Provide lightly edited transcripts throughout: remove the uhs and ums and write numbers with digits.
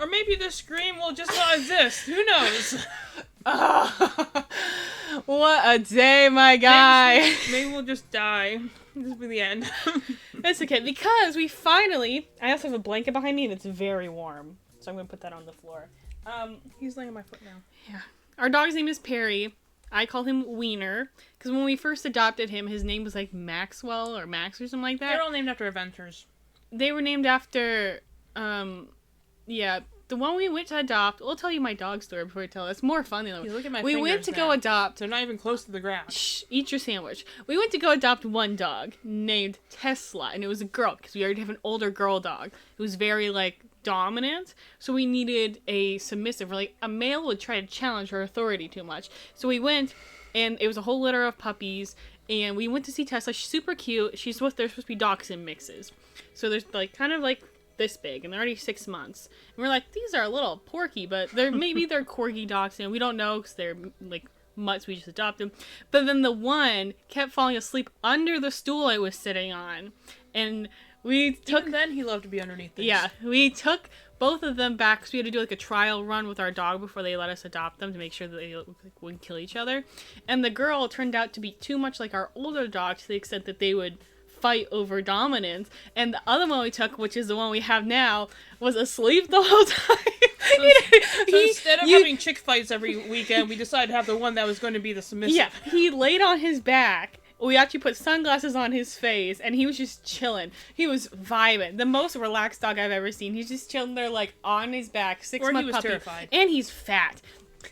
Or maybe the scream will just not exist. Who knows? What a day, my guy. Maybe we'll just die. This will be the end. It's okay, because we finally... I also have a blanket behind me, and it's very warm. So I'm going to put that on the floor. He's laying on my foot now. Yeah. Our dog's name is Perry. I call him Wiener, because when we first adopted him, his name was like Maxwell or Max or something like that. They're all named after adventures. They were named after, the one we went to adopt. We'll tell you my dog story before I tell it. It's more fun than Look at my we went to go adopt. They're not even close to the ground. Shh, eat your sandwich. We went to go adopt one dog named Tesla, and it was a girl, because we already have an older girl dog who was very, like, dominant, so we needed a submissive, or like a male would try to challenge her authority too much. So we went, and it was a whole litter of puppies, and we went to see Tesla. She's super cute. They're supposed to be dachshund mixes, so there's like kind of like this big, and they're already 6 months, and we're like, these are a little porky, but they're corgi dachshund. We don't know, because they're like mutts. We just adopted them. But then the one kept falling asleep under the stool I was sitting on, and we took... Even then, he loved to be underneath things. Yeah, we took both of them back, because we had to do like a trial run with our dog before they let us adopt them, to make sure that they wouldn't kill each other. And the girl turned out to be too much like our older dog, to the extent that they would fight over dominance. And the other one we took, which is the one we have now, was asleep the whole time. So instead of having chick fights every weekend, we decided to have the one that was going to be the submissive. Yeah, he laid on his back. We actually put sunglasses on his face, and he was just chilling. He was vibing. The most relaxed dog I've ever seen. He's just chilling there, like, on his back, 6-month puppy. Terrified. And he's fat.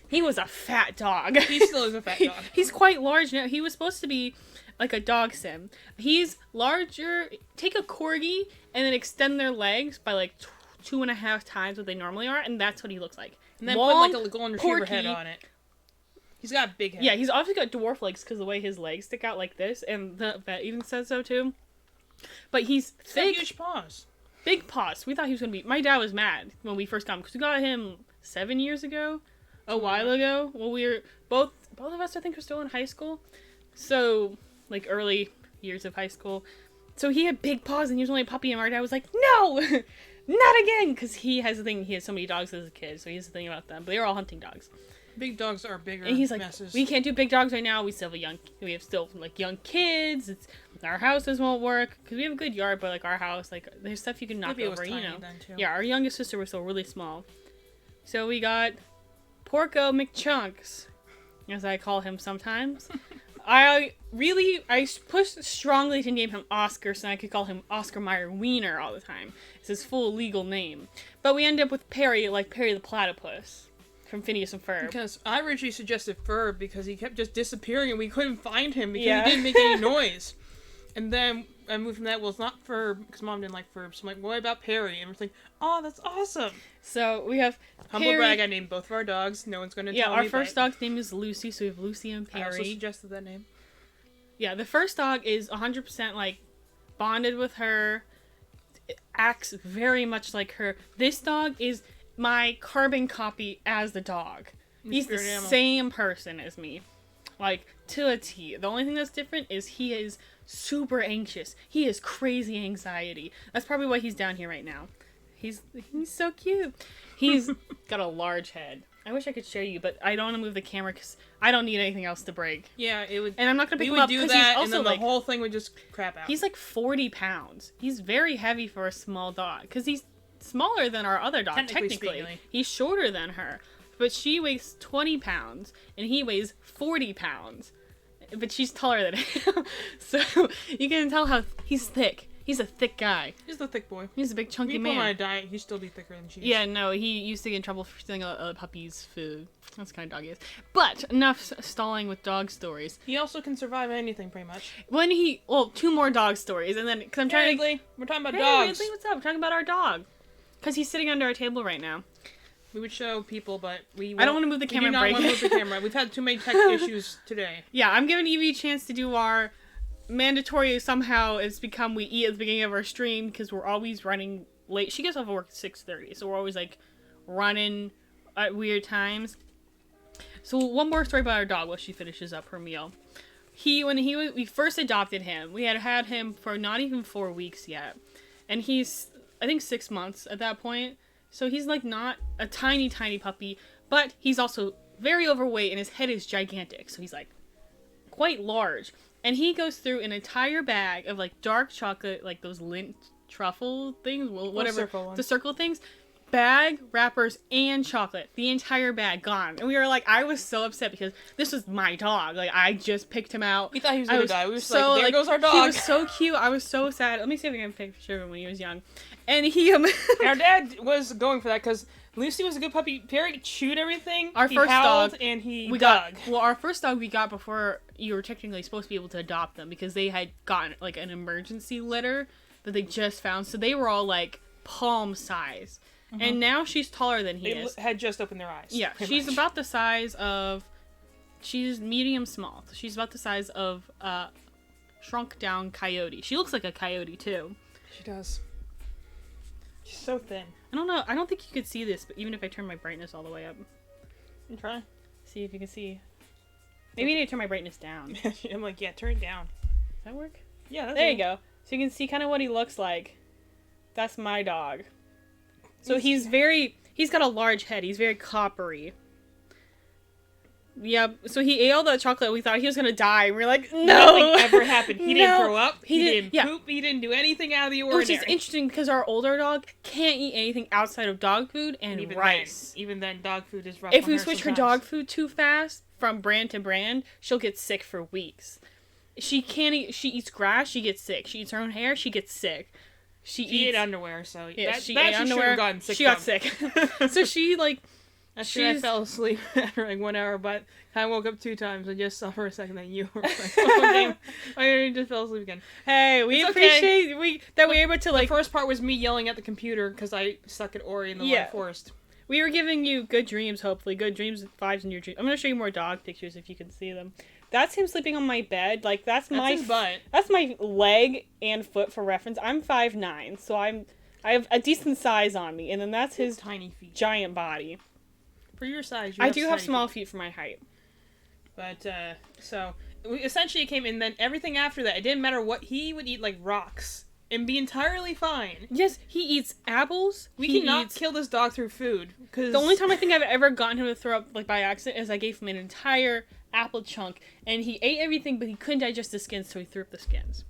He was a fat dog. He still is a fat dog. He's quite large now. He was supposed to be like a dachshund. He's larger. Take a corgi and then extend their legs by like 2.5 times what they normally are, and that's what he looks like. And then Long, put like a golden retriever head on it. He's got a big head. Yeah, he's obviously got dwarf legs because the way his legs stick out like this, and the vet even says so too. But he's thick. Huge paws. Big paws. We thought he was going to be... My dad was mad when we first got him, because we got him 7 years ago, a while ago. Well, we were... Both of us, I think, were still in high school. So, like, early years of high school. So he had big paws, and he was only a puppy, and our dad was like, no! Not again! Because he has so many dogs as a kid, so he has a thing about them. But they were all hunting dogs. Big dogs are bigger and he's like, messes. We can't do big dogs right now. We have still young kids. Our houses won't work because we have a good yard, but like our house, like there's stuff you can knock over, you know. Yeah, our youngest sister was still really small, so we got Porco McChunks, as I call him sometimes. I pushed strongly to name him Oscar, so I could call him Oscar Mayer Wiener all the time. It's his full legal name, but we ended up with Perry, like Perry the Platypus. From Phineas and Ferb. Because I originally suggested Ferb because he kept just disappearing and we couldn't find him because he didn't make any noise. And then I moved from that, well, it's not Ferb, because Mom didn't like Ferb. So I'm like, what about Perry? And we're like, oh, that's awesome. So we have Humble brag, I named both of our dogs. No one's going to tell me. Yeah, our first dog's name is Lucy, so we have Lucy and Perry. I also suggested that name. Yeah, the first dog is 100% like bonded with her. It acts very much like her. This dog is my carbon copy as the dog. He's the same person as me. Like, to a T. The only thing that's different is he is super anxious. He has crazy anxiety. That's probably why he's down here right now. He's so cute. He's got a large head. I wish I could show you, but I don't want to move the camera because I don't need anything else to break. Yeah, it would. And I'm not going to pick him up because he's also and then like, the whole thing would just crap out. He's like 40 pounds. He's very heavy for a small dog because he's smaller than our other dog, technically. He's shorter than her. But she weighs 20 pounds, and he weighs 40 pounds. But she's taller than him. So, you can tell how he's thick. He's a thick guy. He's the thick boy. He's a big, chunky man. If you put him on a diet, he'd still be thicker than she is. Yeah, no, he used to get in trouble for stealing a puppy's food. That's the kind of dog he is. But, enough stalling with dog stories. He also can survive anything, pretty much. Two more dog stories, and then, because I'm trying to... We're talking about dogs. Ridley, what's up? We're talking about our dog. Because he's sitting under our table right now. We would show people, but I don't want to move the camera. We do not want to move the camera. We've had too many tech issues today. Yeah, I'm giving Evie a chance to do our mandatory. Somehow it's become we eat at the beginning of our stream because we're always running late. She gets off of work at 6:30, so we're always like running at weird times. So one more story about our dog while she finishes up her meal. We first adopted him, we had him for not even 4 weeks yet, and he's I think 6 months at that point. So he's like not a tiny puppy, but he's also very overweight and his head is gigantic. So he's like quite large. And he goes through an entire bag of like dark chocolate, like those Lindt truffle things, whatever, the circle things. Bag, wrappers, and chocolate. The entire bag gone. And we were like, I was so upset because this was my dog. Like, I just picked him out. We thought he was gonna die. We were so like, there goes our dog. He was so cute. I was so sad. Let me see if I can take a picture of him when he was young. And he, our dad was going for that because Lucy was a good puppy. Perry chewed everything. Our first dog. And he dug. Our first dog we got before you were technically supposed to be able to adopt them because they had gotten, like, an emergency litter that they just found. So they were all, like, palm size. Mm-hmm. And now she's taller than he is. They had just opened their eyes. Yeah, she's about the size of... She's medium small. So she's about the size of a shrunk down coyote. She looks like a coyote, too. She does. She's so thin. I don't know. I don't think you could see this, but even if I turn my brightness all the way up. You try. See if you can see. Maybe I need to turn my brightness down. I'm like, yeah, turn it down. Does that work? Yeah, that's there you go. So you can see kind of what he looks like. That's my dog. So he's got a large head. He's very coppery. Yeah, so he ate all the chocolate. We thought he was going to die. And we were like, no! Nothing ever happened. He didn't throw up. He didn't poop. He didn't do anything out of the ordinary. Which is interesting because our older dog can't eat anything outside of dog food and even rice. Even then, dog food is rough If on we her switch sometimes. her dog food too fast from brand to brand, she'll get sick for weeks. She can't eat. She eats grass, she gets sick. She eats her own hair, she gets sick. She eats underwear, so yeah, that, she that ate she underwear. Gotten sick she got sick. So she like. I fell asleep after like 1 hour, but I woke up 2 times. I just saw for a second that you were like, oh, I just fell asleep again. Hey, we appreciate that we were able to like. The first part was me yelling at the computer because I suck at Ori in the White Forest. We were giving you good dreams, hopefully. Good dreams, vibes in your dreams. I'm going to show you more dog pictures if you can see them. That's him sleeping on my bed. Like, that's my his butt. That's my leg and foot for reference. I'm 5'9", so I have a decent size on me. And then that's his tiny feet. Giant body. For your size, I do have small feet for my height. But, so, essentially it came in, then everything after that, it didn't matter what, he would eat, like, rocks. And be entirely fine. Yes, he eats apples. We cannot kill this dog through food. Cause... The only time I think I've ever gotten him to throw up like by accident is I gave him an entire apple chunk, and he ate everything, but he couldn't digest the skins, so he threw up the skins.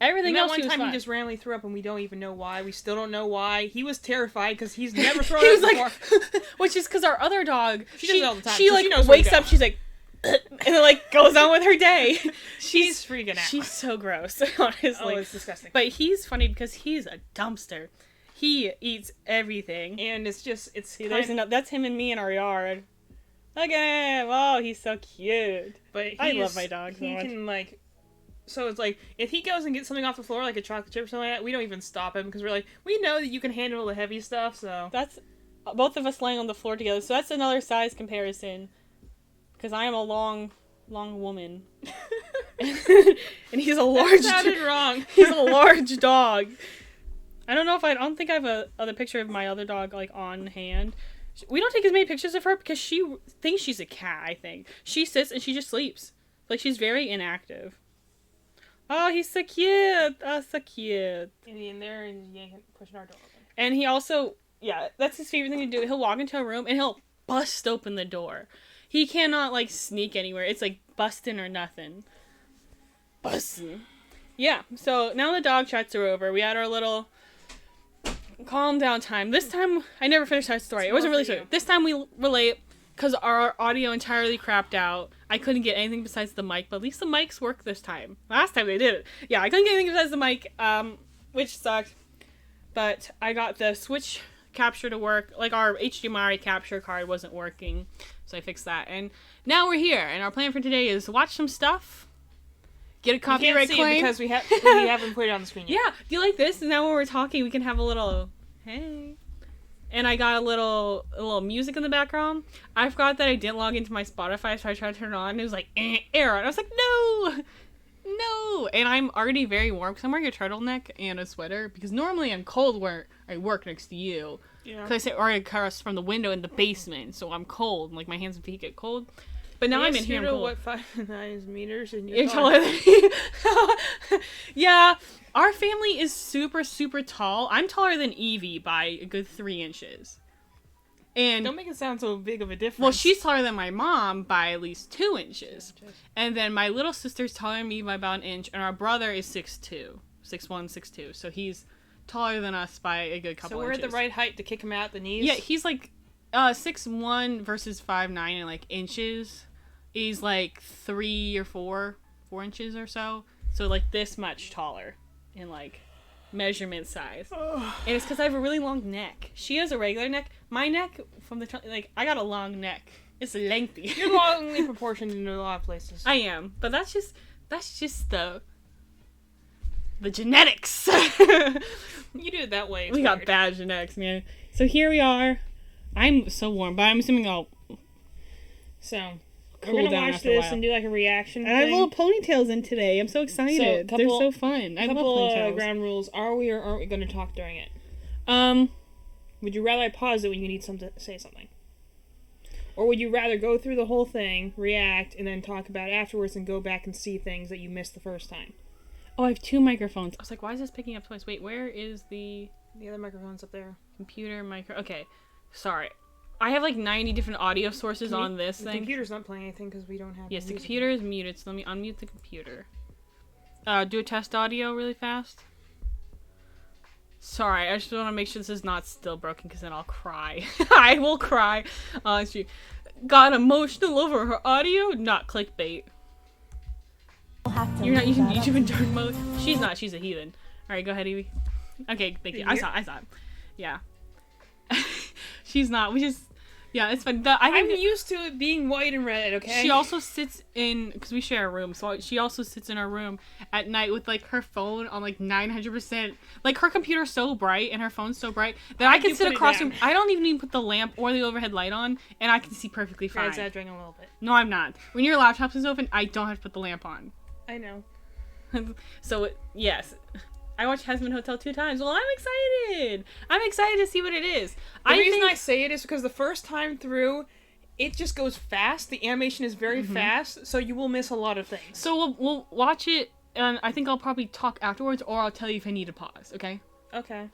Everything else, one time fine. he just randomly threw up, and we don't even know why. We still don't know why. He was terrified because he's never thrown up before. Like, which is because our other dog, she does it all the time. She like wakes up, she's like. And then, like, goes on with her day. She's freaking out. She's so gross, honestly. Oh, it's disgusting. But he's funny because he's a dumpster. He eats everything. And it's just, it's that's him and me in our yard. Look at him. Oh, he's so cute. But I love my dog so much. He can, like... So it's like, if he goes and gets something off the floor, like a chocolate chip or something like that, we don't even stop him because we're like, we know that you can handle the heavy stuff, so... That's both of us laying on the floor together, so that's another size comparison. Because I am a long woman. And he's a large... That sounded wrong. He's a large dog. I don't think I have a picture of my other dog, like, on hand. We don't take as many pictures of her because she thinks she's a cat, I think. She sits and she just sleeps. Like, she's very inactive. Oh, he's so cute. Oh, so cute. And he's in there and pushing our door open. And he also... Yeah, that's his favorite thing to do. He'll walk into a room and he'll bust open the door. He cannot, like, sneak anywhere. It's, like, busting or nothing. Busting. Yeah, so now the dog chats are over. We had our little calm down time. This time, I never finished that story. It wasn't really story. This time we relate, because our audio entirely crapped out. I couldn't get anything besides the mic, but at least the mics worked this time. Last time they did it. Yeah, I couldn't get anything besides the mic, which sucked. But I got the Switch capture to work. Like, our HDMI capture card wasn't working. So I fixed that. And now we're here. And our plan for today is watch some stuff. Get a copyright claim. Because we haven't put it on the screen yet. Yeah. Do you like this? And now when we're talking, we can have a little, hey. And I got a little music in the background. I forgot that I didn't log into my Spotify, so I tried to turn it on. And it was like, error. And I was like, no. And I'm already very warm because I'm wearing a turtleneck and a sweater. Because normally I'm cold where I work next to you. Yeah. Because I sit right across from the window in the basement, so I'm cold. Like, my hands and feet get cold. But now I'm in here. You know what 5'9" meters and you're taller than me. Yeah, our family is super, super tall. I'm taller than Evie by a good 3 inches. And don't make it sound so big of a difference. Well, she's taller than my mom by at least 2 inches. And then my little sister's taller than me by about an inch. And our brother is 6'2". 6'1", 6'2". So he's taller than us by a good couple inches. So we're at the right height to kick him out at the knees? Yeah, he's like 6'1" versus 5'9" in like inches. He's like 3 or 4 inches or so. So like this much taller in like measurement size. And it's because I have a really long neck. She has a regular neck. My neck from the like I got a long neck. It's lengthy. You're longly proportioned in a lot of places. I am, but that's just the genetics. You do it that way. We got bad genetics, man. So here we are. I'm so warm, but I'm assuming I'll we're gonna watch this and do like a reaction thing. I have little ponytails in today. I'm so excited. They're so fun. I love ponytails. Ground rules. Are we or aren't we going to talk during it? Would you rather I pause it when you need to say something? Or would you rather go through the whole thing, react, and then talk about it afterwards and go back and see things that you missed the first time? Oh, I have 2 microphones. I was like, why is this picking up twice? Wait, where is the other microphone's up there? Computer, Okay. Sorry. I have like 90 different audio sources on this thing. The computer's not playing anything because we don't have... Yes, the computer is muted, so let me unmute the computer. Do a test audio really fast. Sorry, I just want to make sure this is not still broken because then I'll cry. I will cry. She got emotional over her audio. Not clickbait. You're not using YouTube in dark mode? She's not. She's a heathen. Alright, go ahead, Evie. Okay, thank you. I saw it. Yeah. She's not. We just... Yeah, it's fun. I'm used to it being white and red, okay? She also sits in... Because we share a room, so she also sits in her room at night with, like, her phone on, like, 900%. Like, her computer's so bright and her phone's so bright that I can sit across from... I don't even need to put the lamp or the overhead light on, and I can see perfectly fine. You're exaggerating a little bit. No, I'm not. When your laptop is open, I don't have to put the lamp on. I know. So, yes. I watched Hazbin Hotel 2 times. Well, I'm excited. I'm excited to see what it is. The reason I say it is because the first time through, it just goes fast. The animation is very fast, so you will miss a lot of things. So we'll watch it, and I think I'll probably talk afterwards, or I'll tell you if I need to pause, okay? Okay.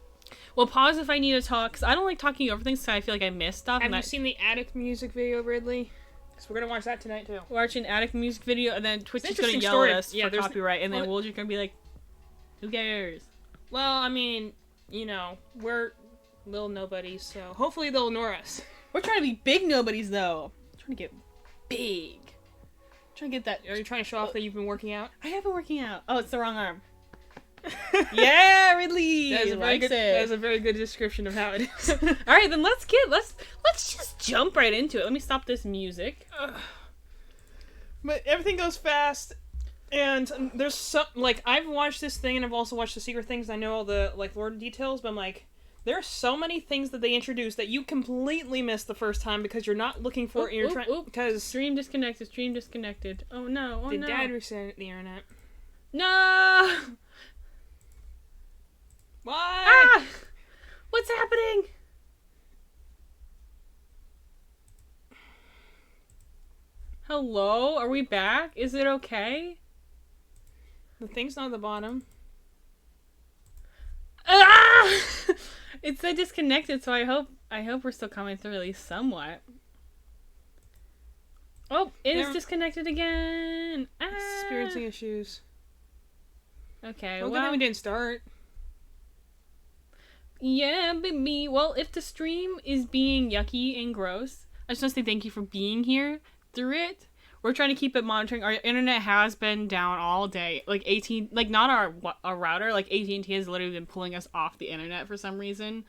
We'll pause if I need to talk, because I don't like talking over things, so I feel like I miss stuff. Have you seen the Addict music video, Ridley? Because we're going to watch that tonight, too. We'll watch an Addict music video, and then Twitch is going to yell at us for copyright, and then we're just going to be like, who cares? Well, I mean, you know, we're little nobodies, so hopefully they'll ignore us. We're trying to be big nobodies, though. We're trying to get big. Trying to get that. Are you trying to show off that you've been working out? I have been working out. Oh, it's the wrong arm. Yeah, Ridley. That is a very good description of how it is. All right, then let's just jump right into it. Let me stop this music. But everything goes fast. And there's some, like, I've watched this thing and I've also watched the secret things. I know all the, like, lore details, but I'm like, there are so many things that they introduced that you completely missed the first time because you're not looking for it and you're trying, because... Stream disconnected. Oh no, Did Dad reset the internet? No! Why? Ah! What's happening? Hello? Are we back? Is it okay? The thing's not at the bottom. Ah! It said disconnected, so I hope we're still coming through at least somewhat. Oh, it is disconnected again. Ah. Experiencing issues. Okay, well, good thing we didn't start. Yeah, baby. Well, if the stream is being yucky and gross, I just want to say thank you for being here through it. We're trying to keep it monitoring. Our internet has been down all day. Like not our router. Like AT&T has literally been pulling us off the internet for some reason.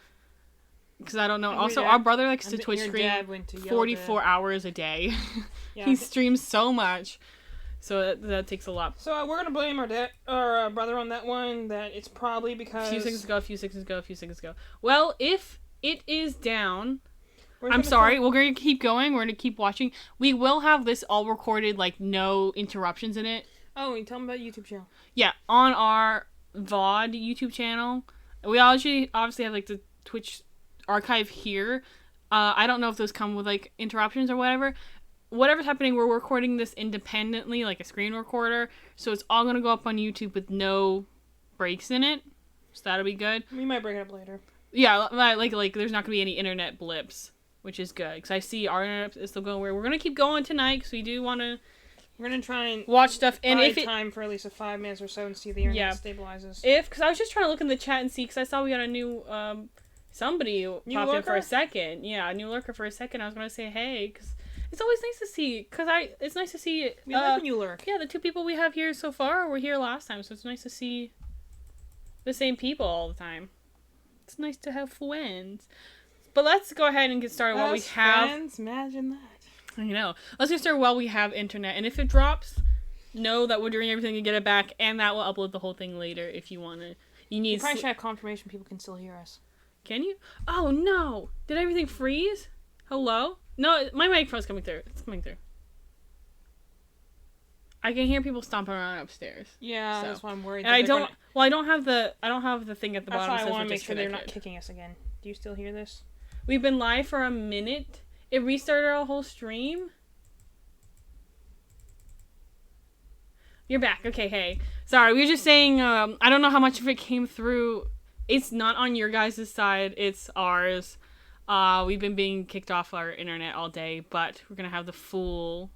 Because I don't know. Also, our brother likes to Twitch stream 44 hours a day. Yeah, he streams so much, so that takes a lot. So we're gonna blame our brother on that one. That it's probably because a few seconds ago. Well, if it is down. I'm sorry, we're going to keep going. We're going to keep watching. We will have this all recorded, like, no interruptions in it. Oh, and tell them about YouTube channel. Yeah, on our VOD YouTube channel. We obviously have, like, the Twitch archive here. I don't know if those come with, like, interruptions or whatever. whatever's happening, we're recording this independently, like a screen recorder. So it's all going to go up on YouTube with no breaks in it. So that'll be good. We might break it up later. Yeah, like there's not going to be any internet blips, which is good. Because I see our internet is still going where we're going to keep going tonight because we do want to... We're going to try and watch stuff. And if time for at least 5 minutes or so and see if the internet stabilizes. Because I was just trying to look in the chat and see, because I saw we got a new... somebody popped in for a second. Yeah, a new lurker for a second. I was going to say hey, because it's always nice to see, it's nice to see... We like when you lurk. Yeah, the 2 people we have here so far were here last time, so it's nice to see the same people all the time. It's nice to have friends. But let's go ahead and get started while we have... friends? Imagine that. I know. Let's get started while we have internet, and if it drops, know that we're doing everything to get it back, and that will upload the whole thing later if you want to. You probably should have confirmation people can still hear us. Can you? Oh, no. Did everything freeze? Hello? No, my microphone's coming through. It's coming through. I can hear people stomping around upstairs. Yeah, so. That's why I'm worried. And I don't have the thing at the bottom. That's why I want to make sure they're not kicking us again. Do you still hear this? We've been live for a minute. It restarted our whole stream. You're back. Okay, hey. Sorry, we were just saying, I don't know how much of it came through. It's not on your guys' side. It's ours. We've been being kicked off our internet all day, but we're going to have the full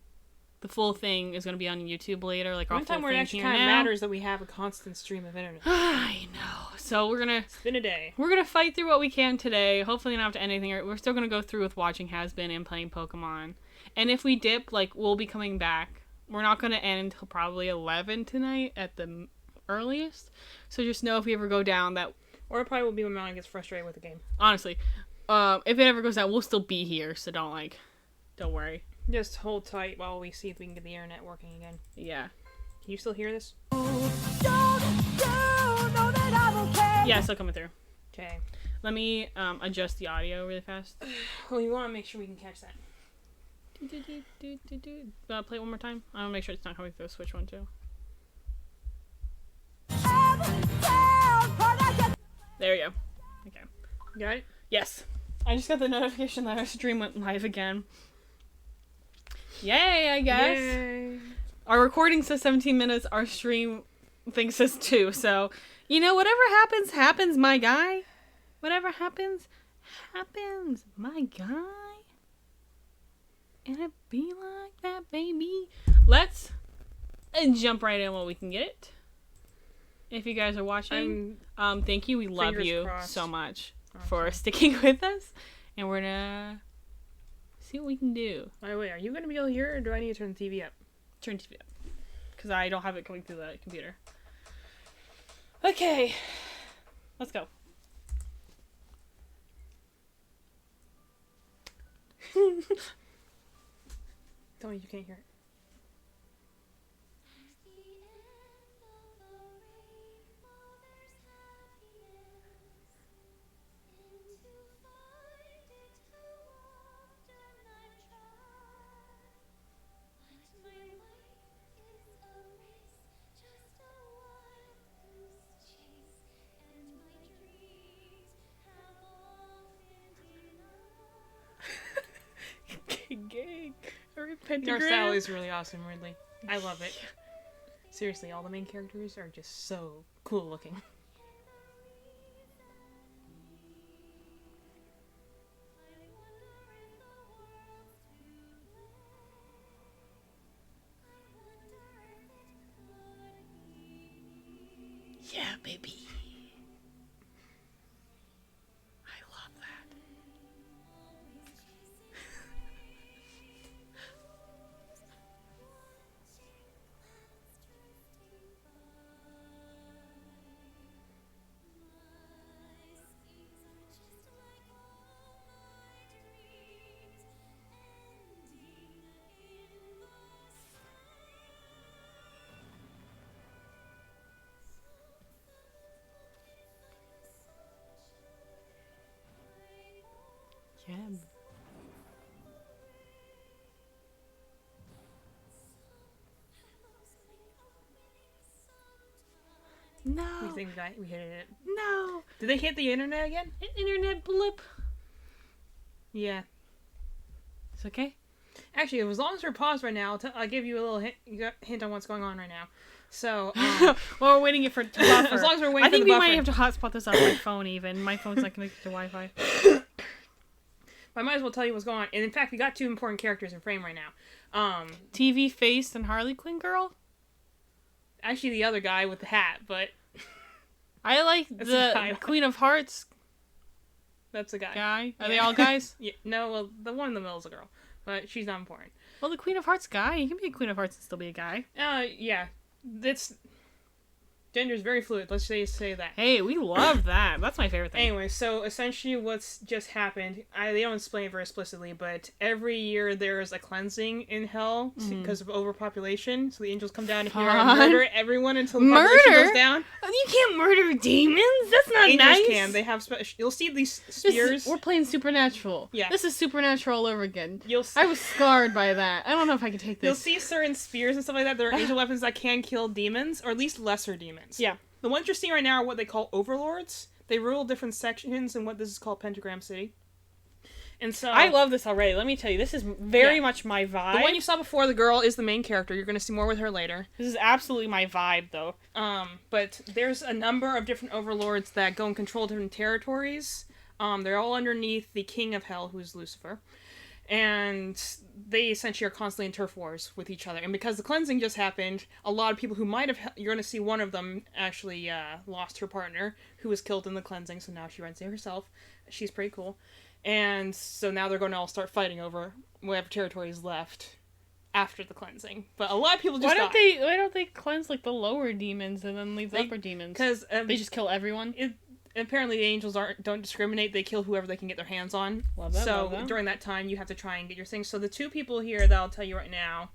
thing is going to be on YouTube later. Like, one time where it actually kind of matters that we have a constant stream of internet. I know. So we're going to... It's been a day. We're going to fight through what we can today. Hopefully not have to end anything. We're still going to go through with watching Hazbin and playing Pokemon. And if we dip, like, we'll be coming back. We're not going to end until probably 11 tonight at the earliest. So just know if we ever go down that... Or it probably will be when Melanie gets frustrated with the game. Honestly. If it ever goes down, we'll still be here. So don't worry. Just hold tight while we see if we can get the internet working again. Yeah. Can you still hear this? Yeah, it's still coming through. Okay. Let me adjust the audio really fast. Well, you want to make sure we can catch that. Play it one more time. I want to make sure it's not coming through a Switch one too. There we go. Okay. You got it? Yes. I just got the notification that our stream went live again. Yay, I guess. Yay. Our recording says 17 minutes. Our stream thing says 2. So, whatever happens, my guy. Whatever happens, my guy. And it be like that, baby. Let's jump right in while we can get it. If you guys are watching, thank you. We love you so much for sticking with us. And we're gonna see what we can do. Wait, are you gonna be able to hear it, or do I need to turn the TV up? Turn TV up. Because I don't have it coming through the computer. Okay. Let's go. Tell me you can't hear it. Gang. Our style is really awesome, really. I love it. Seriously, all the main characters are just so cool looking. Yeah, baby. I love that. Yeah. No. We think we hit it. No. Did they hit the internet again? An internet blip. Yeah. It's okay. Actually, as long as we're paused right now, I'll give you a little hint on what's going on right now. So, well, we're waiting for it to buffer. As long as we're waiting I think for the we buffer. might have to hotspot this on my phone even. My phone's not connected to Wi-Fi. I might as well tell you what's going on. And in fact, we got two important characters in frame right now. TV face and Harley Quinn girl? Actually, the other guy with the hat, but... I like the Queen of Hearts That's a guy. guy. Are they all guys? Yeah, no, well, the one in the middle is a girl. But she's not important. Well, the Queen of Hearts guy. He can be a Queen of Hearts and still be a guy. Yeah. Gender's very fluid. Let's say that. Hey, we love that. That's my favorite thing. Anyway, so essentially what's just happened, they don't explain it very explicitly, but every year there's a cleansing in hell because of overpopulation. So the angels come down here and murder everyone until the population goes down. You can't murder demons. That's not Angels nice. can. They have special. You'll see these spears. We're playing Supernatural. Yeah. This is Supernatural all over again. You'll see, I was scarred by that. I don't know if I can take this. You'll see certain spears and stuff like that. There are angel weapons that can kill demons, or at least lesser demons. Yeah. The ones you're seeing right now are what they call overlords. They rule different sections in what this is called Pentagram City. And so I love this already. Let me tell you, this is very much my vibe. The one you saw before, the girl, is the main character. You're going to see more with her later. This is absolutely my vibe, though. But there's a number of different overlords that go and control different territories. They're all underneath the King of Hell, who's Lucifer. And they essentially are constantly in turf wars with each other. And because the cleansing just happened, a lot of people who might have... You're going to see one of them actually lost her partner, who was killed in the cleansing, so now she runs it herself. She's pretty cool. And so now they're going to all start fighting over whatever territory is left after the cleansing. But a lot of people just Why don't they cleanse, like, the lower demons and then leave the upper demons? Because... they just kill everyone? Apparently the angels don't discriminate. They kill whoever they can get their hands on. Love that, so love that. During that time, you have to try and get your things. So the two people here that I'll tell you right now,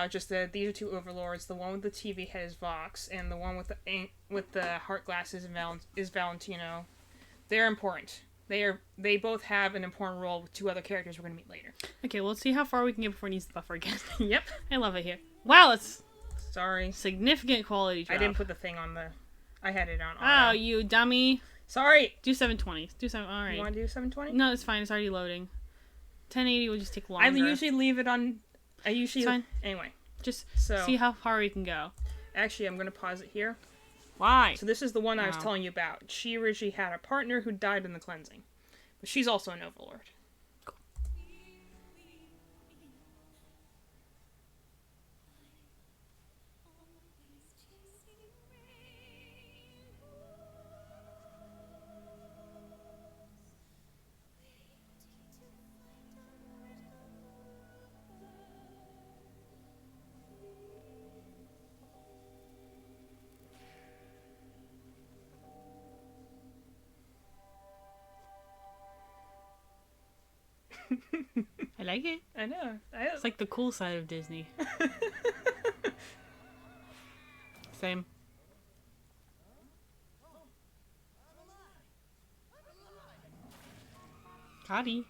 just that these are two overlords. The one with the TV head is Vox, and the one with the heart glasses is Valentino. They're important. They both have an important role with two other characters we're going to meet later. Okay, well, let's see how far we can get before it needs to buffer again. Yep. I love it here. Wow, it's... Sorry. Significant quality drop. I didn't put the thing on the... I had it on. Oh, you dummy. Sorry. Do 720. Do 7... Alright. You want to do 720? No, it's fine. It's already loading. 1080 will just take longer. I usually leave it on... It's fine. Anyway. Just see how far we can go. Actually, I'm going to pause it here. Why? So this is the one I was telling you about. She originally had a partner who died in the cleansing. But she's also an overlord. Cool. I like it. I know. It's like the cool side of Disney. Same. Howdy.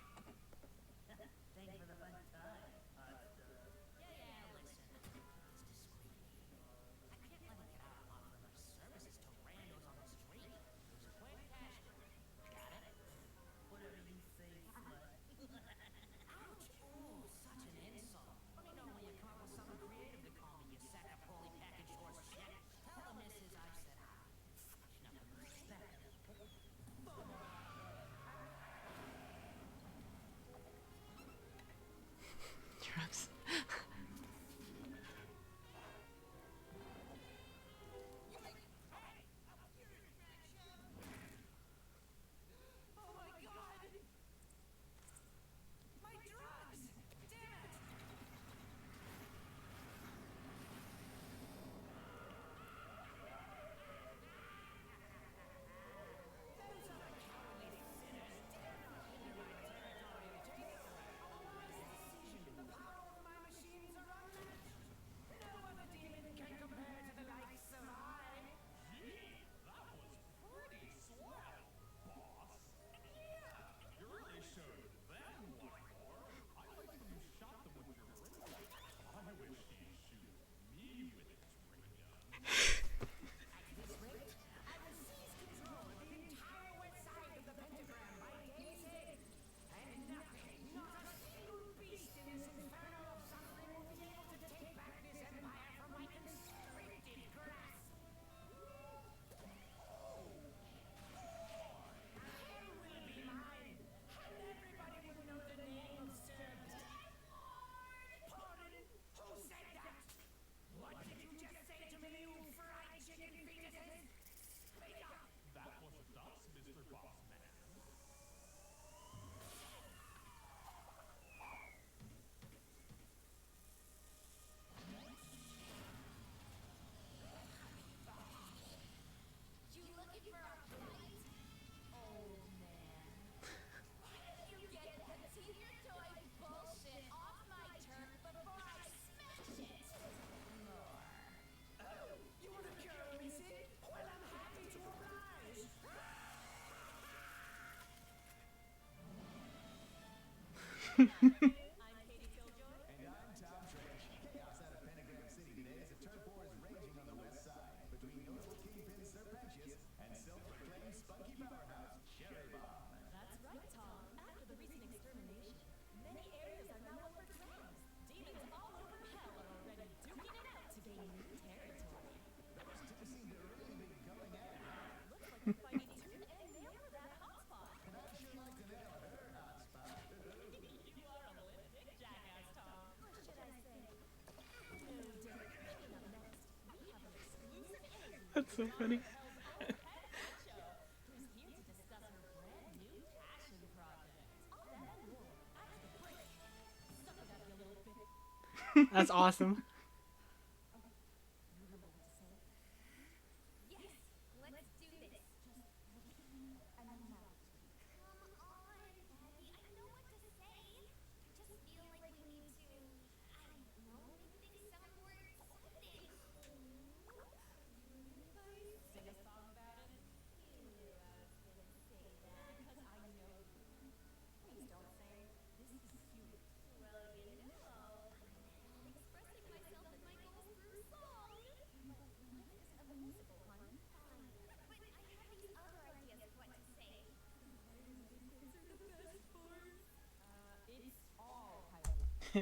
That's so funny. That's awesome.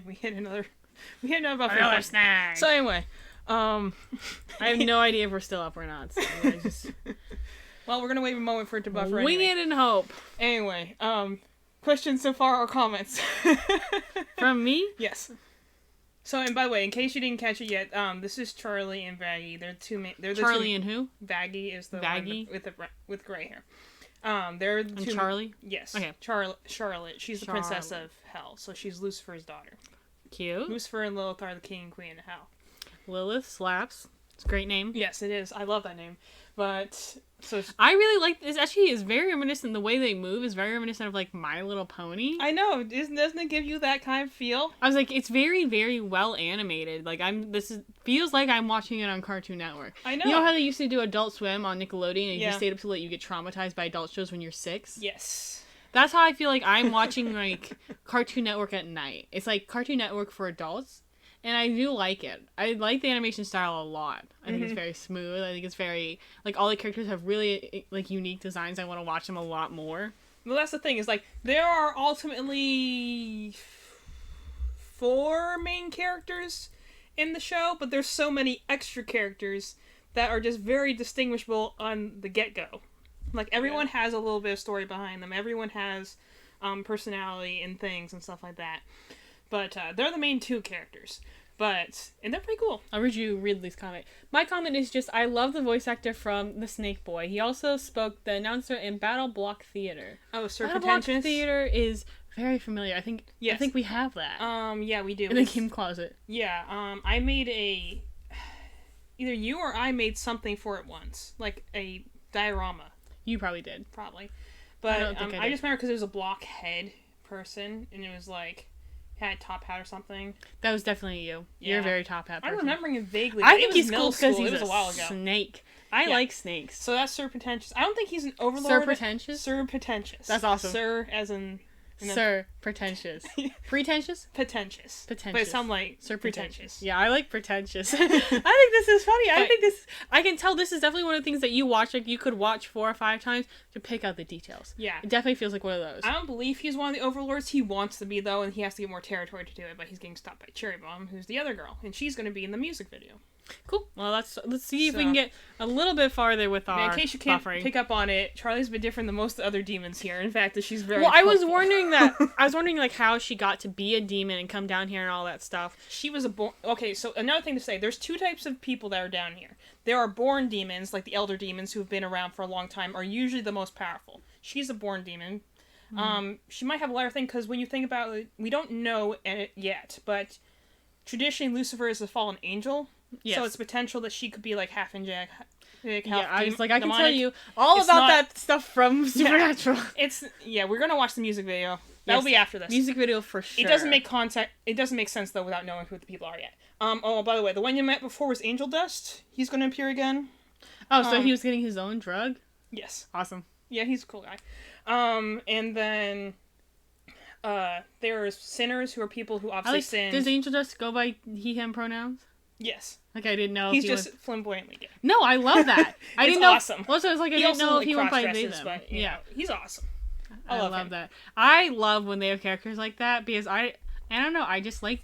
we hit another buffet. Another snack. So anyway, I have no idea if we're still up or not. So I just well, we're gonna wait a moment for it to buffer. wing anyway. it and hope. Anyway, questions so far or comments? From me? Yes. So, and by the way, in case you didn't catch it yet, this is Charlie and Vaggie. They're the Charlie two, and who? Vaggie is the Vaggie? one with gray hair. They're the And two. Charlie? Yes. Okay. Charlotte. She's the princess of Hell, so she's Lucifer's daughter. Cute. Lucifer and Lilith are the king and queen of Hell. Lilith slaps. It's a great name. Yes, it is. I love that name. But so I really like this. Actually, is very reminiscent. The way they move is very reminiscent of like My Little Pony. I know. Doesn't it give you that kind of feel? I was like, it's very, very well animated. Like feels like I'm watching it on Cartoon Network. I know. You know how they used to do Adult Swim on Nickelodeon and you Yeah. just stayed up to let you get traumatized by adult shows when you're 6? Yes. That's how I feel like I'm watching like Cartoon Network at night. It's like Cartoon Network for adults. And I do like it. I like the animation style a lot. I think it's very smooth. I think it's very like all the characters have really like unique designs. I want to watch them a lot more. Well, that's the thing, is like there are ultimately 4 main characters in the show, but there's so many extra characters that are just very distinguishable on the get-go. Like everyone has a little bit of story behind them. Everyone has personality and things and stuff like that. But they're the main 2 characters. And they're pretty cool. I'll read you Ridley's comment. My comment is just, I love the voice actor from The Snake Boy. He also spoke the announcer in Battle Block Theater. Oh, Sir Battle Block Pretentious? Theater is very familiar. I think Yes. we have that. Yeah, we do. In the game closet. Yeah, I made either you or I made something for it once. Like a diorama. You probably did. Probably. I But don't think I I did. just remember because it was a blockhead person, and it was like, had a top hat or something. That was definitely you. You're a Yeah. very top hat person. I'm remembering it vaguely. I but it think was he's middle cool because school. he's It was a while ago. snake. I Yeah. like snakes. So that's Sir Pretentious. I don't think he's an overlord. Sir Pretentious? Sir Pretentious. That's awesome. Sir as in... Sir Pretentious. Pretentious? Pretentious. Pretentious. But it sounds like Sir pretentious. Yeah, I like pretentious. I think this is funny. But- I can tell this is definitely one of the things that you watch, like you could watch 4 or 5 times to pick out the details. Yeah. It definitely feels like one of those. I don't believe he's one of the overlords. He wants to be, though, and he has to get more territory to do it, but he's getting stopped by Cherry Bomb, who's the other girl, and she's going to be in the music video. Cool. Well, let's see if we So- can get a little bit farther with our In case you can't buffering. pick up on it, Charlie's been different than most of the other demons here. In fact, that she's very Well, I was hopeful. wondering like how she got to be a demon and come down here and all that stuff. She was Okay, so another thing to say, there's 2 types of people that are down here. There are born demons, like the elder demons who have been around for a long time, are usually the most powerful. She's a born demon. She might have a lighter thing, because when you think about it, we don't know it yet, but traditionally Lucifer is a fallen angel. Yes. So it's potential that she could be like half angelic, half Yeah, I was like, I can tell demonic. you all It's about not- that stuff from Supernatural. We're gonna watch the music video. That'll Yes. be after this. Music video for sure. It doesn't make It doesn't make sense though without knowing who the people are yet. Oh, by the way, the one you met before was Angel Dust. He's gonna appear again. Oh, so he was getting his own drug? Yes. Awesome. Yeah, he's a cool guy. And then There's sinners who are people who obviously sin. Does Angel Dust go by he, him pronouns? Yes. Like, I didn't know He's if just flamboyantly gay. No, I love that. I didn't know. Awesome. Also, I was like, I didn't know if he went by they, them. But, yeah. He's awesome. I love that. I love when they have characters like that because I don't know, I just like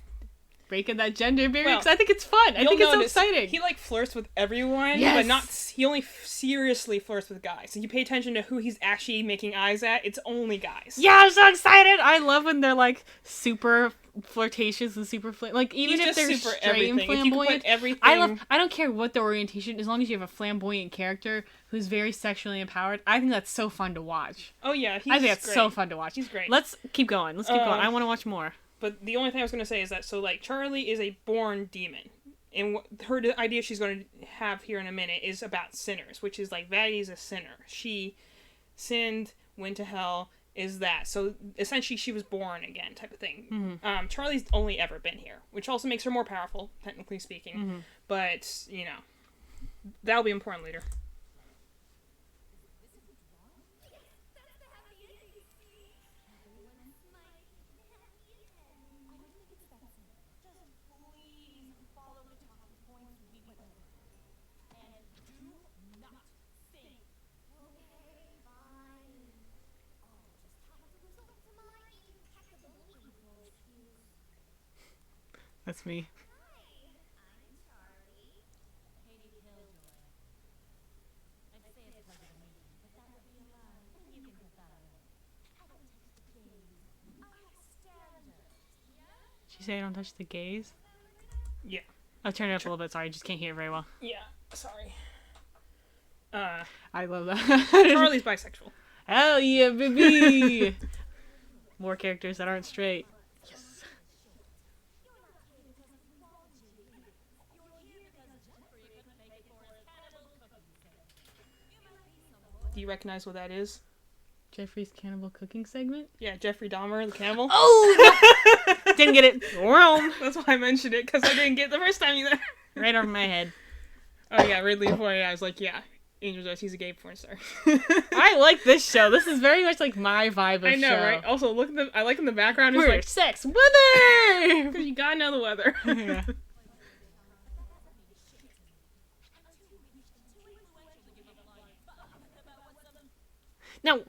breaking that gender barrier because I think it's fun. I think it's so exciting. He like flirts with everyone, but he only seriously flirts with guys. So you pay attention to who he's actually making eyes at. It's only guys. Yeah, I'm so excited. I love when they're like super flirtatious and super like even if they're super straight and flamboyant. Everything. I don't care what the orientation, as long as you have a flamboyant character who's very sexually empowered. I think that's so fun to watch. Oh yeah, I think that's so fun to watch. He's great. Let's keep going. I want to watch more. But the only thing I was going to say is that, so, like, Charlie is a born demon. And her idea she's going to have here in a minute is about sinners, which is, like, Vatty's a sinner. She sinned, went to hell, is that. So, essentially, she was born again type of thing. Mm-hmm. Charlie's only ever been here, which also makes her more powerful, technically speaking. Mm-hmm. But, you know, that'll be important later. That's me. She say I don't touch the gaze? Yeah. I'll turn it up a little bit. Sorry, I just can't hear it very well. Yeah, sorry. I love that. Charlie's bisexual. Hell yeah, baby! More characters that aren't straight. Yes. Do you recognize what that is? Jeffrey's cannibal cooking segment? Yeah, Jeffrey Dahmer, the cannibal. Oh! No. Didn't get it. That's why I mentioned it, because I didn't get it the first time either. Right over my head. Oh yeah, Ridley Boy. I was like, yeah, Angel Dust, he's a gay porn star. I like this show. This is very much like my vibe of show. I know, right? Also, look at I like in the background. We're like sex weather. Because you gotta know the weather. Yeah. No.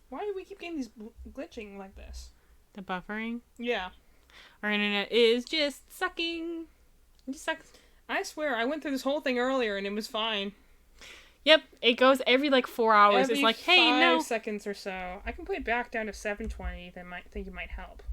Why do we keep getting these glitching like this? The buffering? Yeah. Our internet is just sucking. It just sucks. I swear, I went through this whole thing earlier and it was fine. Yep, it goes every like 4 hours. Every it's like, hey, 5 seconds or so. I can put it back down to 720. That might think it might help.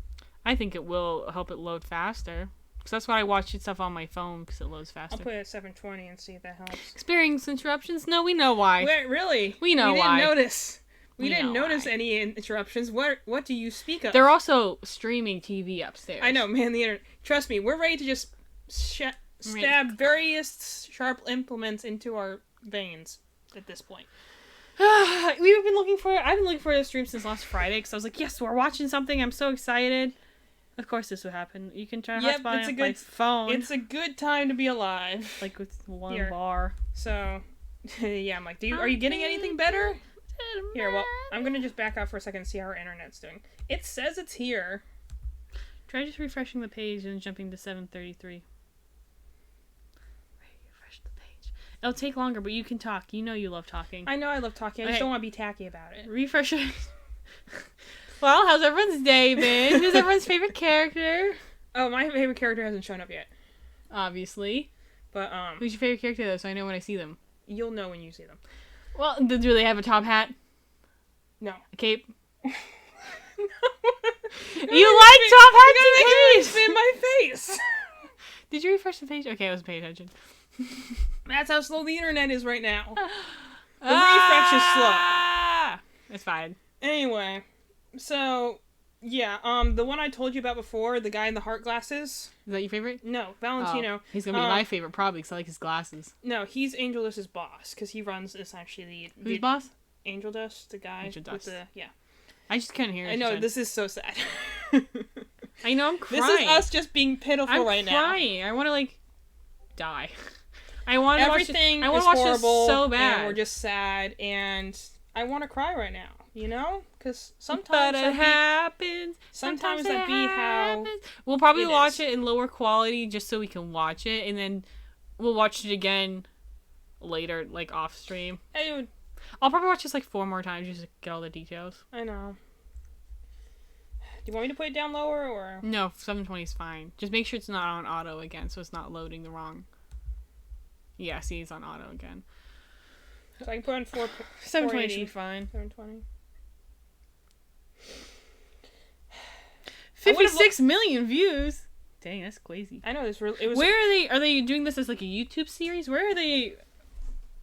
I think it will help it load faster. Because that's why I watch stuff on my phone, because it loads faster. I'll put it at 720 and see if that helps. Experiencing interruptions? No, we know why. Wait, really? We know why. We didn't notice. We didn't notice any interruptions. What do you speak of? They're also streaming TV upstairs. I know, man. The internet. Trust me, we're ready to just stab various sharp implements into our veins at this point. I've been looking for a stream since last Friday because I was like, yes, we're watching something. I'm so excited. Of course, this would happen. You can try to hotspot on my phone. It's a good time to be alive. Like with one bar. So, yeah, I'm like, are you getting anything better? Here, well, I'm gonna just back out for a second and see how our internet's doing. It says it's here. Try just refreshing the page and jumping to 733. Refresh the page. It'll take longer, but you can talk. You know you love talking. I know I love talking. I just don't want to be tacky about it. Refresh it. Well, how's everyone's day been? Who's everyone's favorite character? Oh, my favorite character hasn't shown up yet. Obviously. But, who's your favorite character, though, so I know when I see them? You'll know when you see them. Well, do they have a top hat? No. A cape? No. You like top hats and capes! In my face! Did you refresh the page? Okay, I wasn't paying attention. That's how slow the internet is right now. The refresh is slow. It's fine. Anyway, so, yeah, the one I told you about before, the guy in the heart glasses. Is that your favorite? No, Valentino. Oh, he's gonna be my favorite, probably, because I like his glasses. No, he's Angel Dust's boss, because he runs, essentially, the... Who's boss? Angel Dust, the guy Angel Dust. with the... Yeah. I just couldn't hear it. I know, this is so sad. I know, I'm crying. This is us just being pitiful right now. I'm crying. I want to, like, die. I want to Everything watch is horrible, horrible, so bad. and we're just sad, and I want to cry right now, you know? Because sometimes it happens. Sometimes that be how we'll probably it watch is. it in lower quality just so we can watch it, and then we'll watch it again later, like off stream. I'll probably watch this like 4 more times just to get all the details. I know. Do you want me to put it down lower or? No, 720 is fine. Just make sure it's not on auto again, so it's not loading the wrong. Yeah, see, it's on auto again. So I can put on 720 should be fine. 720. 56 million views. Dang, that's crazy. I know this. It was. Where are they? Are they doing this as like a YouTube series? Where are they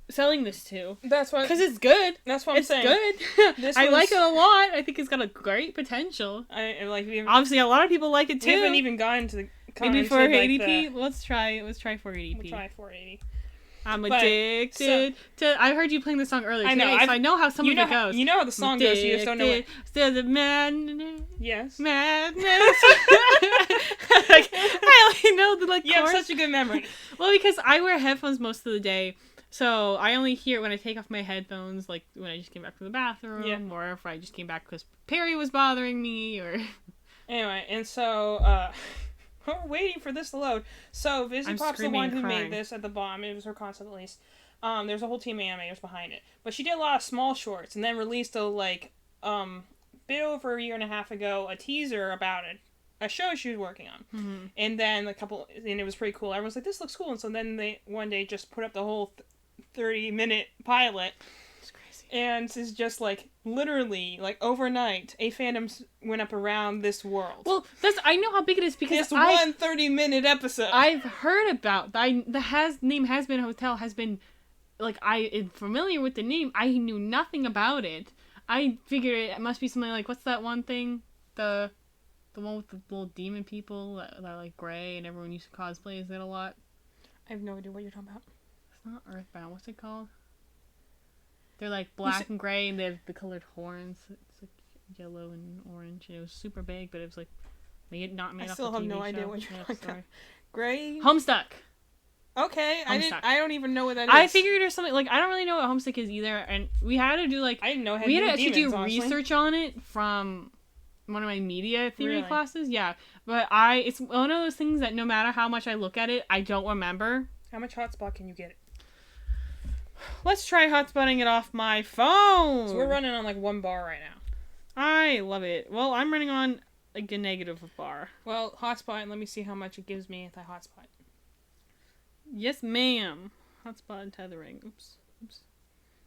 selling this to? That's why. Because it's good. That's what I'm saying. It's good. I like it a lot. I think it's got a great potential. I like. Obviously, a lot of people like it too. We haven't even gotten to the maybe 480p. Let's try 480p. We'll try 480. I'm addicted to. I heard you playing the song earlier today, so I know how some of it goes. You know how the song goes. You just don't know it. Still the madness. Yes. Madness. I only know the You chorus. have such a good memory. Well, because I wear headphones most of the day, so I only hear it when I take off my headphones, like when I just came back from the bathroom, or if I just came back because Perry was bothering me, or. Anyway, and so. We're waiting for this to load. So, Vizzy Pop's the one who made this at the bottom. It was her concept, at least. There's a whole team of animators behind it. But she did a lot of small shorts and then released a, bit over a year and a half ago, a teaser about it. A show she was working on. Mm-hmm. And then and it was pretty cool. Everyone's like, this looks cool. And so then they, one day, just put up the whole 30-minute pilot. It's crazy. And it's just, literally, overnight, a fandom went up around this world. Well, I know how big it is because this one 30-minute episode. I've heard about name Hazbin Hotel has been, I am familiar with the name. I knew nothing about it. I figured it must be something like, what's that one thing? The one with the little demon people that are gray and everyone used to cosplay as it a lot. I have no idea what you're talking about. It's not Earthbound. What's it called? They're black and gray, and they have the colored horns. It's yellow and orange. And it was super big, but it was not made off the TV show. I still have no idea what you're talking about. Gray? Homestuck. Okay, Homestuck. I don't even know what that is. I figured there's something I don't really know what Homestuck is either, and we had to do I didn't know. We had to actually do research on it from one of my media theory classes. Yeah, but it's one of those things that no matter how much I look at it, I don't remember. How much hotspot can you get it? Let's try hotspotting it off my phone. So we're running on 1 bar right now. I love it. Well, I'm running on a negative bar. Well, hotspot, and let me see how much it gives me if I hotspot. Yes, ma'am. Hotspot and tethering. Oops.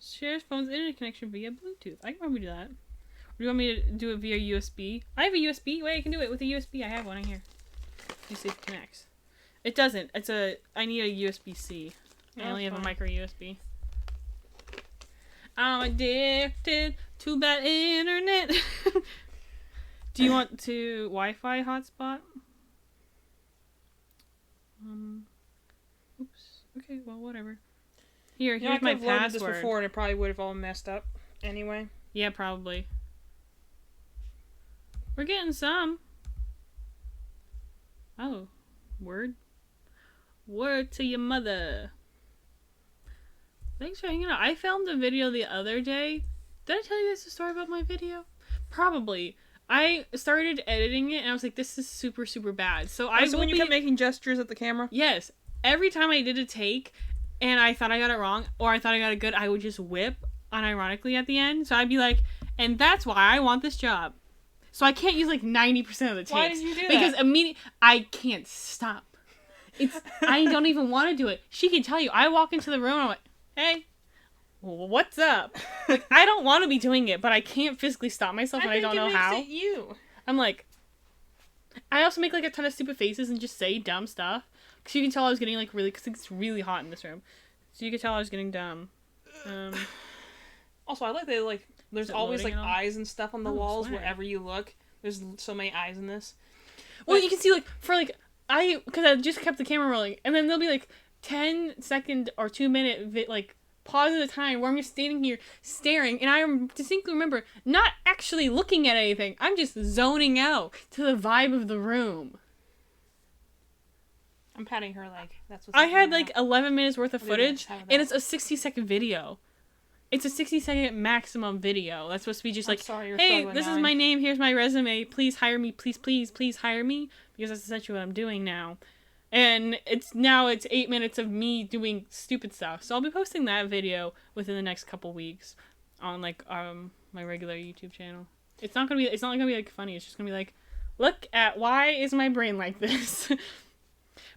Shares phone's internet connection via Bluetooth. I can probably do that. Or do you want me to do it via USB? I have a USB. Wait, I can do it with a USB. I have one in here. You see if it connects. It doesn't. I need a USB-C. I only have a micro USB. I'm addicted to that internet. Do you want to Wi-Fi hotspot? Oops. Okay, well, whatever. Here's my password. I've loaded this before, and it probably would have all messed up anyway. Yeah, probably. We're getting some. Oh, word. Word to your mother. Thanks for hanging out. I filmed a video the other day. Did I tell you guys the story about my video? Probably. I started editing it and I was like, this is super, super bad. So when you kept making gestures at the camera? Yes. Every time I did a take and I thought I got it wrong or I thought I got it good, I would just whip unironically at the end. So I'd be like, and that's why I want this job. So I can't use 90% of the takes. Why did you do that? Because I can't stop. I don't even want to do it. She can tell you. I walk into the room and I'm like, hey, what's up? I don't want to be doing it, but I can't physically stop myself and I don't know how. You. I'm like, I also make a ton of stupid faces and just say dumb stuff. Because you can tell I was getting really, because it's really hot in this room. So you can tell I was getting dumb. Also, I like that, there's always, eyes and stuff on the walls wherever you look. There's so many eyes in this. Well, you can see, because I just kept the camera rolling, and then there'll be, 10-second or 2-minute, pause at a time where I'm just standing here staring, and I distinctly remember not actually looking at anything. I'm just zoning out to the vibe of the room. I'm patting her that's what I had 11 minutes worth of footage, and it's a 60-second video. it's a 60-second maximum video. That's supposed to be just like, sorry, you're hey, struggling, this is Allie. my name. Here's my resume. Please hire me. Please, please, please hire me. Because that's essentially what I'm doing now. And it's 8 minutes of me doing stupid stuff. So I'll be posting that video within the next couple weeks on like my regular YouTube channel. It's not gonna be like funny. It's just gonna be like, look at why is my brain like this.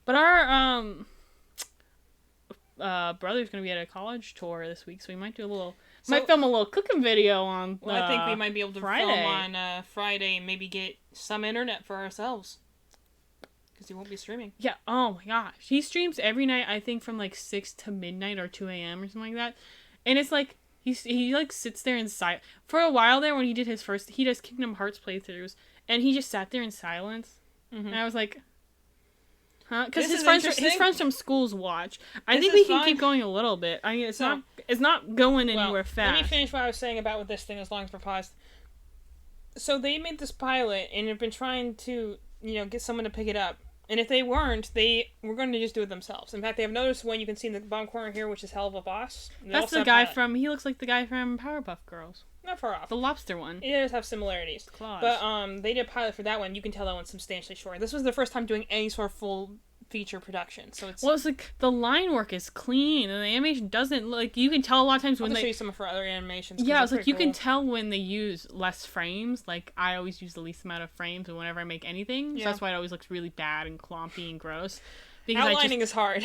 But our brother's gonna be at a college tour this week, so we might might film a little cooking video on. Well, I think we might be able to Friday. film on Friday and maybe get some internet for ourselves. Because he won't be streaming. Yeah, oh my gosh. He streams every night, I think, from like 6 to midnight or 2 a.m. or something like that. And it's like, he like sits there in silence. For a while there, when he did he does Kingdom Hearts playthroughs, and he just sat there in silence. Mm-hmm. And I was like, huh? Because his friends from schools watch. I think we can keep going a little bit. I mean, it's not going anywhere fast. Let me finish what I was saying about with this thing as long as we're paused. So they made this pilot, and have been trying to, get someone to pick it up. And if they weren't, they were going to just do it themselves. In fact, they have noticed one you can see in the bottom corner here, which is Hell of a Boss. That's the guy he looks like the guy from Powerpuff Girls. Not far off. The lobster one. It does have similarities. Claws. But they did a pilot for that one. You can tell that one's substantially shorter. This was their first time doing any sort of full feature production. So it's... Well, it's like the line work is clean, and the animation doesn't, like, you can tell a lot of times when show you some of our other animations. Yeah, it's like you can tell when they use less frames. Like, I always use the least amount of frames whenever I make anything. Yeah. So that's why it always looks really bad and clumpy and gross. Because outlining is hard.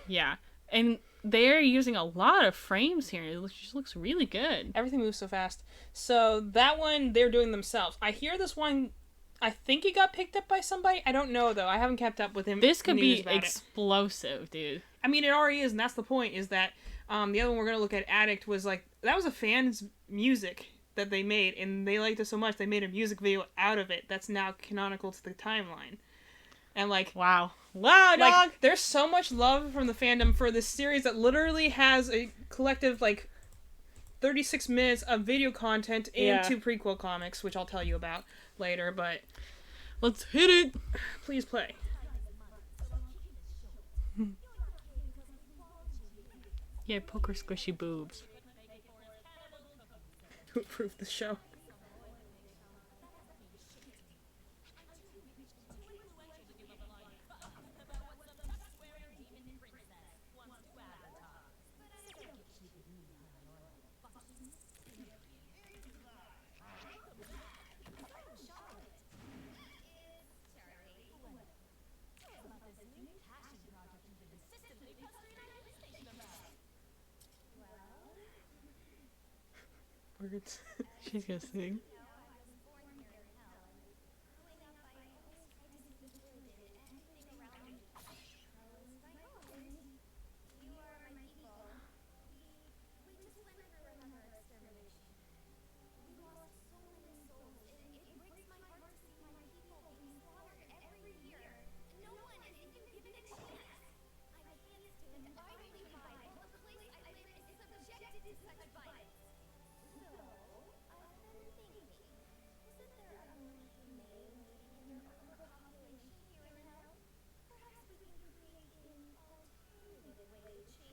Yeah. And they're using a lot of frames here. It just looks really good. Everything moves so fast. So that one, they're doing themselves. I hear this one... I think it got picked up by somebody. I don't know, though. I haven't kept up with him. This could be explosive, dude. I mean, it already is, and that's the point, is that the other one we're going to look at, Addict, was like, that was a fan's music that they made, and they liked it so much, they made a music video out of it that's now canonical to the timeline. And, like... Wow, dog! Like, there's so much love from the fandom for this series that literally has a collective, like, 36 minutes of video content and 2 prequel comics, which I'll tell you about later, but... Let's hit it! Please play. Yeah, poker squishy boobs. Who approved the show? Words. She's gonna sing.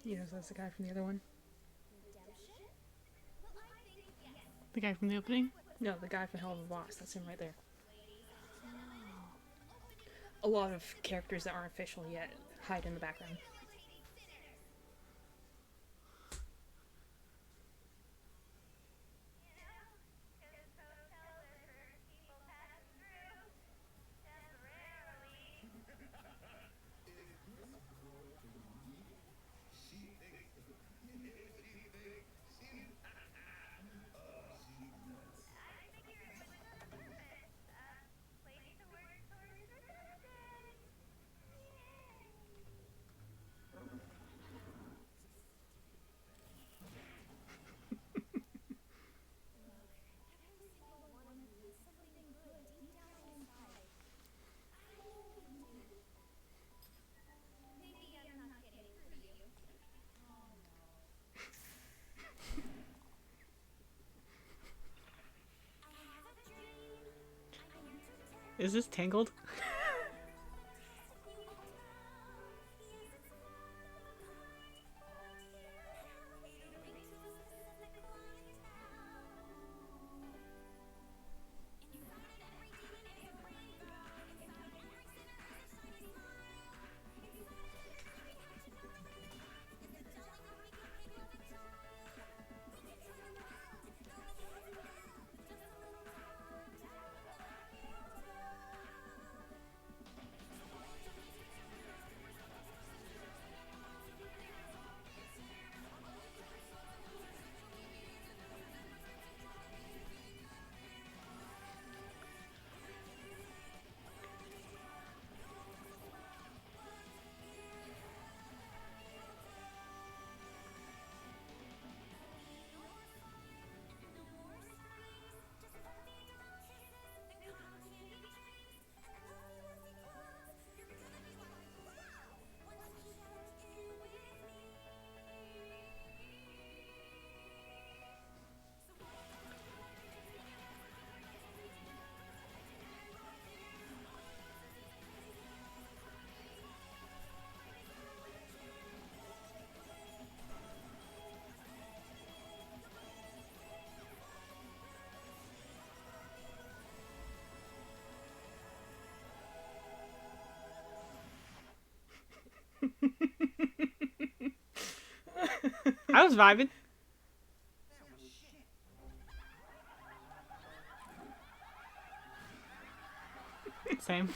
Yes, that's the guy from the other one. The guy from the opening? No, the guy from Hell of a Boss. That's him right there. A lot of characters that aren't official yet hide in the background. Is this Tangled? I was vibing. Same.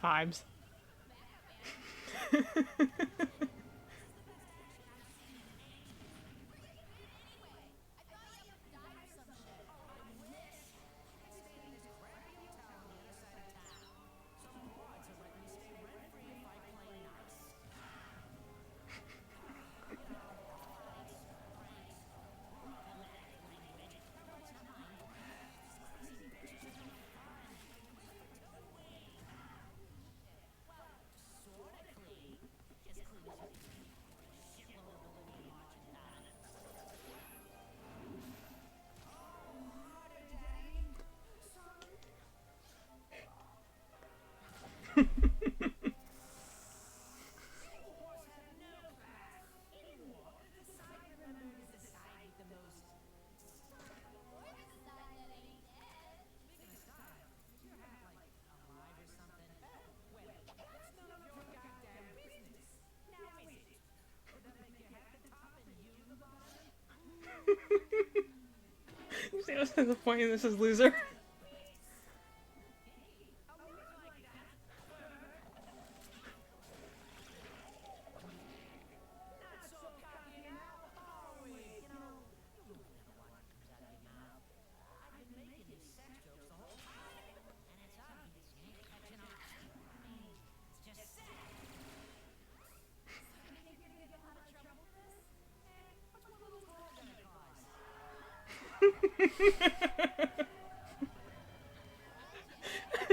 Vibes. You see what's the point in this is loser?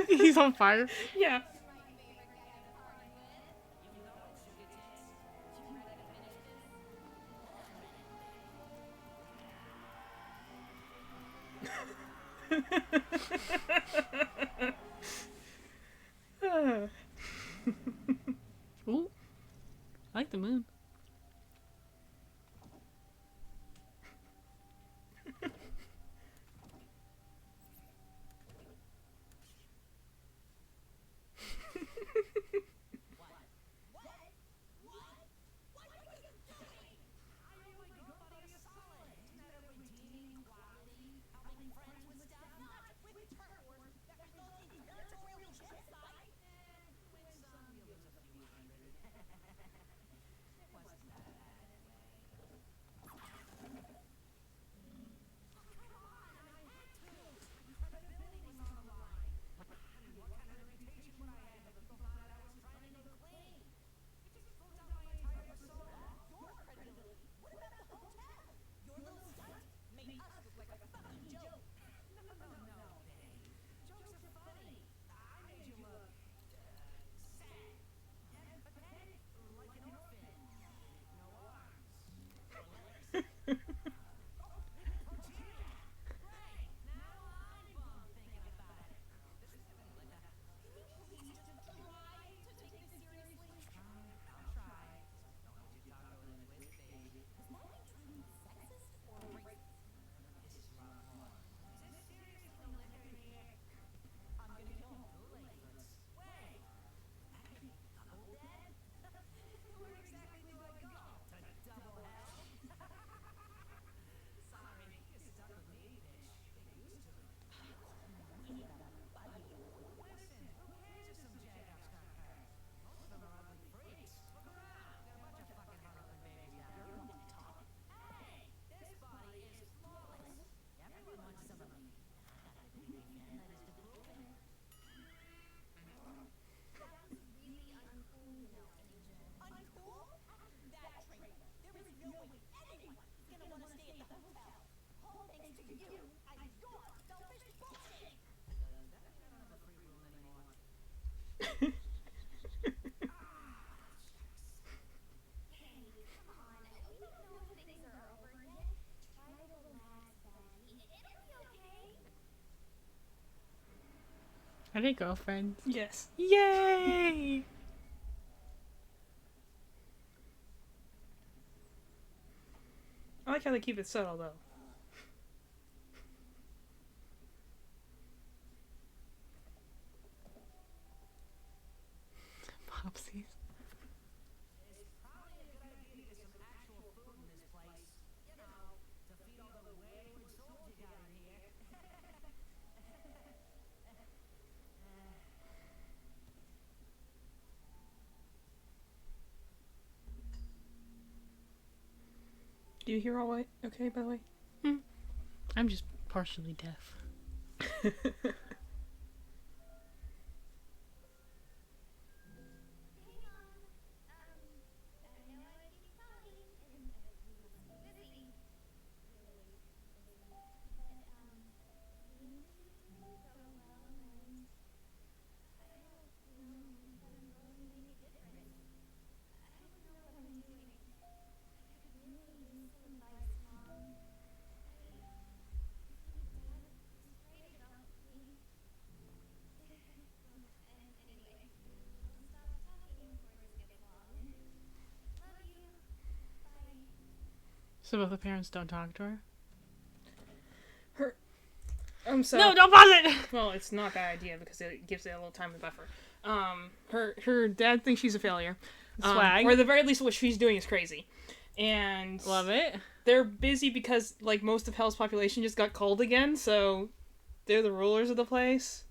He's on fire. Yeah. Ooh. I like the moon. Are they girlfriends? Yes. Yay! I like how they keep it subtle, though. Popsies. Do you hear all right? Okay, by the way? I'm just partially deaf. So both the parents don't talk to her? So No, don't pause it! well, it's not a bad idea because it gives it a little time to buffer. Her dad thinks she's a failure. Swag. Or at the very least, what she's doing is crazy. And Love it. they're busy because, like, most of Hell's population just got culled again, so they're the rulers of the place.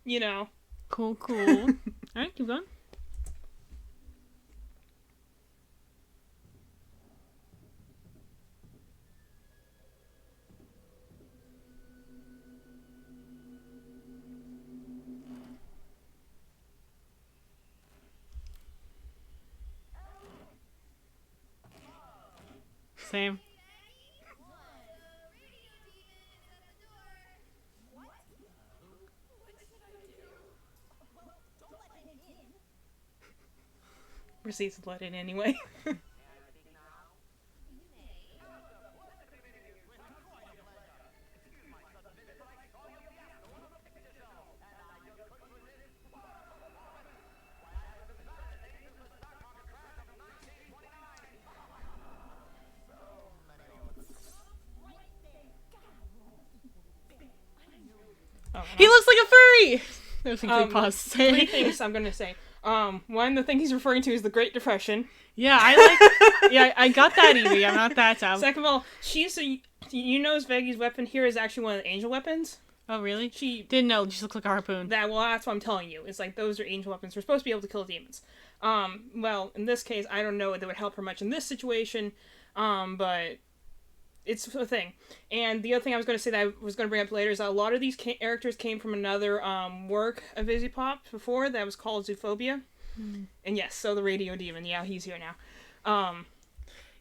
You know. Cool, cool. Alright, keep going. Same. Proceeds to let in anyway. He looks like a furry! There's a good pause to say. 3 things I'm gonna say. One, the thing he's referring to is the Great Depression. Yeah, I got that, Evie. I'm not that dumb. Second of all, you know Veggi's weapon here is actually one of the angel weapons. Oh, really? She didn't know. It just looked like a harpoon. that's what I'm telling you. It's like those are angel weapons. We're supposed to be able to kill demons. Well, in this case, I don't know that would help her much in this situation. But it's a thing. And the other thing I was going to say that I was going to bring up later is that a lot of these characters came from another work of Izzy Pop before that was called Zoophobia. And yes, so the radio demon, yeah, he's here now.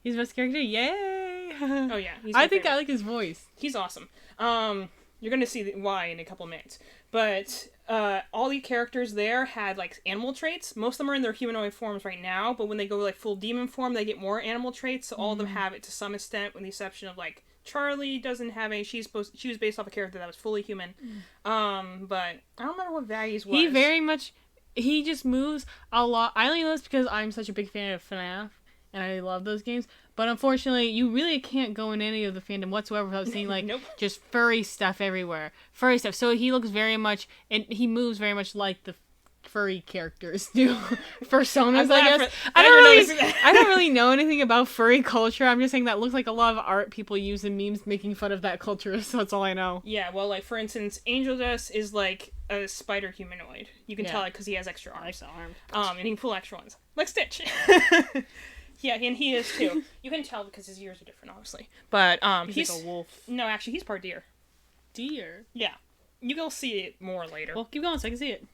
He's the best character? Yay! Oh yeah, I think I like his voice. He's awesome. You're going to see why in a couple minutes. But all the characters there had like animal traits. Most of them are in their humanoid forms right now, but when they go like full demon form, they get more animal traits. So all of them have it to some extent, with the exception of like Charlie doesn't have any. She was based off a character that was fully human. But I don't remember what Vaggy's was. He just moves a lot. I only know this because I'm such a big fan of FNAF, and I love those games. But unfortunately, you really can't go in any of the fandom whatsoever without seeing, like, Nope. just furry stuff everywhere. Furry stuff. So he looks very much, and he moves very much like the furry characters do. Personas, I guess. I don't really know anything about furry culture. I'm just saying that looks like a lot of art people use in memes making fun of that culture, so that's all I know. Yeah, well, like, for instance, Angel Dust is like a spider humanoid. You can tell it because he has extra arms. And he can pull extra ones. Like Stitch. Yeah, and he is too. You can tell because his ears are different, obviously. But he's like a wolf. No, actually, he's part deer. Deer? Yeah. You'll see it more later. Well, keep going so I can see it.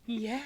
Yeah.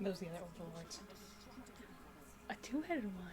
Those are the other overlords. A two-headed one.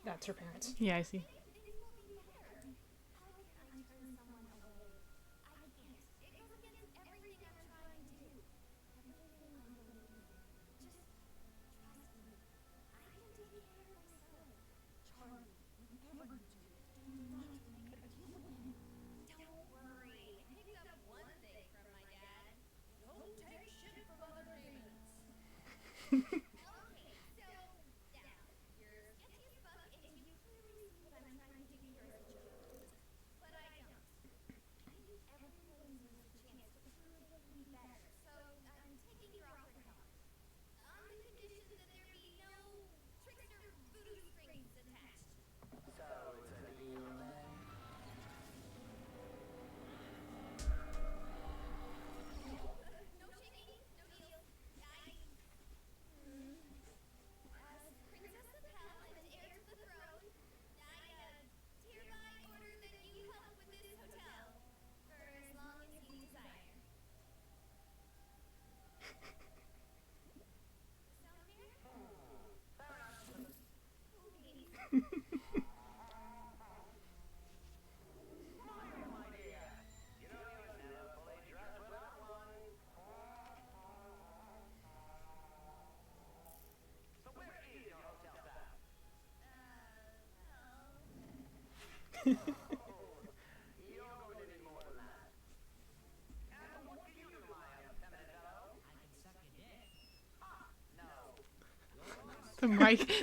That's her parents. Yeah, I see.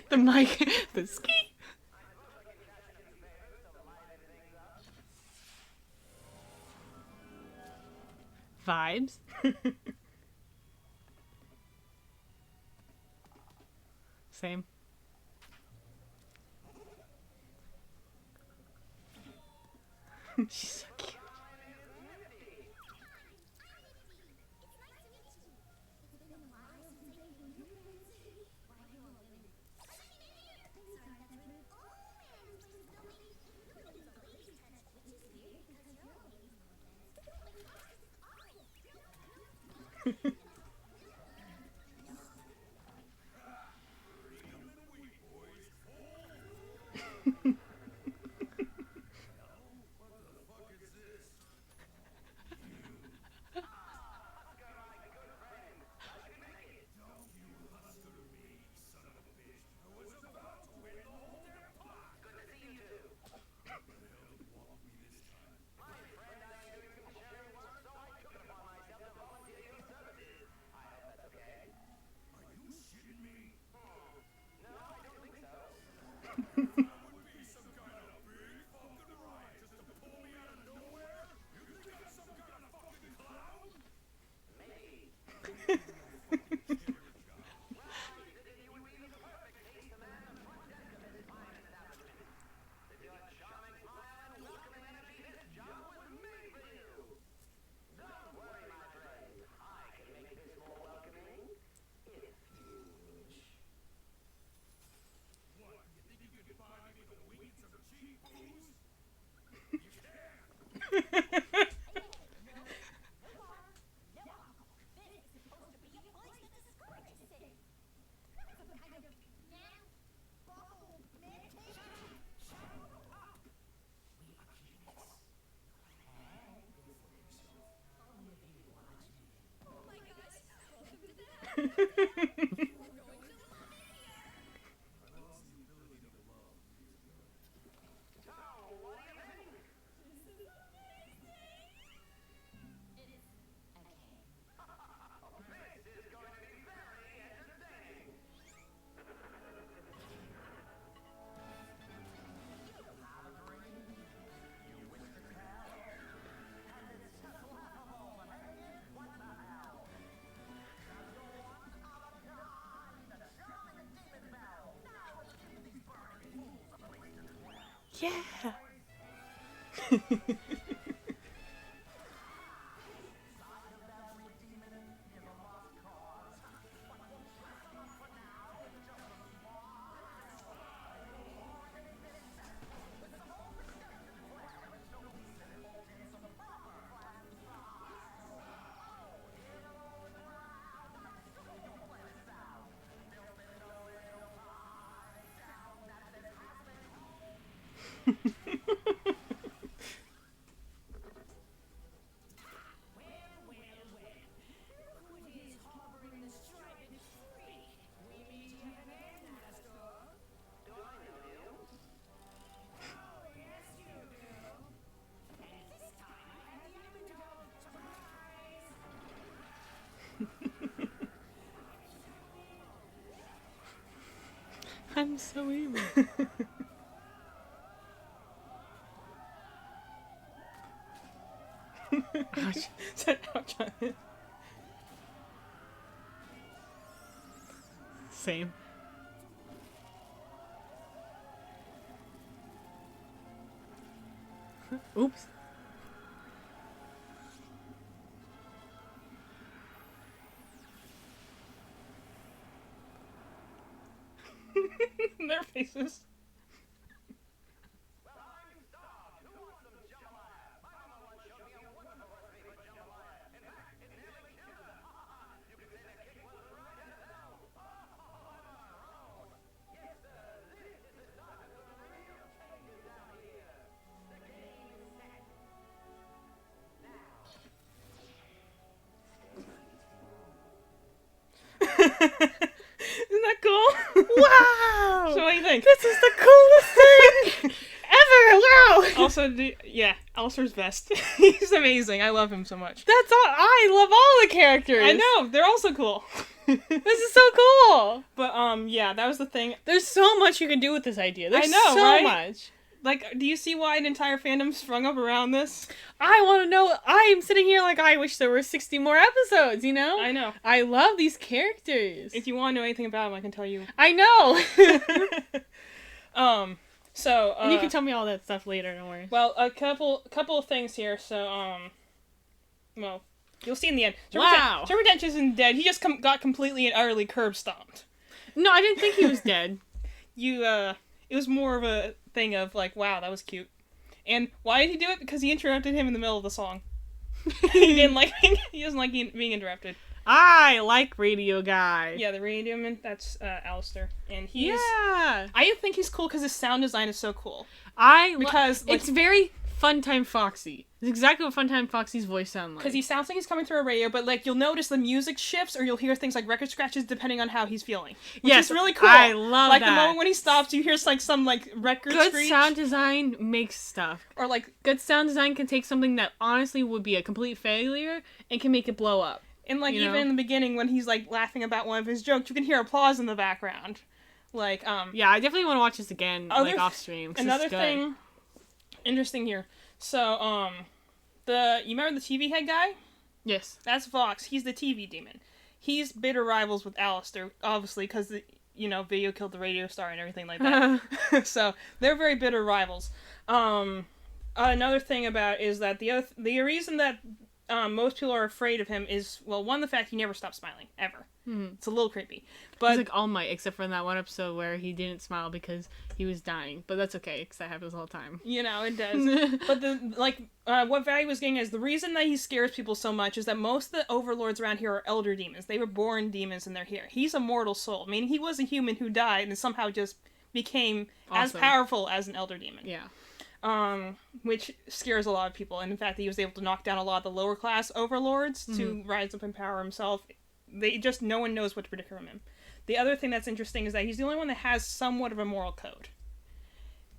The mic, the ski. Vibes. Same. She's so cute. Yeah. I'm so evil. Ouch. Ouch. Same. Oops. Their faces. Isn't that cool? Wow! So what do you think? This is the coolest thing ever! Wow! Also, yeah, Alistair's best. He's amazing. I love him so much. That's all. I love all the characters. I know, they're also cool. This is so cool. But yeah, that was the thing. There's so much you can do with this idea. There's I know, so right? much. Like, do you see why an entire fandom sprung up around this? I want to know. I am sitting here like I wish there were 60 more episodes, you know? I know. I love these characters. If you want to know anything about them, I can tell you. I know. So and you can tell me all that stuff later, don't worry. Well, a couple of things here. So well, you'll see in the end. Wow. Turbodench isn't dead. He just got completely and utterly curb stomped. No, I didn't think he was dead. It was more of a thing of like, wow, that was cute. And why did he do it? Because he interrupted him in the middle of the song. He doesn't like being interrupted. I like Radio Guy. Yeah, the Radio Man, that's Alistair. And he's... Yeah. I think he's cool because his sound design is so cool. Because it's very Funtime Foxy. It's exactly what Funtime Foxy's voice sounds like. Because he sounds like he's coming through a radio, but like you'll notice the music shifts, or you'll hear things like record scratches depending on how he's feeling. Which is really cool. I love like that. Like the moment when he stops, you hear like some like record Good screech. sound design makes stuff. Or like good sound design can take something that honestly would be a complete failure and can make it blow up. And like even in the beginning when he's like laughing about one of his jokes, you can hear applause in the background. Like yeah, I definitely want to watch this again like off stream. Another thing interesting here. So you remember the TV head guy? Yes. That's Vox. He's the TV demon. He's bitter rivals with Alistair, obviously, because Video killed the radio star and everything like that. So they're very bitter rivals. Another thing about is that the reason that most people are afraid of him is, well, one, the fact he never stops smiling ever. Mm-hmm. It's a little creepy. But he's like All Might, except for in that one episode where he didn't smile because he was dying. But that's okay, because that happens all the time. It does. But what Val was getting is the reason that he scares people so much is that most of the overlords around here are elder demons. They were born demons and they're here. He's a mortal soul. I mean, he was a human who died and somehow just became as powerful as an elder demon. Yeah. Which scares a lot of people. And in fact, he was able to knock down a lot of the lower class overlords to rise up and power himself. No one knows what to predict from him. The other thing that's interesting is that he's the only one that has somewhat of a moral code.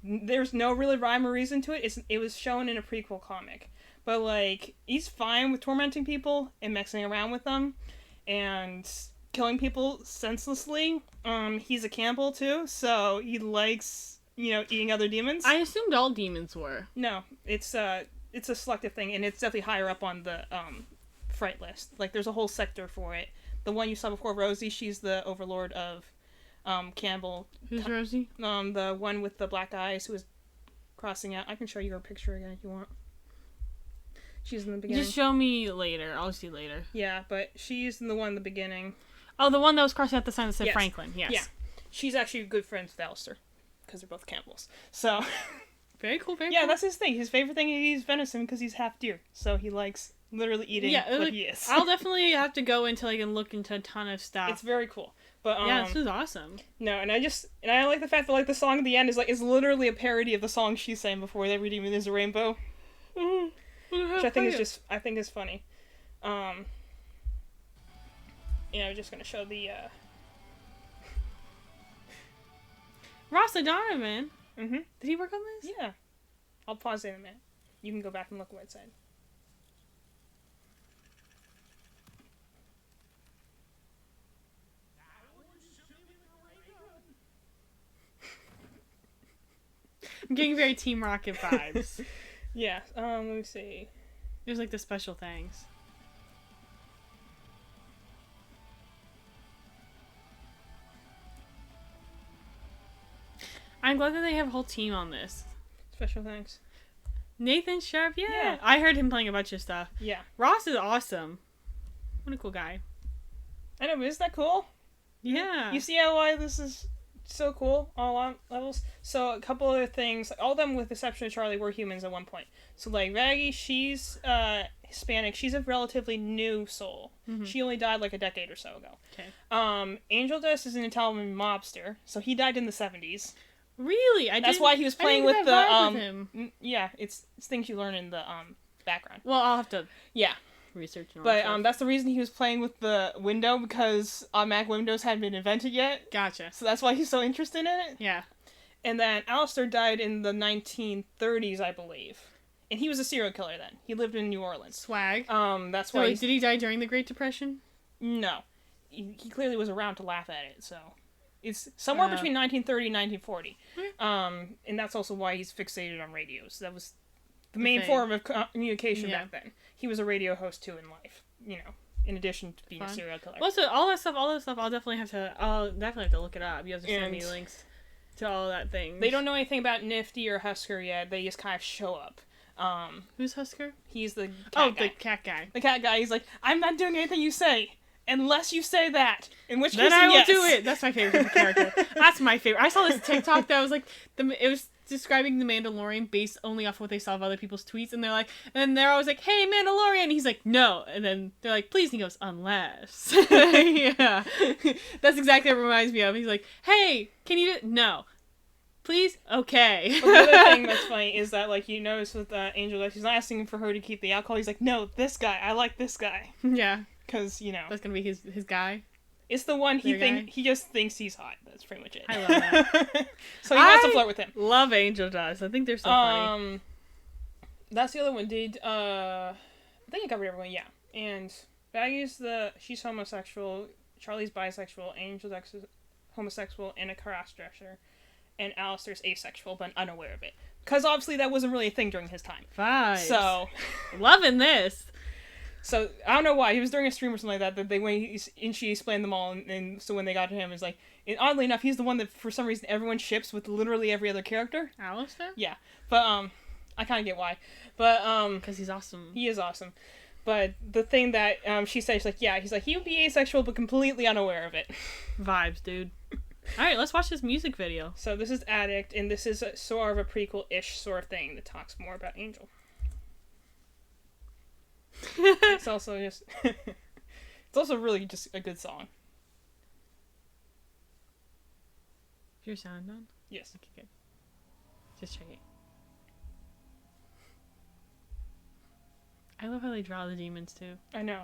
There's no really rhyme or reason to it. It was shown in a prequel comic. But, like, he's fine with tormenting people and messing around with them and killing people senselessly. He's a cannibal, too, so he likes, eating other demons. I assumed all demons were. No, it's a selective thing, and it's definitely higher up on the fright list. Like, there's a whole sector for it. The one you saw before, Rosie, she's the overlord of Campbell. Who's Rosie? The one with the black eyes who was crossing out. I can show you her picture again if you want. She's in the beginning. Just show me later. I'll see later. Yeah, but she's in the one in the beginning. Oh, the one that was crossing out the sign that said Yes. Franklin. Yes. Yeah. She's actually good friends with Alistair. Because they're both cannibals. So... Very cool, very yeah, cool. that's his thing. His favorite thing is eats venison because he's half deer. So he likes literally eating what he is. I'll definitely have to go into, and look into a ton of stuff. It's very cool. But yeah, this is awesome. No, and I like the fact that the song at the end is literally a parody of the song she sang before "Every Demon Is a Rainbow," which I think is funny. I'm just gonna show the Ross Donovan. Mm-hmm. Did he work on this? Yeah. I'll pause it in a minute. You can go back and look what it said. I'm getting very Team Rocket vibes. Yeah. Let me see. There's the special things. I'm glad that they have a whole team on this. Special thanks. Nathan Sharp, yeah. I heard him playing a bunch of stuff. Yeah. Ross is awesome. What a cool guy. I know, but isn't that cool? Yeah. You see why this is so cool all on levels? So a couple other things, all of them with the exception of Charlie were humans at one point. So Raggy, she's Hispanic. She's a relatively new soul. Mm-hmm. She only died a decade or so ago. Okay. Angel Dust is an Italian mobster. So he died in the 70s. Really? That's why he was playing with the with him. Yeah, it's things you learn in the background. Well, I'll have to yeah research. But that's the reason he was playing with the window because Mac Windows hadn't been invented yet. Gotcha. So that's why he's so interested in it. Yeah. And then Alistair died in the 1930s, I believe, and he was a serial killer then. He lived in New Orleans. Swag. That's why. Did he die during the Great Depression? No, he clearly was around to laugh at it. So. It's somewhere between 1930 and 1940. And that's also why he's fixated on radios. That was the main form of communication back then. He was a radio host too in life, in addition to being a serial killer. Well, so all that stuff, I'll definitely have to look it up. You have to send me links to all that thing. They don't know anything about Nifty or Husker yet. They just kind of show up. Who's Husker? He's the cat guy. The cat guy. The cat guy. He's like, I'm not doing anything you say. Unless you say that, in which then case I will yes. do it. That's my favorite character. That's my favorite. I saw this TikTok that was it was describing the Mandalorian based only off what they saw of other people's tweets, and they're always like, "Hey, Mandalorian," and he's like, "No," and then they're like, "Please," and he goes, "Unless." Yeah, that's exactly what it reminds me of. He's like, "Hey, can you do no?" Please? Okay. Well, the other thing that's funny is that, you notice with Angel, he's not asking for her to keep the alcohol. He's like, no, this guy. I like this guy. Yeah. Because, That's gonna be his guy? It's the one he just thinks he's hot. That's pretty much it. I love that. So he wants to flirt with him. Love Angel Dust. I think they're so funny. That's the other one. I think I covered everyone, yeah. And Baggy's she's homosexual, Charlie's bisexual, Angel Dust is homosexual and a cross-dresser. And Alistair's asexual, but unaware of it. Because obviously that wasn't really a thing during his time. Vibes. So. Loving this. So, I don't know why. He was during a stream or something like that she explained them all, and so when they got to him, it was and oddly enough, he's the one that, for some reason, everyone ships with literally every other character. Alistair? Yeah. But, I kind of get why. But, because he's awesome. He is awesome. But the thing that, she said, he's like, he would be asexual, but completely unaware of it. Vibes, dude. Alright, let's watch this music video. So, this is Addict, and this is sort of a prequel-ish sort of thing that talks more about Angel. It's also just it's also really just a good song. Is your sound on? Yes. Okay, good. Just check it. I love how they draw the demons too. I know.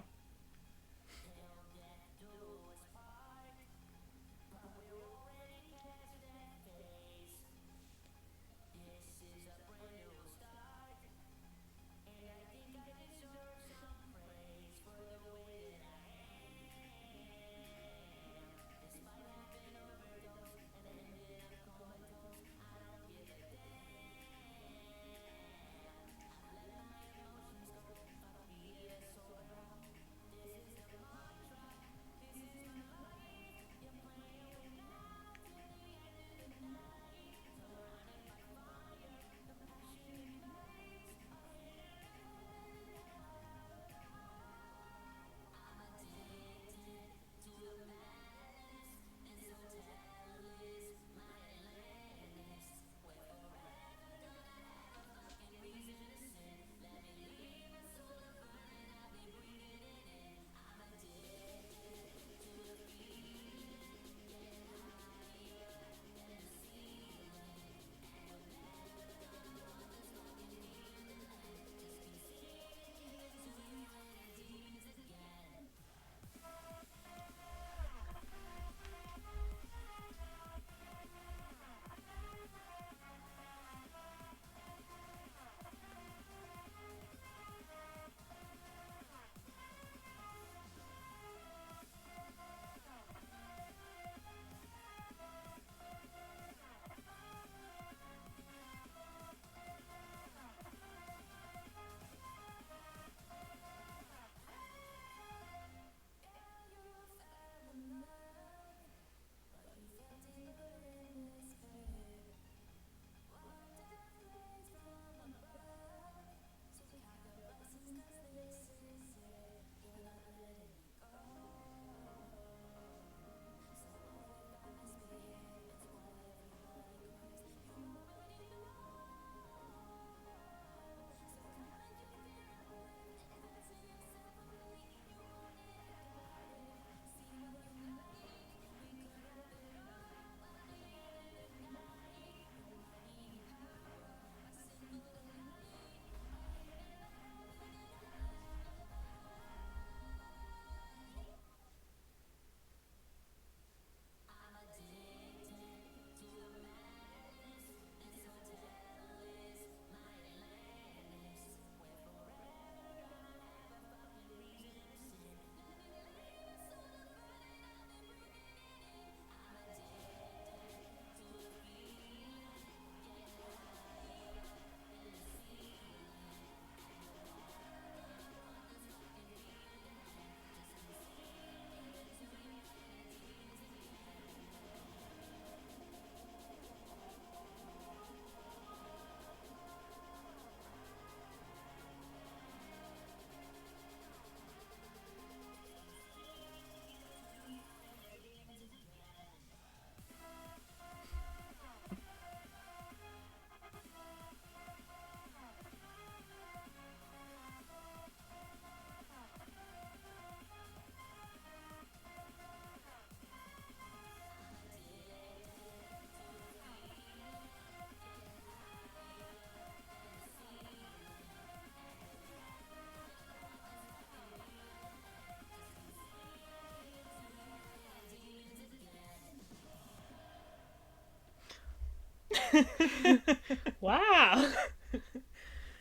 Wow.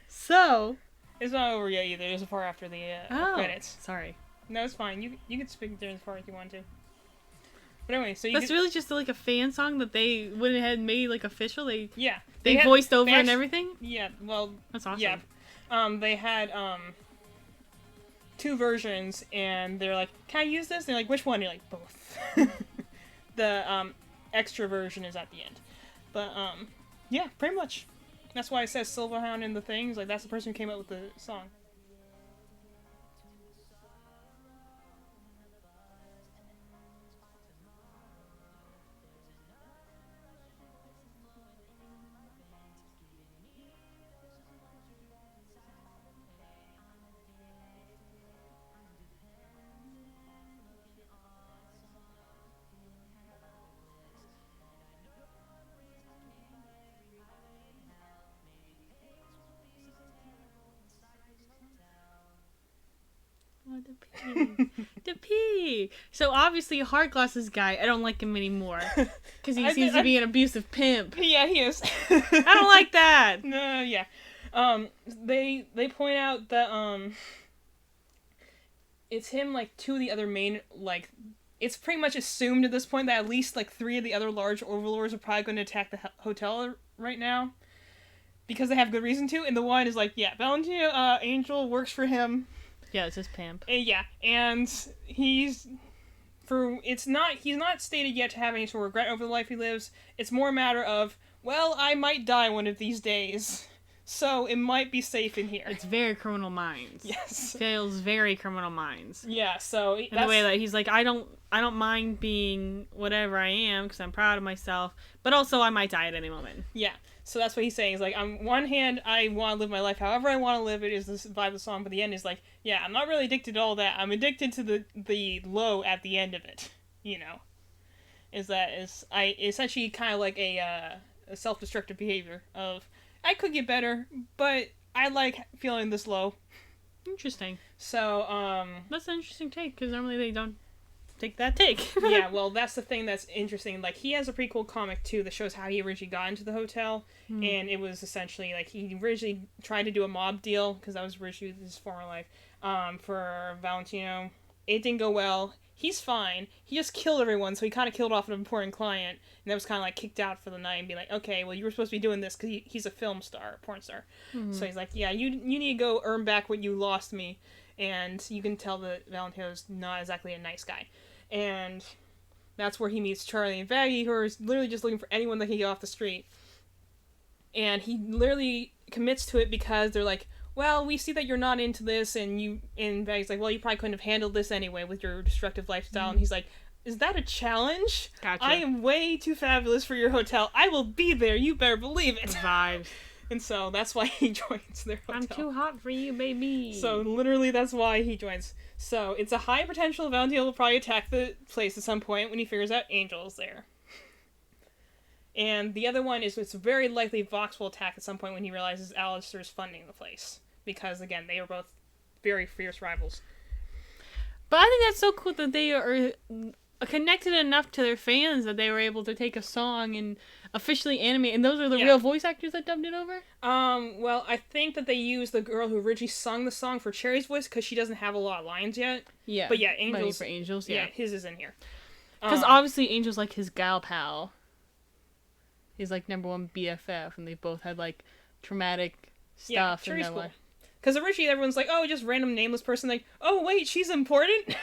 So. It's not over yet either. There's a part after the credits. Sorry. No, it's fine. You can speak during this part if you want to. But anyway, so that's really just like a fan song that they went ahead and made like official. They had, voiced over and everything. Yeah, well, that's awesome. Yeah, they had 2 versions, and they're like, "Can I use this?" And they're like, "Which one?" And you're like, "Both." The extra version is at the end, but yeah, pretty much. That's why it says Silverhound in the things. Like that's the person who came up with the song. The P. So obviously, Hard Glasses guy, I don't like him anymore because he seems to be an abusive pimp. Yeah, he is. I don't like that. No, yeah. They point out that it's him, like 2 of the other main, like, it's pretty much assumed at this point that at least like 3 of the other large overlords are probably going to attack the hotel right now because they have good reason to. And the one is like, yeah, Valentino Angel works for him. Yeah, it's his pimp. Yeah, and he's not stated yet to have any sort of regret over the life he lives. It's more a matter of, well, I might die one of these days, so it might be safe in here. It's very Criminal Minds. Yes. Feels very Criminal Minds. Yeah, so in the way that he's like, I don't mind being whatever I am because I'm proud of myself, but also I might die at any moment. Yeah. So that's what he's saying. He's like, on one hand, I want to live my life however I want to live it, is the vibe of the song, but the end is like, yeah, I'm not really addicted to all that. I'm addicted to the low at the end of it, you know. It's essentially kind of like a self-destructive behavior of, I could get better, but I like feeling this low. Interesting. So, that's an interesting take, because normally they don't take that take. Yeah, well, that's the thing that's interesting. Like, he has a pretty cool comic, too, that shows how he originally got into the hotel. And it was essentially, like, he originally tried to do a mob deal, because that was originally his former life, for Valentino. It didn't go well. He's fine. He just killed everyone, so he kind of killed off an important client, and that was kind of, like, kicked out for the night and be like, okay, well, you were supposed to be doing this, because he's a film star, a porn star. So he's like, yeah, you need to go earn back what you lost me. And you can tell that Valentino's not exactly a nice guy. And that's where he meets Charlie and Vaggie, who are literally just looking for anyone that can get off the street. And he literally commits to it because they're like, well, we see that you're not into this, and Vaggie's like, well, you probably couldn't have handled this anyway with your destructive lifestyle. And he's like, is that a challenge? Gotcha. I am way too fabulous for your hotel. I will be there. You better believe it. Vibes. And so that's why he joins their hotel. I'm too hot for you, baby. So literally that's why he joins. So it's a high potential Valentino will probably attack the place at some point when he figures out Angel is there. And the other one is it's very likely Vox will attack at some point when he realizes Alistair is funding the place. Because, again, they are both very fierce rivals. But I think that's so cool that they are connected enough to their fans that they were able to take a song and officially animate. And those are the real voice actors that dubbed it over? Well, I think that they used the girl who originally sung the song for Cherry's voice because she doesn't have a lot of lines yet. Yeah. But yeah, Angel's... For Angels, yeah. His is in here. Because obviously Angel's like his gal pal. He's like #1 BFF, and they both had like traumatic stuff. Yeah, Cherry's cool. Because originally everyone's like, oh, just random nameless person. Like, oh, wait, she's important?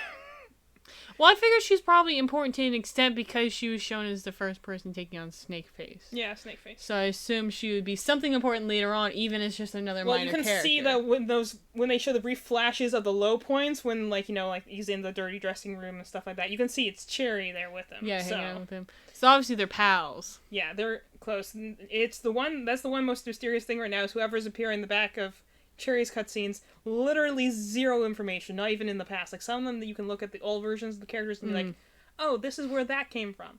Well, I figured she's probably important to an extent because she was shown as the first person taking on Snakeface. Yeah, Snakeface. So I assume she would be something important later on, even as just another minor character. Well, you can see that when they show the brief flashes of the low points, when, like, you know, like, he's in the dirty dressing room and stuff like that, you can see it's Cherry there with him. Yeah, hanging out with him. So obviously they're pals. Yeah, they're close. That's the one most mysterious thing right now, is whoever's appearing in the back of Cherry's cutscenes, literally zero information, not even in the past. Like, some of them that you can look at the old versions of the characters and be like, oh, this is where that came from.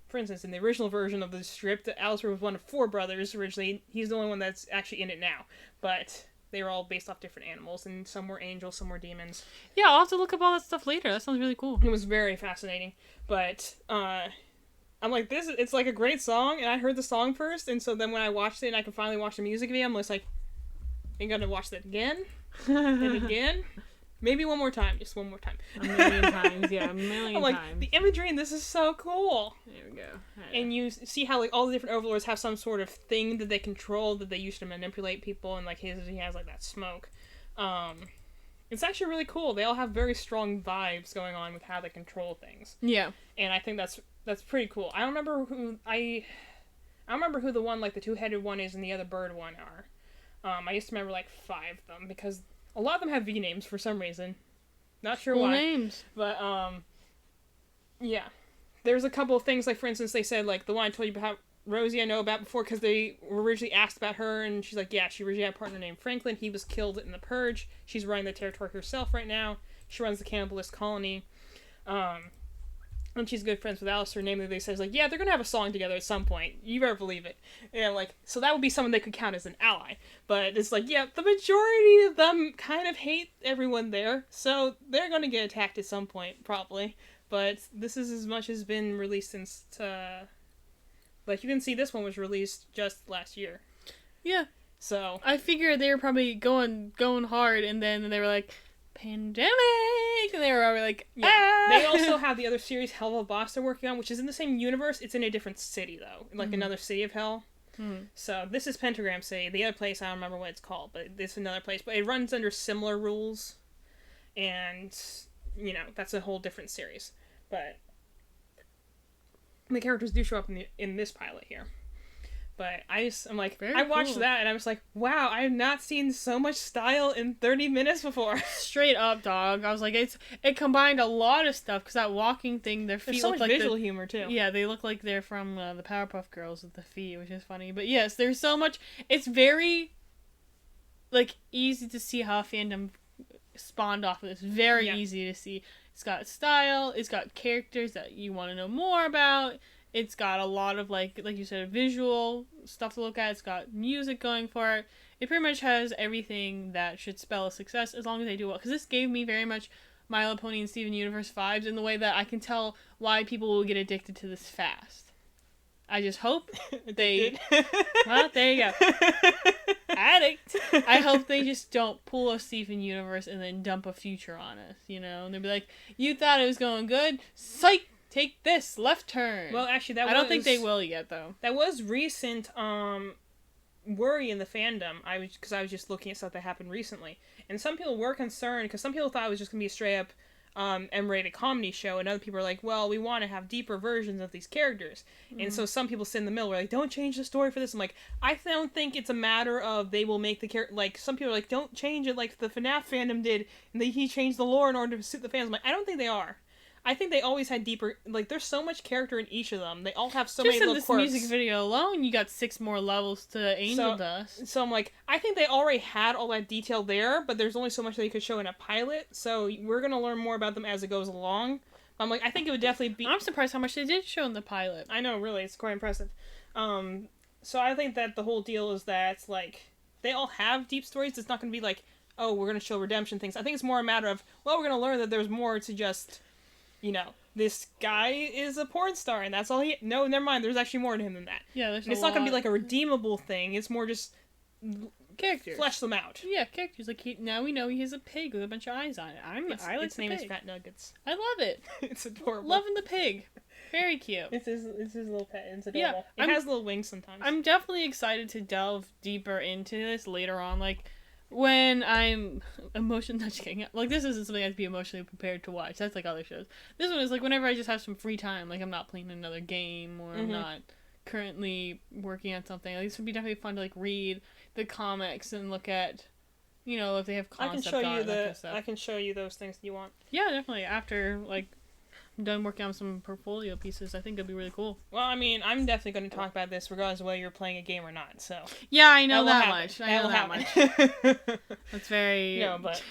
For instance, in the original version of the strip, Alistair was one of 4 brothers originally. He's the only one that's actually in it now. But they were all based off different animals, and some were angels, some were demons. Yeah, I'll have to look up all that stuff later. That sounds really cool. It was very fascinating. But, I'm like, it's like a great song, and I heard the song first, and so then when I watched it and I could finally watch the music video, I'm just like, I'm gonna watch that again, and again. Maybe one more time, just one more time. A million times, yeah, a million times. The imagery in this is so cool. There we go. And you see how, like, all the different overlords have some sort of thing that they control, that they use to manipulate people, and, like, he has, like, that smoke. It's actually really cool. They all have very strong vibes going on with how they control things. Yeah. And I think that's pretty cool. I don't remember who the one, like, the two-headed one is and the other bird one are. I used to remember, like, 5 of them, because a lot of them have V names for some reason. Not sure why. Names. But, yeah. There's a couple of things, like, for instance, they said, like, the one I told you about, Rosie I know about before, because they were originally asked about her, and she's like, yeah, she originally had a partner named Franklin. He was killed in the Purge. She's running the territory herself right now. She runs the cannibalist colony. And she's good friends with Alistair, namely they says, like, yeah, they're gonna have a song together at some point. You better believe it. And, like, so that would be someone they could count as an ally. But it's like, yeah, the majority of them kind of hate everyone there, so they're gonna get attacked at some point, probably. But this is as much as been released since, like, you can see this one was released just last year. Yeah. So. I figured they were probably going hard, and then they were like, pandemic, and they were already like, ah! Yeah. They also have the other series, Hell of a Boss, they're working on, which is in the same universe. It's in a different city, though. Like, another city of hell. So, this is Pentagram City. The other place, I don't remember what it's called, but it's another place. But it runs under similar rules. And, you know, that's a whole different series. But the characters do show up in this pilot here. But I'm like, I watched that and I was like, wow, I have not seen so much style in 30 minutes before. Straight up, dog. I was like, it combined a lot of stuff, because that walking thing, their feet look like visual humor, too. Yeah, they look like they're from the Powerpuff Girls with the feet, which is funny. But yes, there's so much. It's very, like, easy to see how fandom spawned off of this. Very easy to see. It's got style. It's got characters that you want to know more about. It's got a lot of, like you said, visual stuff to look at. It's got music going for it. It pretty much has everything that should spell a success, as long as they do well. Because this gave me very much My Little Pony and Steven Universe vibes, in the way that I can tell why people will get addicted to this fast. I just hope they... Well, there you go. Addict. I hope they just don't pull a Steven Universe and then dump a Future on us, you know? And they'll be like, you thought it was going good? Psych! Take this, left turn. Well, actually, I don't think they will yet, though. That was recent worry in the fandom. Because I was just looking at stuff that happened recently, and some people were concerned because some people thought it was just gonna be a straight up M-rated comedy show, and other people are like, well, we want to have deeper versions of these characters, and so some people sit in the middle, were like, don't change the story for this. I'm like, I don't think it's a matter of they will make the character, like, some people are like, don't change it like the FNAF fandom did, and he changed the lore in order to suit the fans. I'm like, I don't think they are. I think they always had deeper, like, there's so much character in each of them. They all have so many little quirks. Just in this music video alone, you got 6 more levels to Angel Dust. So I'm like, I think they already had all that detail there, but there's only so much they could show in a pilot, so we're going to learn more about them as it goes along. I'm like, I think it would definitely be... I'm surprised how much they did show in the pilot. I know, really, it's quite impressive. So I think that the whole deal is that, like, they all have deep stories. It's not going to be like, oh, we're going to show redemption things. I think it's more a matter of, well, we're going to learn that there's more to just, you know, this guy is a porn star, and that's all he... No, never mind, there's actually more to him than that. Yeah, there's it's not going to be like a redeemable thing, it's more just... Characters. Flesh them out. Yeah, characters. Like, now we know he has a pig with a bunch of eyes on it. I like its name pig. is Fat Nuggets. I love it. It's adorable. Loving the pig. Very cute. It's his little pet. It's adorable. Yeah, it has little wings sometimes. I'm definitely excited to delve deeper into this later on. Like, when I'm emotionally not just kidding. Like, this isn't something I have to be emotionally prepared to watch. That's like other shows. This one is like whenever I just have some free time. Like, I'm not playing another game, or I'm not currently working on something. Like, this would be definitely fun to, like, read the comics and look at, you know, if they have concept art and that kind of stuff. I can show you those things you want. Yeah, definitely. After, like, I'm done working on some portfolio pieces, I think it'd be really cool. Well, I mean, I'm definitely going to talk about this regardless of whether you're playing a game or not, so... Yeah, I know that much. I know that much. That's very... No, but...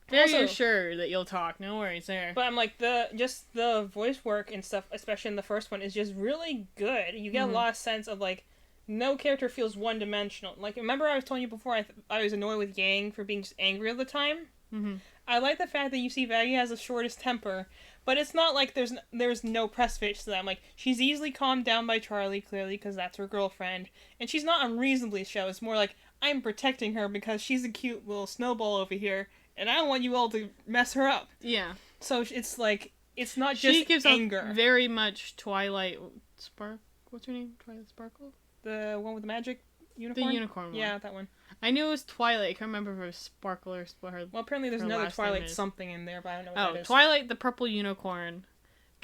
Very also, assured that you'll talk. No worries there. But I'm like, the voice work and stuff, especially in the first one, is just really good. You get a lot of sense of, like, no character feels one-dimensional. Like, remember I was telling you before I was annoyed with Yang for being just angry all the time? Mm-hmm. I like the fact that you see Vaggie has the shortest temper, but it's not like there's no press fits to them. Like, she's easily calmed down by Charlie, clearly, because that's her girlfriend, and she's not unreasonably so. It's more like, I'm protecting her because she's a cute little snowball over here, and I don't want you all to mess her up. Yeah. So it's like, it's not just she gives anger. Off very much Twilight Spark. What's her name? Twilight Sparkle? The one with the magic unicorn? The unicorn one. Yeah, that one. I knew it was Twilight. I can't remember if it was Sparkle or what her. Well, apparently there's her another last name Twilight is. something in there, but I don't know what that is. Twilight, the purple unicorn,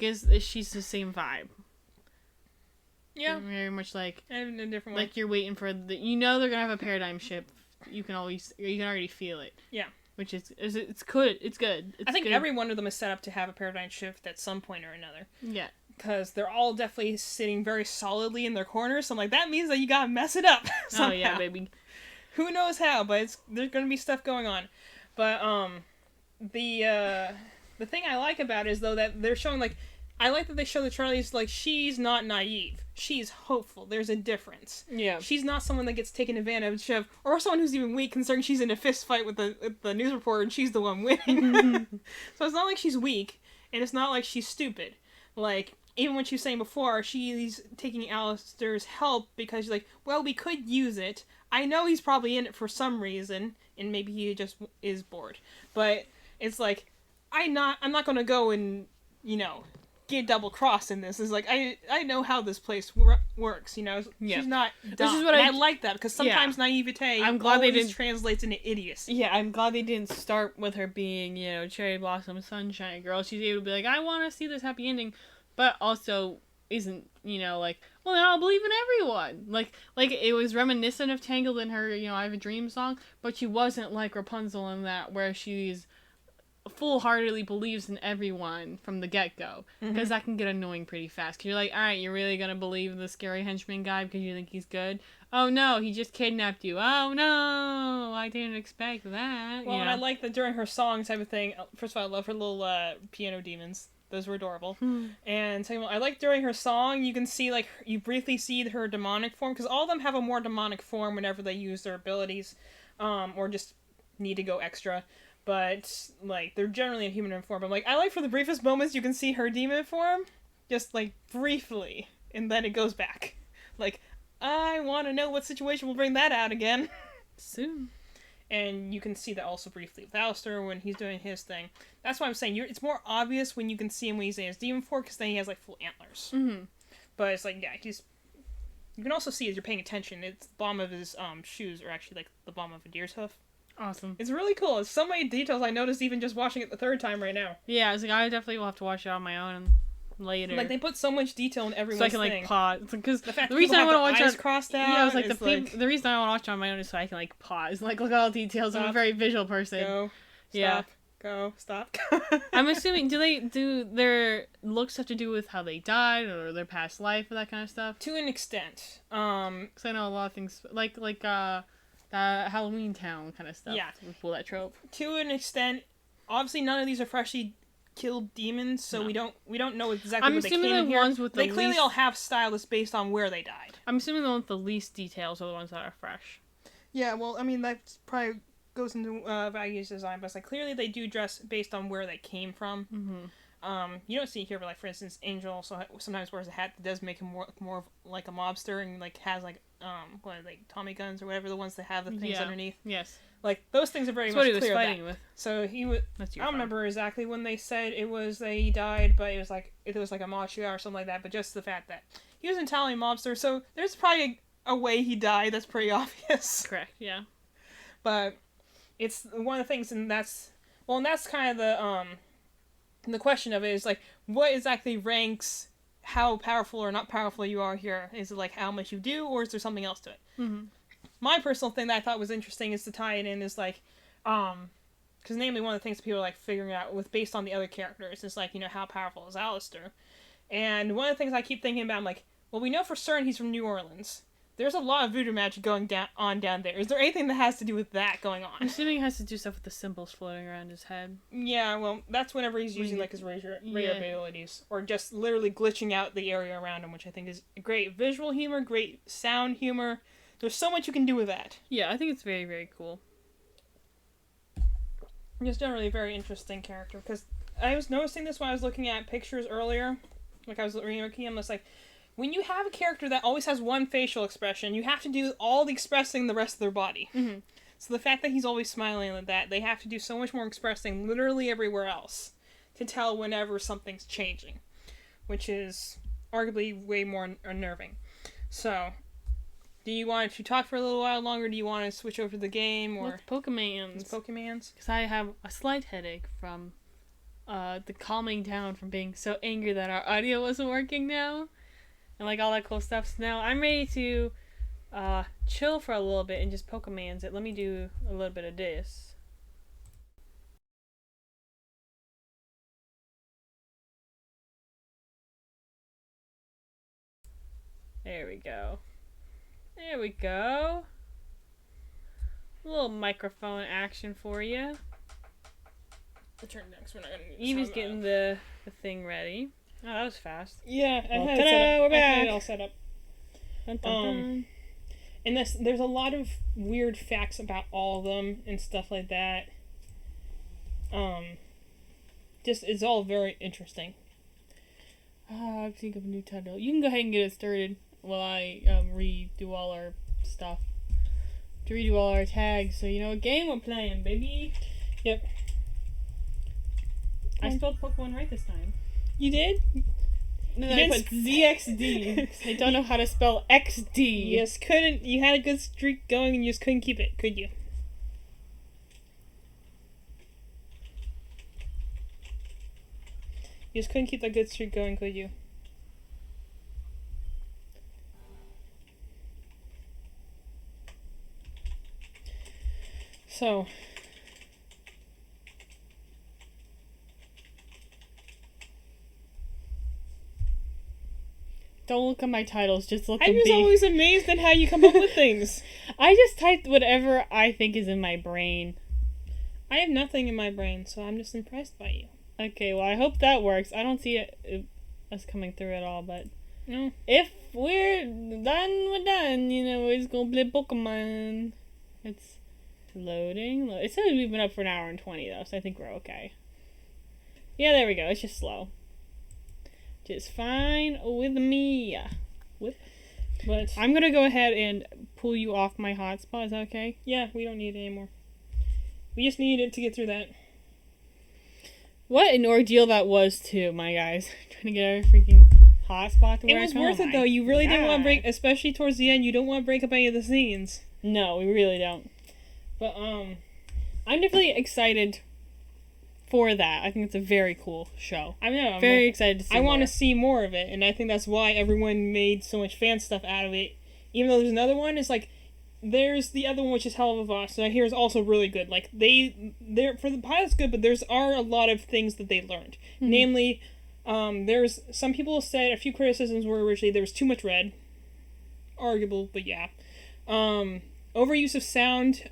she's the same vibe. Yeah. Very much like in a different way. Like you're waiting for they're gonna have a paradigm shift. You can already feel it. Yeah. Which is it's good. It's good. I think good. every one of them is set up to have a paradigm shift at some point or another. Yeah. Because they're all definitely sitting very solidly in their corners. So I'm like, that means that you gotta mess it up somehow. Oh yeah, baby. Who knows how, but there's gonna be stuff going on. But the thing I like about it is though that they're showing like, I like that they show that Charlie's like, she's not naive. She's hopeful. There's a difference. Yeah. She's not someone that gets taken advantage of, or someone who's even weak, considering she's in a fist fight with the news reporter and she's the one winning. So it's not like she's weak, and it's not like she's stupid. Like, even when she was saying before, she's taking Alistair's help because she's like, well, we could use it. I know he's probably in it for some reason, and maybe he just is bored. But it's like, I'm not gonna go and, get double crossed in this. Is like, I know how this place works, Yeah. She's not dumb. This is what I like that, because sometimes naivete I'm glad they didn't translates into idiocy. Yeah, I'm glad they didn't start with her being, cherry blossom sunshine girl. She's able to be like, I want to see this happy ending, but also isn't, like, well, then I'll believe in everyone. Like it was reminiscent of Tangled in her, I Have a Dream song, but she wasn't like Rapunzel in that, where she's full-heartedly believes in everyone from the get-go, because that can get annoying pretty fast. Because you're like, all right, you're really gonna believe the scary henchman guy because you think he's good? Oh no, he just kidnapped you. Oh no, I didn't expect that. Well, and I like that during her song type of thing. First of all, I love her little piano demons. Those were adorable. And second of all, I like during her song, you can see, like, you briefly see her demonic form, because all of them have a more demonic form whenever they use their abilities, or just need to go extra. But, like, they're generally in human form. But, like, I like for the briefest moments you can see her demon form, just, like, briefly, and then it goes back. Like, I want to know what situation will bring that out again. Soon. And you can see that also briefly with Alistair when he's doing his thing. That's why I'm saying it's more obvious when you can see him when he's in his demon form, because then he has, like, full antlers. Mm-hmm. But it's like, yeah, you can also see as you're paying attention, the bottom of his shoes are actually, like, the bottom of a deer's hoof. Awesome. It's really cool. It's so many details I noticed even just watching it the third time right now. Yeah, I was like, I definitely will have to watch it on my own later. Like, they put so much detail in everyone's thing. So I can, like, pause. Because the fact the reason I want to watch eyes it crossed out. Yeah, I was like, the reason I want to watch it on my own is so I can, like, pause. Like, look at all the details. I'm a very visual person. Go. Yeah. Stop. Go. Stop. I'm assuming, do their looks have to do with how they died or their past life or that kind of stuff? To an extent. Because I know a lot of things, like Halloween Town kind of stuff. Yeah. Would pull that trope. To an extent. Obviously, none of these are freshly killed demons, so we don't know exactly where they came in here. They clearly all have stylists based on where they died. I'm assuming the ones with the least details are the ones that are fresh. Yeah, well, I mean, that probably goes into Vaggie's design, but it's like, clearly they do dress based on where they came from. Mm-hmm. You don't see it here, but, like, for instance, Angel sometimes wears a hat that does make him more of, like, a mobster, and, like, has, like, Tommy guns or whatever, the ones that have the things underneath. Yes. Like, those things are very much clear. That's what he was fighting with. So he would. I don't remember exactly when they said it was that he died, but it was like a Machia or something like that. But just the fact that he was an Italian mobster, so there's probably a way he died that's pretty obvious. Correct. Yeah. But it's one of the things, and that's kind of the question of it is, like, what exactly ranks how powerful or not powerful you are here? Is it like how much you do, or is there something else to it? Mm-hmm. My personal thing that I thought was interesting is to tie it in is, like, because namely one of the things that people are, like, figuring out with based on the other characters is, like, how powerful is Alistair? And one of the things I keep thinking about, I'm like, well, we know for certain he's from New Orleans. There's a lot of voodoo magic going down there. Is there anything that has to do with that going on? I'm assuming it has to do stuff with the symbols floating around his head. Yeah, well, that's whenever he's using, like, his radar abilities. Or just literally glitching out the area around him, which I think is great visual humor, great sound humor. There's so much you can do with that. Yeah, I think it's very, very cool. He's generally a very interesting character, because I was noticing this when I was looking at pictures earlier. Like, I was looking at them, it's like, when you have a character that always has one facial expression, you have to do all the expressing the rest of their body. Mm-hmm. So the fact that he's always smiling like that, they have to do so much more expressing literally everywhere else to tell whenever something's changing, which is arguably way more unnerving. So, do you want to talk for a little while longer? Do you want to switch over to the game, or Let's Pokemans? Pokemans? Because I have a slight headache from the calming down from being so angry that our audio wasn't working now, and like all that cool stuff. So now I'm ready to chill for a little bit and just Pokemans it. Let me do a little bit of this. There we go. There we go. A little microphone action for you. I'll turn next. We're not gonna. Evie's getting the thing ready. Oh, that was fast. Yeah, I Well, had ta-da, it set up. we're back. I had it all set up. Dun, dun, dun. And there's a lot of weird facts about all of them and stuff like that. Just it's all very interesting. I think of a new title. You can go ahead and get it started while I redo all our stuff. To redo all our tags, so you know what game we're playing, baby. Yep. I spelled Pokemon right this time. You did? And then You I didn't put ZXD. 'Cause I don't know how to spell XD. You just couldn't. You had a good streak going and you just couldn't keep it, could you? You just couldn't keep that good streak going, could you? So. Don't look at my titles, just look I'm at just me. always amazed at how you come up with things. I just typed whatever I think is in my brain. I have nothing in my brain, so I'm just impressed by you. Okay, well I hope that works. I don't see us coming through at all, but No. if we're done, we're done. You know, we're just gonna play Pokemon. It's loading. It says we've been up for an hour and 20 though, so I think we're okay. Yeah, there we go. It's just slow. Just fine with me. But I'm gonna go ahead and pull you off my hotspot. Is that okay? yeah, we don't need it anymore. We just need it to get through that. What an ordeal that was, too, my guys. Trying to get our freaking hotspot to It work. was Oh worth it my though. You really didn't want to God. break, especially towards the end. You don't want to break up any of the scenes. No, we really don't. But I'm definitely excited for that. I think it's a very cool show. I know. I'm Very excited to see I want more. to see more of it, and I think that's why everyone made so much fan stuff out of it. Even though there's another one, it's like there's the other one which is Hell of a Voss, and I hear is also really good. Like they're for the pilot's good, but there's are a lot of things that they learned. Mm-hmm. Namely, there's some people said a few criticisms were originally there was too much red. Arguable, but yeah. Overuse of sound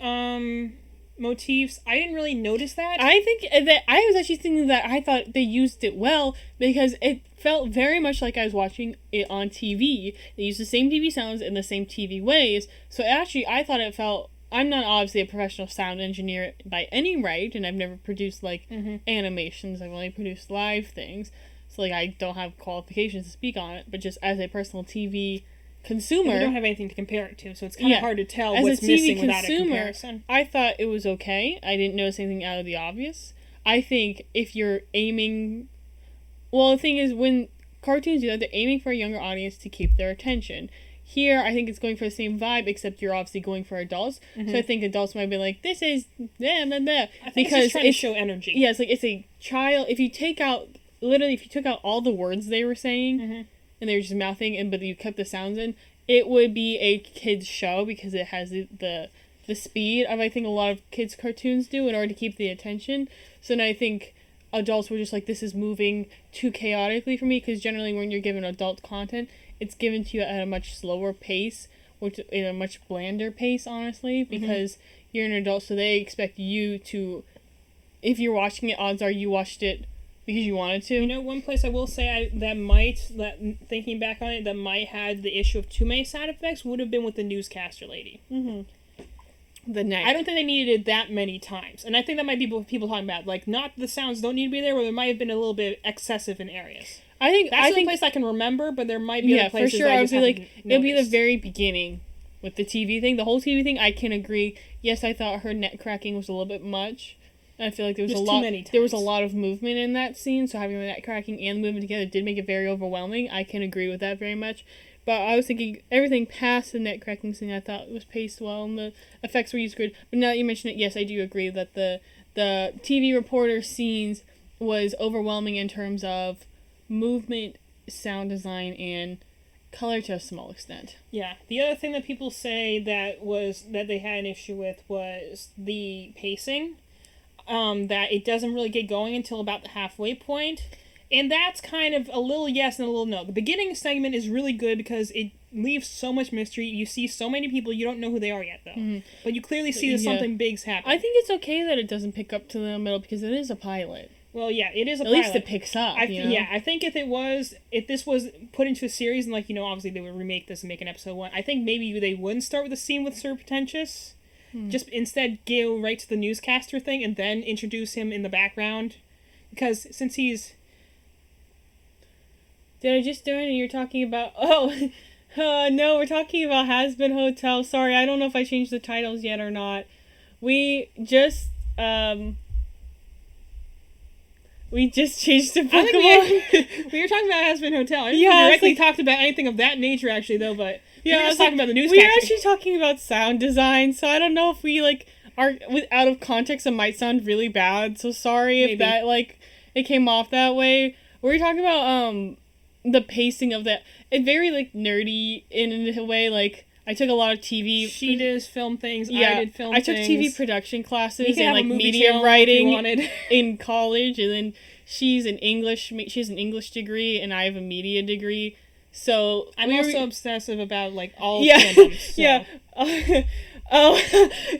motifs. I didn't really notice that. I think that I was actually thinking that I thought they used it well because it felt very much like I was watching it on TV. They used the same TV sounds in the same TV ways. So actually, I thought it felt. I'm not obviously a professional sound engineer by any right, and I've never produced like animations. I've only produced live things. So like I don't have qualifications to speak on it. But just as a personal TV consumer, we don't have anything to compare it to, so it's kind of hard to tell as what's a TV missing without a consumer, comparison. I thought it was okay. I didn't notice anything out of the obvious. I think if you're aiming... Well, the thing is, when cartoons do that, they're aiming for a younger audience to keep their attention. Here, I think it's going for the same vibe, except you're obviously going for adults. Mm-hmm. So I think adults might be like, this is... blah, blah, blah. I think it's just trying to show energy. Yeah, it's like, it's a child... If you take out... Literally, if you took out all the words they were saying, and they were just mouthing, but you kept the sounds in... It would be a kids show because it has the speed of I think a lot of kids cartoons do in order to keep the attention. So then I think adults were just like, this is moving too chaotically for me, because generally when you're given adult content, it's given to you at a much slower pace, which in a much blander pace, honestly, because you're an adult, so they expect you to, if you're watching it, odds are you watched it because you wanted to. You know, one place I will say thinking back on it, that might have the issue of too many sound effects would have been with the newscaster lady. The neck. I don't think they needed it that many times. And I think that might be what people talking about. Like, not the sounds don't need to be there, but there might have been a little bit excessive in areas. That's the only place I can remember, but there might be other places. Yeah, for sure. I would be like, it'll be the very beginning with the TV thing. The whole TV thing, I can agree. Yes, I thought her neck cracking was a little bit much. I feel like there was a lot of movement in that scene, so having the neck cracking and the movement together did make it very overwhelming. I can agree with that very much. But I was thinking everything past the neck cracking scene I thought was paced well and the effects were used good. But now that you mention it, yes, I do agree that the TV reporter scenes was overwhelming in terms of movement, sound design, and color to a small extent. Yeah. The other thing that people say that they had an issue with was the pacing. That it doesn't really get going until about the halfway point. And that's kind of a little yes and a little no. The beginning segment is really good because it leaves so much mystery. You see so many people, you don't know who they are yet, though. Mm-hmm. But you clearly see that something big's happening. I think it's okay that it doesn't pick up to the middle because it is a pilot. Well, yeah, it is a pilot. At least it picks up, Yeah, I think if this was put into a series and, like, obviously they would remake this and make an episode 1, I think maybe they wouldn't start with a scene with Sir Pretentious. Just instead go right to the newscaster thing and then introduce him in the background. Because since he's... Did I just do it and you're talking about... Oh, no, we're talking about Hazbin Hotel. Sorry, I don't know if I changed the titles yet or not. We just changed to Pokemon. We were talking about Hazbin Hotel. I didn't directly talked about anything of that nature, actually, though, but... Yeah, I was talking about the newscaster. We were actually talking about sound design, so I don't know if we, are out of context. It might sound really bad, so sorry if that, it came off that way. We were talking about, the pacing of that. It's very, nerdy in a way, I took a lot of TV. She does film things. Yeah, I did film things. I took TV production classes and media writing in college, and then she has an English degree, and I have a media degree. So I'm also obsessive about all fandoms. So. Yeah. Oh,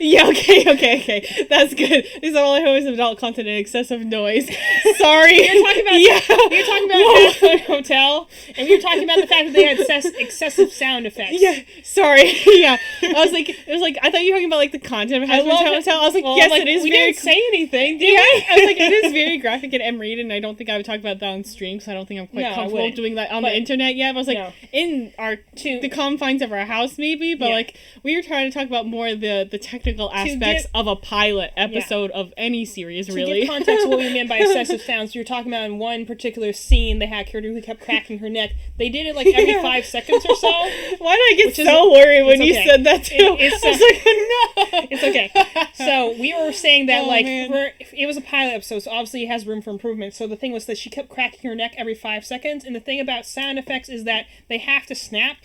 yeah, okay. That's good. These are all I always adult content and excessive noise. Sorry. You're talking about Hazbin Hotel, and we were talking about the fact that they had excessive sound effects. Yeah, sorry. Yeah. I thought you were talking about, the content of Hazbin Hotel. I was like, yes, it is we very... We didn't say anything, did we? I was like, it is very graphic and M-rated, and I don't think I would talk about that on stream, so I don't think I'm quite comfortable doing that on the internet yet. But I was in the confines of our house, maybe, but, we were trying to talk about more the technical aspects of a pilot episode of any series, really. To give context of what we meant by excessive sounds, you're talking about in one particular scene, they had a character who kept cracking her neck. They did it every 5 seconds or so. Why did I get so worried when you said that too? I was like, no! It's okay. So we were saying that it was a pilot episode, so obviously it has room for improvement. So the thing was that she kept cracking her neck every 5 seconds, and the thing about sound effects is that they have to snap.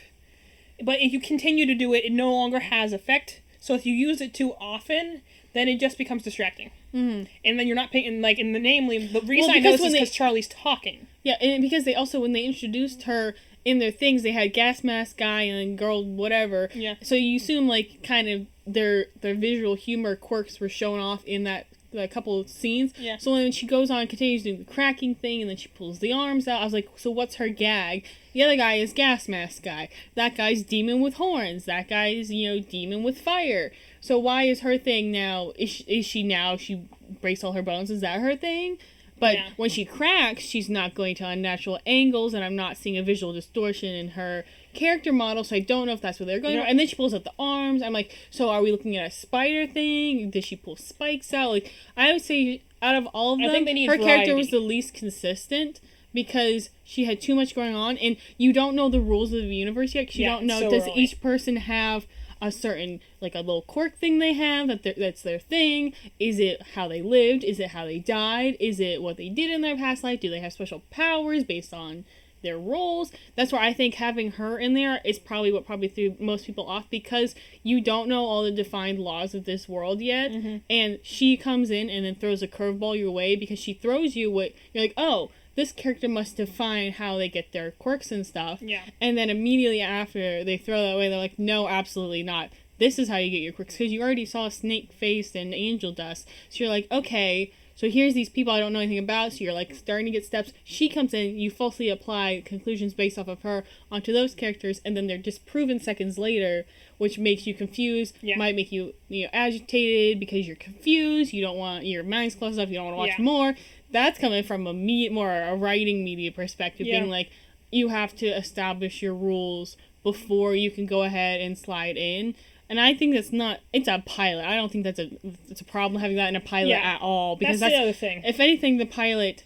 But if you continue to do it, it no longer has effect. So if you use it too often, then it just becomes distracting. Mm-hmm. And then you're not paying, the reason I know this is because Charlie's talking. Yeah, and because they also, when they introduced her in their things, they had gas mask guy and then girl whatever. Yeah. So you assume, kind of their visual humor quirks were shown off in that couple of scenes. Yeah. So when she goes on and continues doing the cracking thing and then she pulls the arms out, I was like, so what's her gag? The other guy is gas mask guy. That guy's demon with horns. That guy's, demon with fire. So why is her thing now, she breaks all her bones? Is that her thing? But when she cracks, she's not going to unnatural angles, and I'm not seeing a visual distortion in her character model, so I don't know if that's what they're going for. And then she pulls out the arms. I'm like, so are we looking at a spider thing? Did she pull spikes out? I would say out of all of them, her character was the least consistent because she had too much going on, and you don't know the rules of the universe yet, because you don't know, does each person have a certain, a little quirk thing they have, that's their thing? Is it how they lived? Is it how they died? Is it what they did in their past life? Do they have special powers based on their roles? That's where I think having her in there is probably what threw most people off, because you don't know all the defined laws of this world yet, and she comes in and then throws a curveball your way, because she throws you what, you're like, oh, this character must define how they get their quirks and stuff. Yeah. And then immediately after they throw that away, they're like, no, absolutely not. This is how you get your quirks, because you already saw snake face and angel dust. So you're like, okay, So here's these people I don't know anything about, so you're like starting to get steps. She comes in, you falsely apply conclusions based off of her onto those characters, and then they're disproven seconds later, which makes you confused, might make you, agitated because you're confused, you don't want, your mind's closed up, you don't want to watch more. That's coming from a writing media perspective, being like, you have to establish your rules before you can go ahead and slide in. And I think it's a pilot. I don't think it's a problem having that in a pilot at all. Because that's the other thing. If anything, the pilot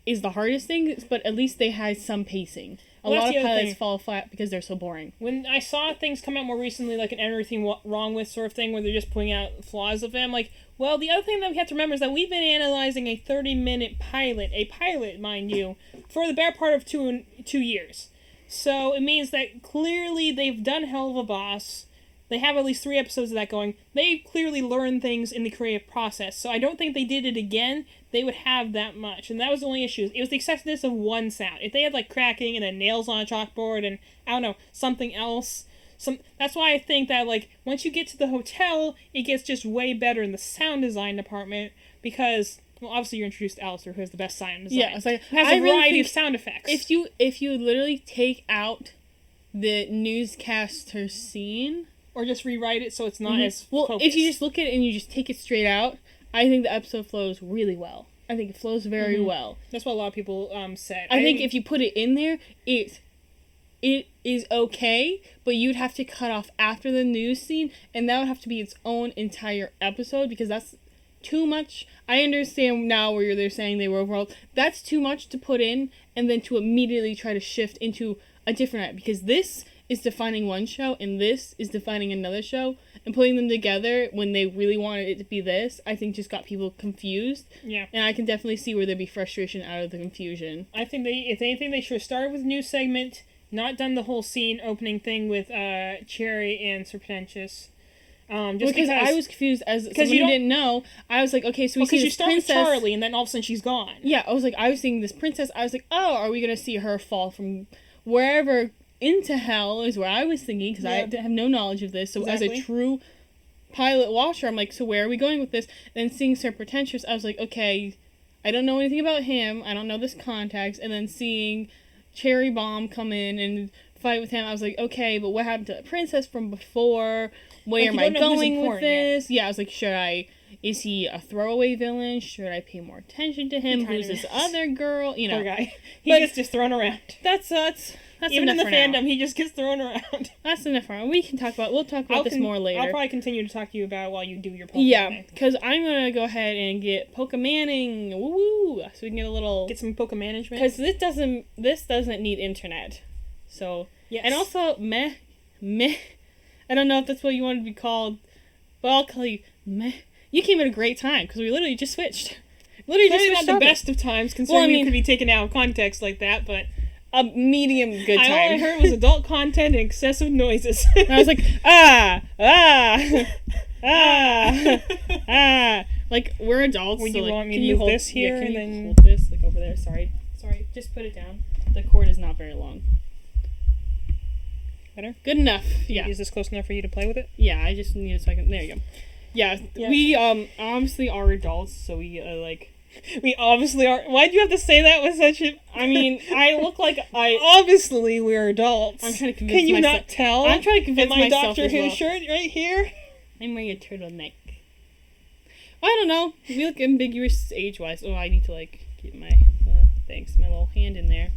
is the hardest thing, but at least they had some pacing. A lot of pilots fall flat because they're so boring. When I saw things come out more recently, like an Everything Wrong With sort of thing, where they're just pointing out flaws of them, like, well, the other thing that we have to remember is that we've been analyzing a 30-minute pilot, mind you, for the better part of 2 years. So it means that clearly they've done Hell of a Boss. They have at least 3 episodes of that going. They clearly learned things in the creative process. So I don't think they did it again, they would have that much. And that was the only issue. It was the excessiveness of one sound. If they had, like, cracking and then nails on a chalkboard and, I don't know, something else. That's why I think that, like, once you get to the hotel, it gets just way better in the sound design department. Because, well, obviously you're introduced to Alistair, who has the best sound design. Yeah, it's like, has a variety of sound effects. If you literally take out the newscaster scene... Or just rewrite it so it's not as focused. If you just look at it and you just take it straight out, I think the episode flows really well. I think it flows very well. That's what a lot of people said. I think if you put it in there, it is okay, but you'd have to cut off after the news scene, and that would have to be its own entire episode, because that's too much. I understand now where they're saying they were overall. That's too much to put in, and then to immediately try to shift into a different, because this is defining one show, and this is defining another show, and putting them together when they really wanted it to be this, I think just got people confused. Yeah. And I can definitely see where there'd be frustration out of the confusion. I think if anything, they should have started with a new segment, not done the whole scene opening thing with Cherry and Sir Pretentious. Just because I was confused as someone who didn't know. I was like, okay, so we see this start princess with Charlie, and then all of a sudden she's gone. Yeah, I was seeing this princess. I was like, oh, are we gonna see her fall from wherever into hell? Is where I was thinking, because I have no knowledge of this. So as a true pilot watcher, I'm like, so where are we going with this? And then seeing Sir Pretentious, I was like, okay, I don't know anything about him. I don't know this context. And then seeing Cherry Bomb come in and fight with him, I was like, okay, but what happened to the princess from before? Where am I going with this? Yeah, I was like, is he a throwaway villain? Should I pay more attention to him? Who's this other girl? You know, poor guy. He gets just thrown around. That's even in the fandom, he just gets thrown around. That's enough for now. We'll talk about this more later. I'll probably continue to talk to you about it while you do your Pokemon. Yeah, because I'm gonna go ahead and get Pokemanning. Woo! So we can get some Pokemon management. Because this doesn't need internet. So yes. And also meh. I don't know if that's what you want to be called, but I'll call you meh. You came at a great time because we literally just switched. Not the best of times, considering it could be taken out of context like that, but a medium good time. All I heard was adult content and excessive noises. And I was like, like, we're adults. Would so, you like, want me to use this here? Yeah, can and you hold this, like, over there? Sorry, just put it down. The cord is not very long. Better? Good enough, yeah. Is this close enough for you to play with it? Yeah, I just need a second. There you go. Yeah, we, obviously are adults, so we, We obviously are. Why'd you have to say that with such a... I mean, I look like Obviously, we're adults. I'm trying to convince myself. Can you not tell? I'm trying to convince myself my Doctor Who shirt right here? I'm wearing a turtleneck. I don't know. We look ambiguous age-wise. Oh, I need to, like, get my, my little hand in there.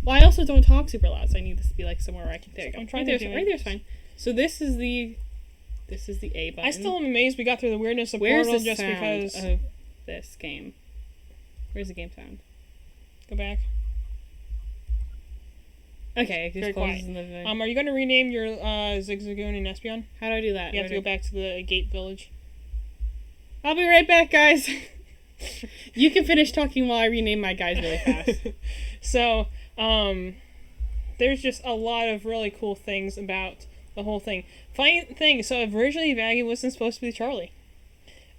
Well, I also don't talk super loud, so I need this to be, like, somewhere where I can... There you go. I'm trying right there's fine. So this is the A button. I still am amazed we got through the weirdness of Where's Portal the just sound because... of this game? Where's the game sound? Go back. Okay, very quiet. Are you going to rename your Zigzagoon and Espeon? How do I do that? You have to go back to the Gate Village. I'll be right back, guys. You can finish talking while I rename my guys really fast. So, there's just a lot of really cool things about the whole thing. Funny thing, so originally Maggie wasn't supposed to be Charlie.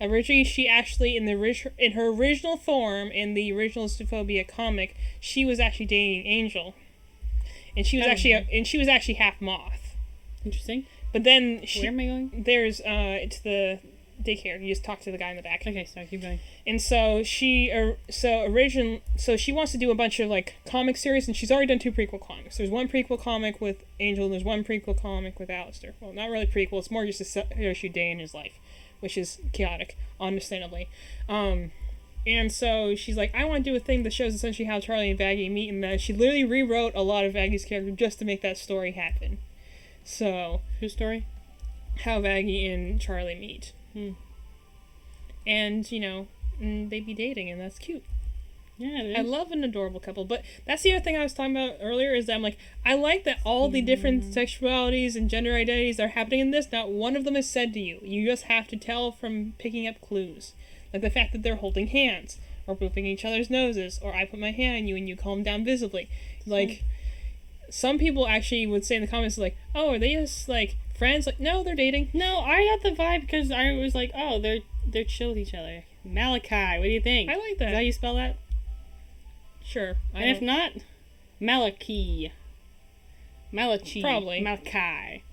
Originally, she actually, in her original form, in the original Zootopia comic, she was actually dating Angel, and she was actually half moth. Interesting. But then where am I going? There's it's the daycare. You just talk to the guy in the back. Okay, sorry, keep going. And so she wants to do a bunch of like comic series, and she's already done 2 prequel comics. There's one prequel comic with Angel, and there's one prequel comic with Alistair. Well, not really prequel. It's more just a Hiroshi day in his life, which is chaotic, understandably. And so she's like, I want to do a thing that shows essentially how Charlie and Vaggie meet, and that she literally rewrote a lot of Vaggie's character just to make that story happen. So, whose story? How Vaggie and Charlie meet. And, you know, they be dating, and that's cute. Yeah, it is. I love an adorable couple, but that's the other thing I was talking about earlier, is that I'm like, I like that all the different sexualities and gender identities that are happening in this, not one of them is said to you. You just have to tell from picking up clues. Like the fact that they're holding hands, or booping each other's noses, or I put my hand on you and you calm down visibly. Like, some people actually would say in the comments, like, oh, are they just, like, friends? Like, no, they're dating. No, I got the vibe because I was like, oh, they're chill with each other. Malachi, what do you think? I like that. Is that how you spell that? Sure. And if not, Malachi. Malachi. Probably. Malachi.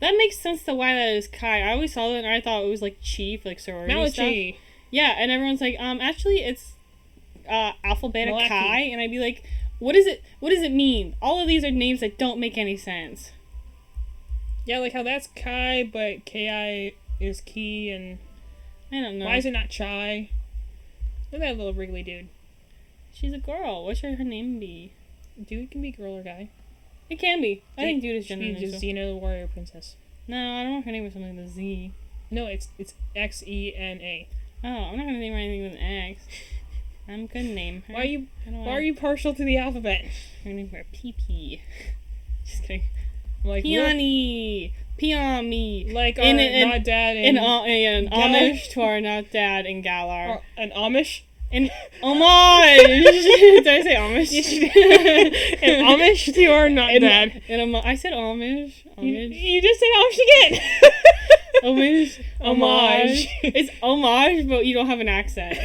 That makes sense to why that is Kai. I always saw that and I thought it was like chief, like sorority Malachi. stuff. Yeah, and everyone's like, actually it's Alpha Beta Malachi. Chi, and I'd be like, what does it mean? All of these are names that don't make any sense. Yeah, like how that's Kai, but Ki is Key, and I don't know. why is it not Chai? Look at that little wriggly dude. She's a girl. What should her name be? Dude can be girl or guy. It can be. I think dude is Should gender be just neutral. Xena the warrior princess. No, I don't want her name with something with a Z. No, it's Xena. Oh, I'm not gonna name her anything with an X. I'm gonna name her. Why are you partial to the alphabet? I'm gonna name her PP. Just kidding. Like Peony! Peony! Like our not dad in and homage to our not dad and Galar. An Amish? An homage! Did I say Amish? Yes, you did. An Amish to our not dad. I said Amish. You just said Amish again. Homage. It's homage, but you don't have an accent.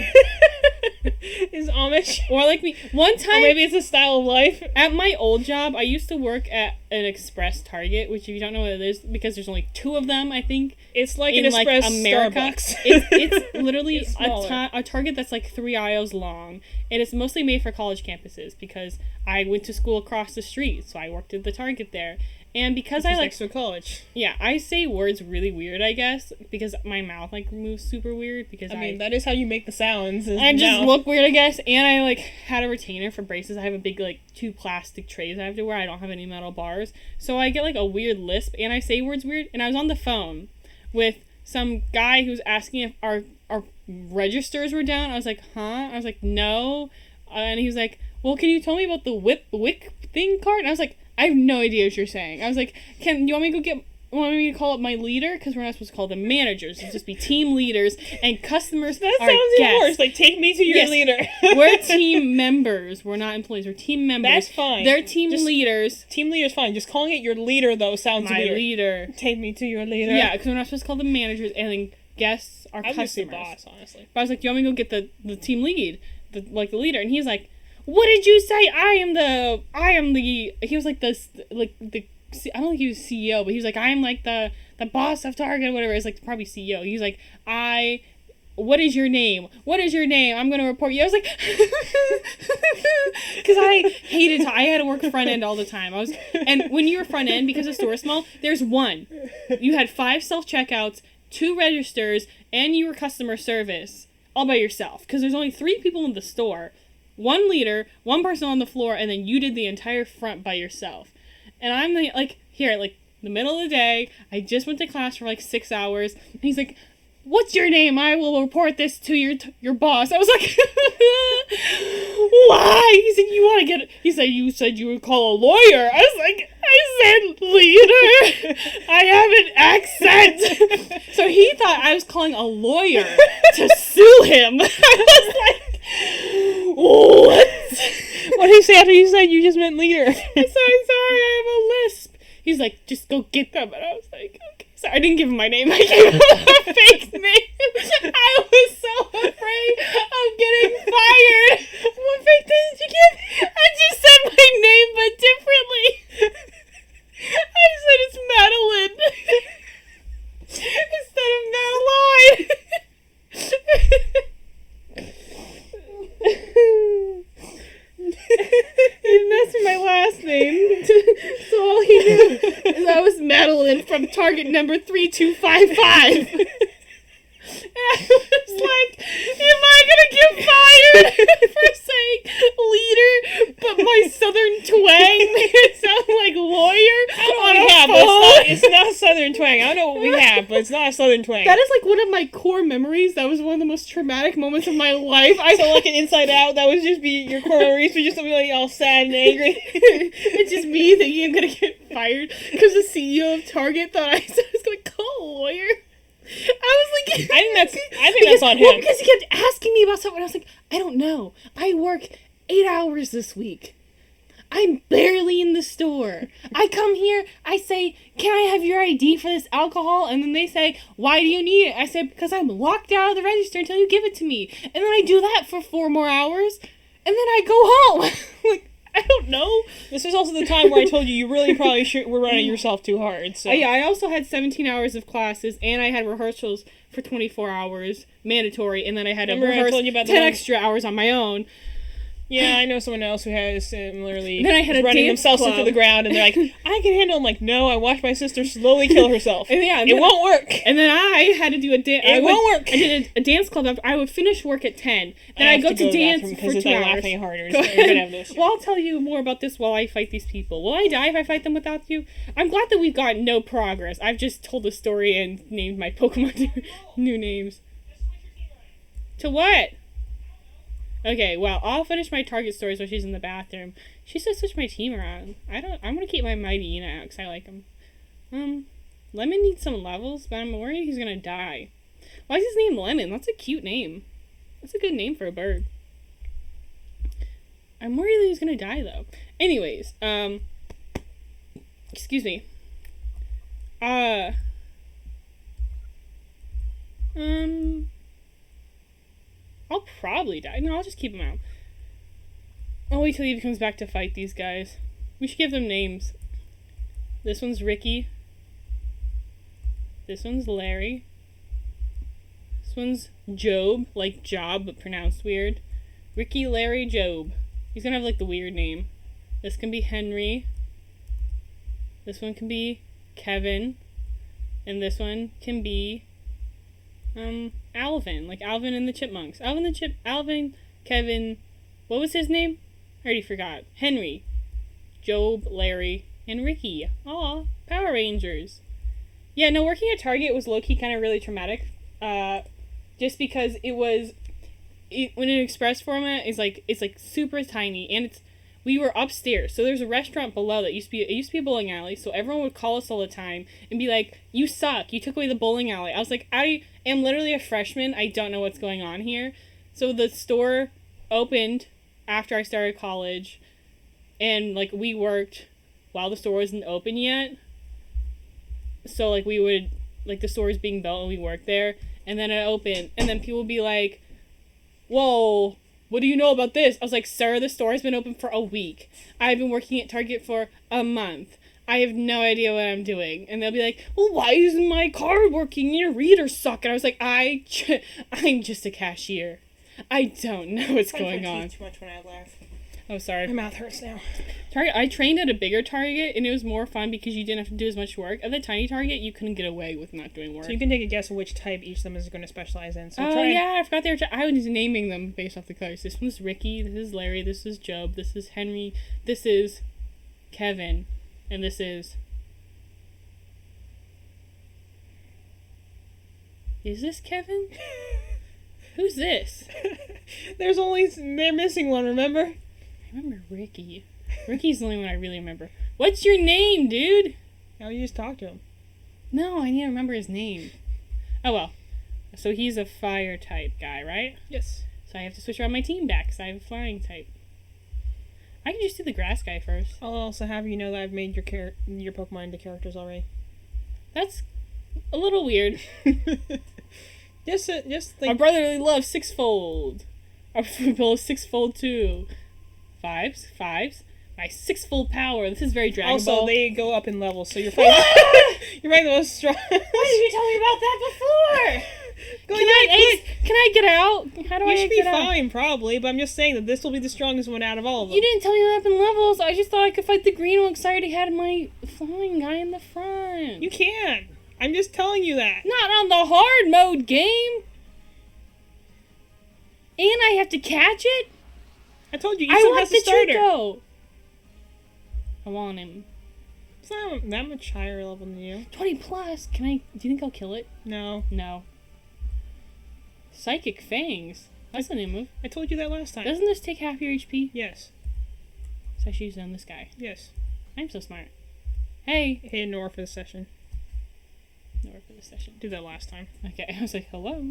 Is Amish? Or like me. One time. Or maybe it's a style of life. At my old job, I used to work at an express Target, which if you don't know what it is, because there's only 2 of them, I think. It's like an express America. Starbucks. It's literally It's a Target that's like 3 aisles long, and it's mostly made for college campuses because I went to school across the street, so I worked at the Target there. And because I like next to college. Yeah, I say words really weird, I guess, because my mouth like moves super weird because I mean that is how you make the sounds. I just look weird, I guess, and I like had a retainer for braces. I have a big like 2 plastic trays I have to wear. I don't have any metal bars, so I get like a weird lisp, and I say words weird. And I was on the phone with some guy who was asking if our registers were down. I was like, huh? I was like, no, and he was like, well, can you tell me about the wick thing card? And I was like, I have no idea what you're saying. I was like, you want me to call up my leader? Because we're not supposed to call them managers. It'd just be team leaders and customers. That sounds even worse. Like, take me to your leader. We're team members. We're not employees. We're team members. That's fine. They're team leaders. Team leader's fine. Just calling it your leader, though, sounds weird. My leader. Take me to your leader. Yeah, because we're not supposed to call them managers, and then guests are customers. I'd just say boss, honestly. But I was like, do you want me to go get the team lead? The leader. And he's like, what did you say? He was like I don't think he was CEO, but he was like, I am like the boss of Target or whatever. It's like probably CEO. He's like, what is your name? What is your name? I'm going to report you. I was like, because I hated I had to work front end all the time. And when you were front end, because the store is small, there's one. You had 5 self-checkouts, 2 registers, and you were customer service all by yourself. Because there's only 3 people in the store. 1 leader, 1 person on the floor, and then you did the entire front by yourself. And I'm like, here, like, the middle of the day, I just went to class for like 6 hours, and he's like, what's your name? I will report this to your boss. I was like, why? He said, you said you would call a lawyer. I was like, I said leader. I have an accent. So he thought I was calling a lawyer to sue him. I was like, what? What did he say after you said you just meant leader? I said, I'm sorry, I have a lisp. He's like, just go get them. And I was like, okay. So I didn't give him my name. I gave him a fake name. I was so afraid of getting fired. What fake name did you give? I just said my name, but differently. I said it's Madeline instead of Madeline. asked me my last name. So all he knew is I was Madeline from target number 3255. And I was like, am I gonna get fired for saying leader, but my southern twang made it sound like lawyer on a phone? It's not a southern twang. I don't know what we have, but it's not a southern twang. That is like one of my core memories. That was one of the most traumatic moments of my life. So like an Inside Out, that would just be your core memories, but just something like all sad and angry. It's just me thinking I'm gonna get fired because the CEO of Target thought I said I was gonna call a lawyer. I was like, I think that's on him. Well, because he kept asking me about something. And I was like, I don't know. I work 8 hours this week. I'm barely in the store. I come here, I say, can I have your ID for this alcohol? And then they say, why do you need it? I say, because I'm locked out of the register until you give it to me. And then I do that for 4 more hours. And then I go home. Like, I don't know. This was also the time where I told you you really probably were running yourself too hard. So yeah, I also had 17 hours of classes, and I had rehearsals for 24 hours, mandatory, and then I had to rehearse 10 extra hours on my own. Yeah, I know someone else who has similarly then I had running themselves into the ground, and they're like, I can handle. I'm like, no, I watched my sister slowly kill herself. And yeah, it won't work. And then I had to do a dance. It won't work. I did a dance club. After I would finish work at 10. Then I'd go to dance for 2 hours. Laughing harder. Go ahead. Well, I'll tell you more about this while I fight these people. Will I die if I fight them without you? I'm glad that we've got no progress. I've just told the story and named my Pokemon new names. To what? Okay, well, I'll finish my Target stories while she's in the bathroom. She said switch my team around. I'm gonna keep my Mightyena out because I like him. Lemon needs some levels, but I'm worried he's gonna die. Why is his name Lemon? That's a cute name. That's a good name for a bird. I'm worried that he's gonna die, though. Anyways, excuse me. I'll probably die. No, I'll just keep him out. I'll wait till he comes back to fight these guys. We should give them names. This one's Ricky. This one's Larry. This one's Job, like Job, but pronounced weird. Ricky, Larry, Job. He's gonna have, like, the weird name. This can be Henry. This one can be Kevin. And this one can be, Alvin. Like Alvin and the Chipmunks. Alvin, Kevin, what was his name? I already forgot. Henry, Job, Larry, and Ricky. Aw, Power Rangers. Yeah, no, working at Target was low-key kind of really traumatic. Just because when an express format is like, it's like super tiny, and we were upstairs, so there's a restaurant below that used to be a bowling alley, so everyone would call us all the time and be like, you suck, you took away the bowling alley. I was like, I am literally a freshman, I don't know what's going on here. So the store opened after I started college, and like we worked while the store wasn't open yet. So like we would, like the store was being built and we worked there, and then it opened, and then people would be like, whoa, what do you know about this? I was like, sir, the store has been open for a week. I've been working at Target for a month. I have no idea what I'm doing. And they'll be like, well, why isn't my card working? Your readers suck. And I was like, I'm just a cashier. I don't know what's going on. Too much when I laugh. Oh, sorry. My mouth hurts now. Target. I trained at a bigger Target, and it was more fun because you didn't have to do as much work. At the tiny Target, you couldn't get away with not doing work. So you can take a guess of which type each of them is going to specialize in. So yeah, I forgot I was naming them based off the colors. This one's Ricky, this is Larry, this is Job, this is Henry, this is Kevin, and this is... Is this Kevin? Who's this? They're missing one, remember? I remember Ricky. Ricky's the only one I really remember. What's your name, dude? How you just talk to him? No, I need to remember his name. Oh, well. So he's a fire type guy, right? Yes. So I have to switch around my team back because I have a flying type. I can just do the grass guy first. I'll also have you know that I've made your Pokemon into characters already. That's a little weird. Just think. Our brotherly love sixfold. Our Bill is sixfold too. Fives. My sixfold power. This is very Dragon Ball. Also, they go up in levels, so you're fighting. You're fighting the most strong. Why did you tell me about that before? Can I get out? How do I You should get be out? fine, probably, but I'm just saying that this will be the strongest one out of all of them. You didn't tell me what happened in levels. I just thought I could fight the green one because I already had my flying guy in the front. You can. I'm just telling you that. Not on the hard mode game. And I have to catch it? I told you, I Ethan want has the a starter. Trico. I want him. It's not that much higher level than you. 20 plus. Do you think I'll kill it? No. No. Psychic Fangs. That's a new move. I told you that last time. Doesn't this take half your HP? Yes. So I should use it on this guy. Yes. I'm so smart. Hey. Hey, Nora for the session. Nowhere for this session. Did that last time. Okay, I was like, hello.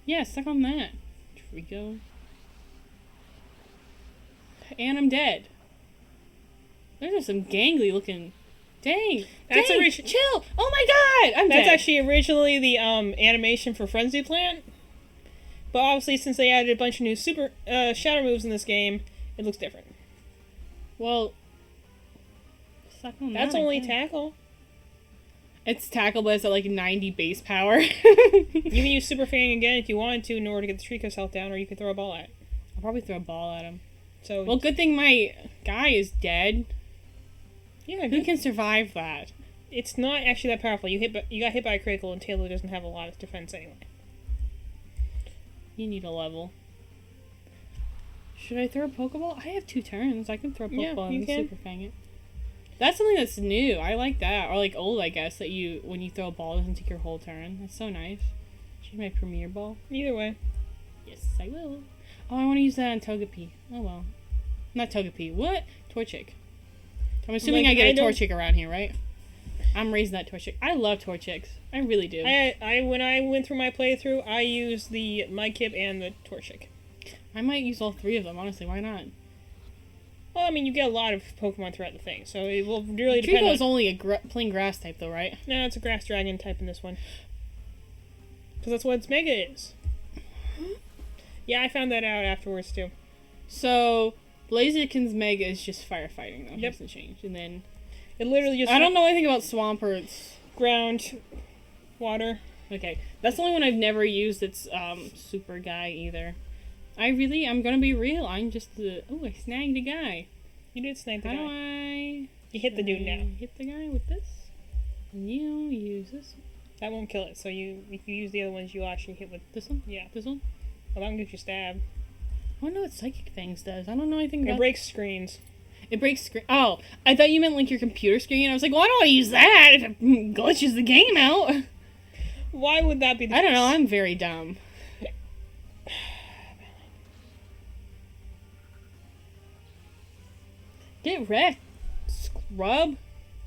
Yeah, stuck on that. Trico. And I'm dead. There's just some gangly looking. Dang. That's dang, origi- chill. Oh my god, I'm That's dead. actually originally the animation for Frenzy Plant. But obviously, since they added a bunch of new super shadow moves in this game, it looks different. Well, suck on That's that, I only guess. tackle. It's tackle, but it's at like 90 base power. You can use Super Fang again if you wanted to in order to get the Trico's health down, or you could throw a ball at it. I'll probably throw a ball at him. So, Well, good thing my guy is dead. yeah, Who good. can survive that? It's not actually that powerful. You got hit by a critical, and Taylor doesn't have a lot of defense anyway. You need a level. Should I throw a Pokeball? I have 2 turns. I can throw a Yeah, Pokeball you and can. Super Fang it. That's something that's new. I like that. Or like old, I guess, that when you throw a ball, it doesn't take your whole turn. That's so nice. Should my Premier Ball? Either way. Yes, I will. Oh, I want to use that on Togepi. Oh well. Not Togepi. What? Torchic. I'm assuming Like, I get I a don't- Torchic around here, right? I'm raising that Torchic. I love Torchics. I really do. I when I went through my playthrough, I used the Mudkip and the Torchic. I might use all 3 of them, honestly. Why not? Well, I mean, you get a lot of Pokemon throughout the thing, so it will really depend Trico on... is only a plain grass type, though, right? No, it's a Grass Dragon type in this one. Because that's what its Mega is. Yeah, I found that out afterwards, too. So, Blaziken's Mega is just firefighting, though. Yep. Hasn't changed. And then... It literally just... I don't know anything about Swamperts. Ground, water. Okay. That's the only one I've never used that's super guy, either. I'm gonna be real. I'm just the... Oh, I snagged a guy. You did snag the How do guy. I... You hit the dude now. Hit the guy with this. And you use this. That won't kill it, so if you use the other ones, you actually hit with... This one? Yeah. This one? Well, that one gives you stab. I don't know what Psychic Fangs does. I don't know anything about... It breaks screens. It breaks screen. Oh, I thought you meant like your computer screen. I was like, why do I use that if it glitches the game out? Why would that be the I don't know. case? I'm very dumb. Get wrecked, scrub.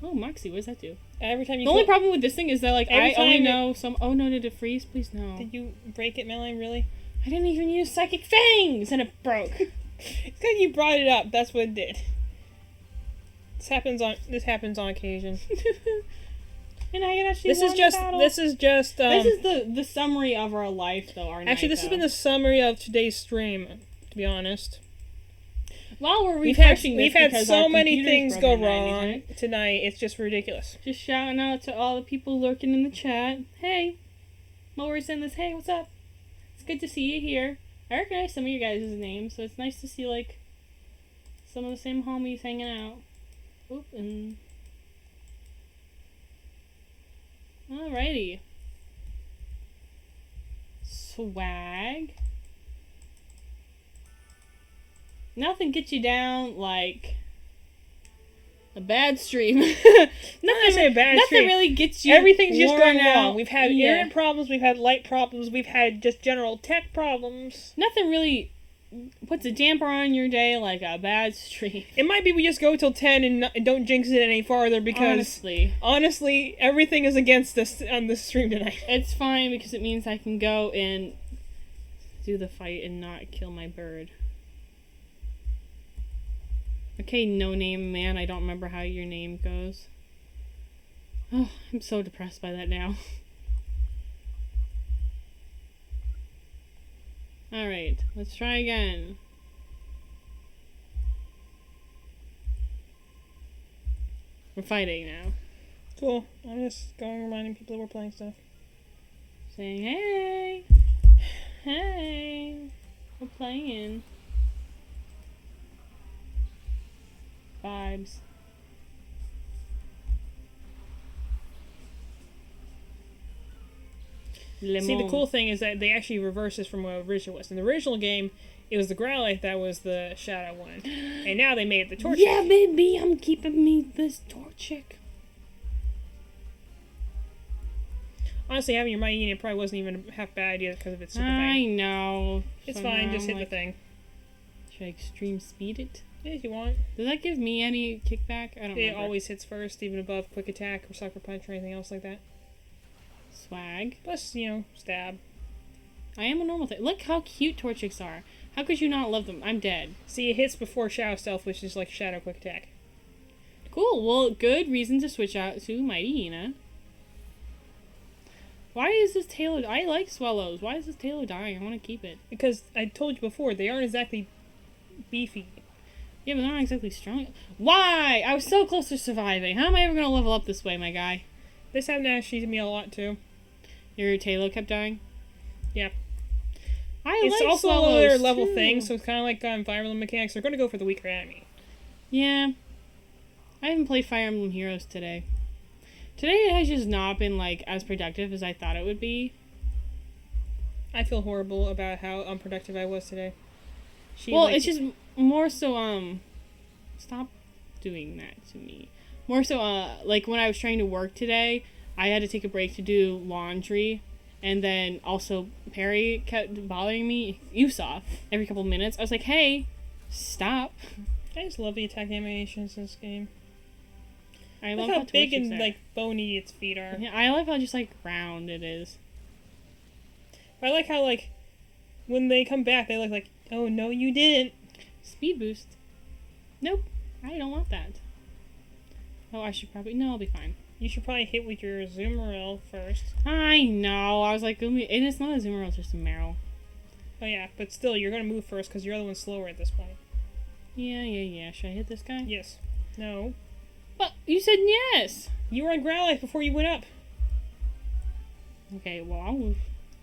Oh, Moxie, what does that do? Every time you The only kill- problem with this thing is that like Every I only time it- know some. Oh no, did it freeze? Please no. Did you break it, Melanie, really? I didn't even use Psychic Fangs and it broke. It's because you brought it up. That's what it did. This happens on occasion. And I actually. This is just. This is the summary of our life, though. Our actually, night, this has been the summary of today's stream. To be honest, While we're we've had refreshing so our many computer's things go broken wrong 99. tonight. It's just ridiculous. Just shouting out to all the people lurking in the chat. Hey, while we're saying this, hey, what's up? It's good to see you here. I recognize some of you guys' names, so it's nice to see like some of the same homies hanging out. Oop, and alrighty. Swag. Nothing gets you down like a bad stream. I say a bad Nothing stream. really gets you. Everything's just worn going out. wrong. We've had internet problems. We've had light problems. We've had just general tech problems. Nothing really puts a damper on your day like a bad stream. It might be we just go till 10 and don't jinx it any farther because honestly, everything is against us on this stream tonight. It's fine because it means I can go and do the fight and not kill my bird. Okay, no name man, I don't remember how your name goes. Oh, I'm so depressed by that now. Alright, let's try again. We're fighting now. Cool. I'm just going reminding people that we're playing stuff. Saying, hey. Hey. We're playing. Vibes. Lemon. See, the cool thing is that they actually reverse this from what the original was. In the original game, it was the Growlithe that was the Shadow one. And now they made it the Torchic. Yeah, baby, I'm keeping me this Torchic. Honestly, having your Mighty Unit probably wasn't even a half bad idea because of its super I thing. know. It's So fine, now just hit I'm the thing. Should I extreme speed it? Yeah, if you want. Does that give me any kickback? I don't know. It always hits first, even above Quick Attack or Sucker Punch or anything else like that. Swag. Plus, stab. I am a normal thing. Look how cute Torchics are. How could you not love them? I'm dead. See, it hits before Shadow Stealth, which is like Shadow Quick Attack. Cool. Well, good reason to switch out to Mighty Hina. Why is this Taillow... I like Swellows. Why is this Taillow dying? I want to keep it. Because I told you before, they aren't exactly beefy. Yeah, but they're not exactly strong. Why? I was so close to surviving. How am I ever going to level up this way, my guy? This happened actually to me a lot, too. Your Taillow kept dying? Yeah. It's also a Swellows, lower level too. thing, so it's kind of like Fire Emblem mechanics. They're going to go for the weaker enemy. Yeah. I haven't played Fire Emblem Heroes today. Today it has just not been, like, as productive as I thought it would be. I feel horrible about how unproductive I was today. It's just more so, stop doing that to me. More so, like, when I was trying to work today, I had to take a break to do laundry, and then also Perry kept bothering me. You saw, every couple minutes. I was like, hey, stop. I just love the attack animations in this game. I Look love how big Torchics and, are. like, bony its feet are. Yeah, I love how just, like, round it is. I like how, like, when they come back, they look like, oh, no, you didn't. Speed boost. Nope. I don't want that. Oh, I should probably... No, I'll be fine. You should probably hit with your Zoomeril first. I know. I was like, and it's not a Zoomer, it's just a Meryl. Oh, yeah, but still, you're going to move first because your other one's slower at this point. Yeah. Should I hit this guy? Yes. No. But you said yes. You were on Growlithe before you went up. Okay, well, I'll move.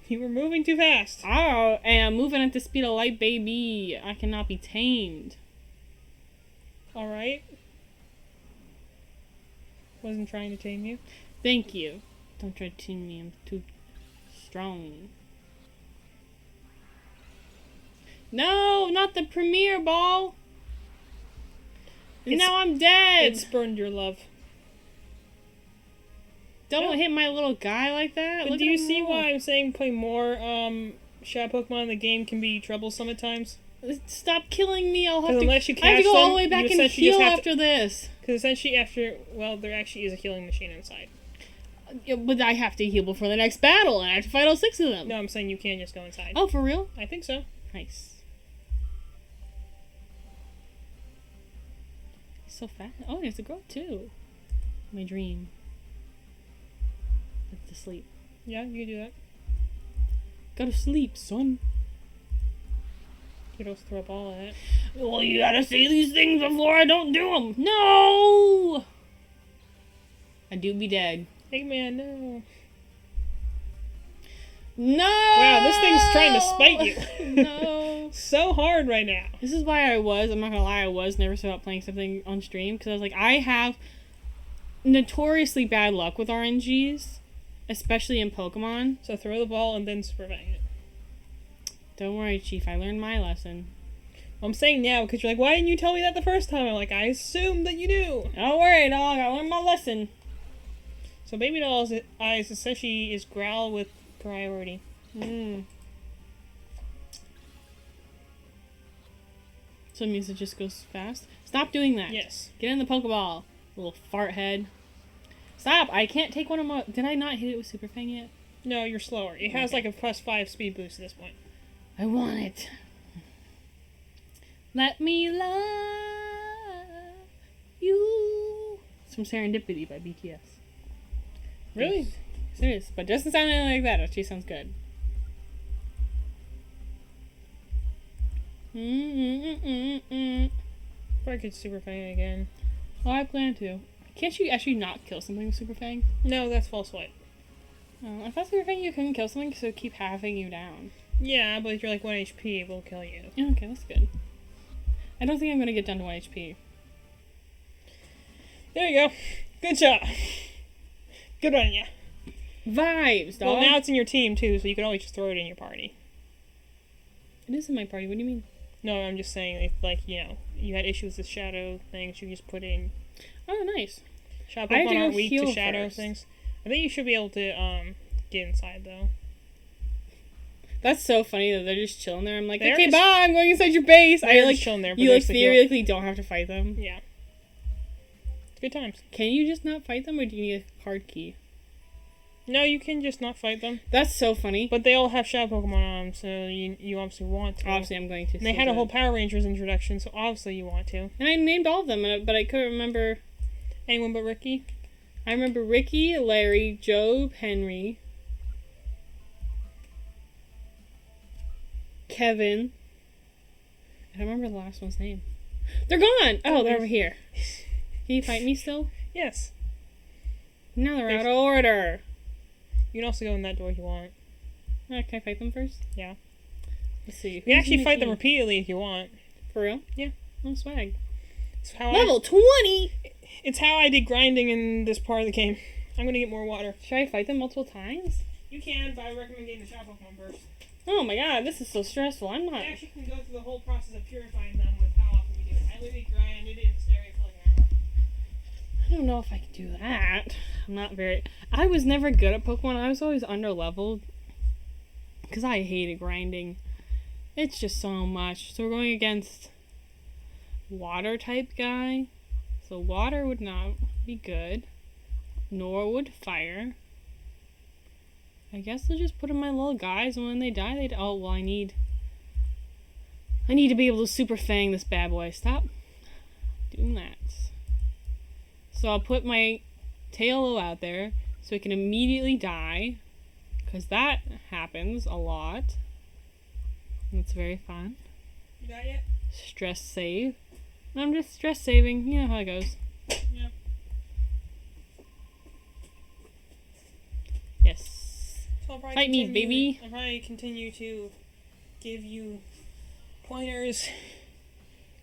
You were moving too fast. I am moving at the speed of light, baby. I cannot be tamed. Alright. Wasn't trying to tame you. Thank you. Don't try to tame me. I'm too strong. No, not the premiere ball. Now I'm dead. It spurned your love. Don't hit my little guy like that. But Look do at you him see roll. why I'm saying play more Shadow Pokemon in the game can be troublesome at times? Stop killing me. I'll have 'Cause to. unless you I have to catch go all them, the way you back and essentially heal just have after this. Because essentially there actually is a healing machine inside. Yeah, but I have to heal before the next battle, and I have to fight all 6 of them. No, I'm saying you can just go inside. Oh, for real? I think so. Nice. He's so fat. Oh, there's a girl too. My dream. But to sleep. Yeah, you can do that. Go to sleep, son. You don't throw a ball at it. Well, you gotta say these things before I don't do them. No! I do be dead. Eggman, no. No! Wow, this thing's trying to spite you. No. So hard right now. This is why I'm not gonna lie, I was nervous about playing something on stream, because I was like, I have notoriously bad luck with RNGs, especially in Pokemon. So throw the ball and then Super Bang it. Don't worry, Chief, I learned my lesson. I'm saying now because you're like, why didn't you tell me that the first time? I'm like, I assumed that you knew. Don't worry, dog, I learned my lesson. So Baby Doll's eyes essentially is Growl with priority. So it means it just goes fast? Stop doing that. Yes. Get in the Pokeball, little fart head. Stop, I can't take one of my... Did I not hit it with Super Fang yet? No, you're slower. It has Okay. like a +5 speed boost at this point. I want it. Let me love you. It's from Serendipity by BTS. Really? Yes, it is. But it doesn't sound anything like that. It actually sounds good. Probably could Super Fang again. Oh, I plan to. Can't you actually not kill something with Super Fang? No, that's false light. Oh, I thought Super Fang you couldn't kill something, so it keep having you down. Yeah, but if you're like 1 HP, it will kill you. Yeah, okay, that's good. I don't think I'm gonna get down to 1 HP. There you go. Good job. Good on ya. Vibes, dog. Well, now it's in your team, too, so you can always just throw it in your party. It is in my party, what do you mean? No, I'm just saying, if, like, you know, you had issues with shadow things, you can just put in. Oh, nice. Shadow I have to Pokemon go aren't weak to heal shadow first. things. I think you should be able to, get inside, though. That's so funny that they're just chilling there. I'm like, They're okay, just- bye, I'm going inside your base. They're I just chilling there, but you like there's the heal- theoretically don't have to fight them. Yeah. It's good times. Can you just not fight them, or do you need a card key? No, you can just not fight them. That's so funny. But they all have shadow Pokemon on them, so you obviously want to. Obviously, I'm going to. And they still had a do whole it. Power Rangers introduction, so obviously you want to. And I named all of them, but I couldn't remember. Anyone but Ricky? I remember Ricky, Larry, Job, Henry, Kevin. I don't remember the last one's name. They're gone! Oh, they're over here. Can you fight me still? Yes. No, they're out of order. You can also go in that door if you want. Can I fight them first? Yeah. Let's see. You can actually fight them repeatedly if you want. For real? Yeah. Oh, swag. It's how Level 20! It's how I did grinding in this part of the game. I'm gonna get more water. Should I fight them multiple times? You can, but I recommend getting the shadow Pokemon first. Oh my god, this is so stressful. I'm You not. actually can go through the whole process of purifying them with how often you do it. I literally grinded in this area for like an hour. I don't know if I can do that. I'm not very. I was never good at Pokemon. I was always under leveled. Because I hated grinding. It's just so much. So we're going against water type guy. So water would not be good. Nor would fire. I guess I'll just put in my little guys, and when they die, they oh well. I need to be able to Super Fang this bad boy. Stop doing that. So I'll put my Tailo out there so it can immediately die, because that happens a lot. And it's very fun. You got it? Stress save. And I'm just stress saving. You know how it goes. Yeah. Yes. So I'll probably Fight me, baby. I'll probably continue to give you pointers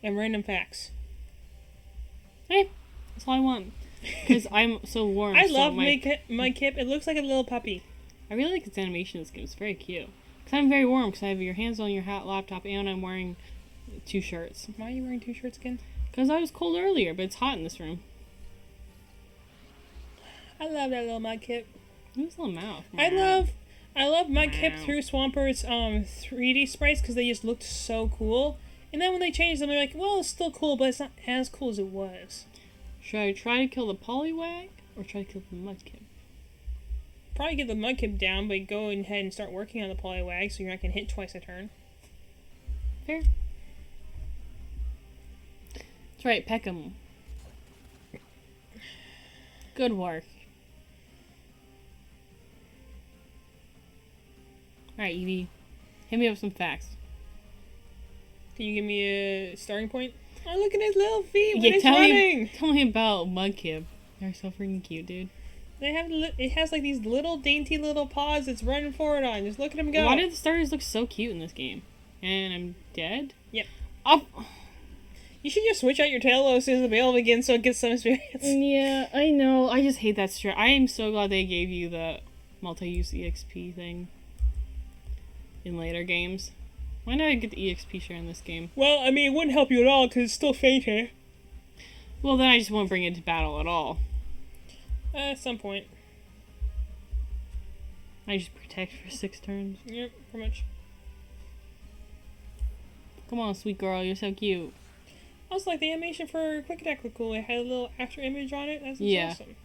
and random facts. Hey, that's all I want. Because I'm so warm. I so love my my Kip. It looks like a little puppy. I really like its animation in this game. It's very cute. Because I'm very warm, because I have your hands on your laptop, and I'm wearing 2 shirts. Why are you wearing 2 shirts again? Because I was cold earlier, but it's hot in this room. I love that little Mudkip. Who's little mouth? I love Mudkip Wow. through Swamper's 3D sprites because they just looked so cool. And then when they changed them, they're like, well, it's still cool, but it's not as cool as it was. Should I try to kill the Poliwag, or try to kill the Mudkip? Probably get the Mudkip down, but go ahead and start working on the Poliwag so you're not going to hit twice a turn. Fair. That's right, peck 'em. Good work. Alright, Evie. Hit me up with some facts. Can you give me a starting point? Oh, look at his little feet when it's tell running! tell me about Mudkip. They're so freaking cute, dude. They have it has like these little dainty little paws it's running forward on. Just look at him go. Why do the starters look so cute in this game? And I'm dead? Yep. Oh. You should just switch out your Tailo as soon as it's available again so it gets some experience. Yeah, I know. I just hate that strat. I am so glad they gave you the multi-use EXP thing in later games. Why not get the EXP share in this game? Well, I mean, it wouldn't help you at all because it's still fainter. Well, then I just won't bring it to battle at all. At some point. I just protect for 6 turns. Yep, pretty much. Come on, sweet girl, you're so cute. Also, like, the animation for Quick Attack looked cool. It had a little after image on it. That's Yeah. awesome.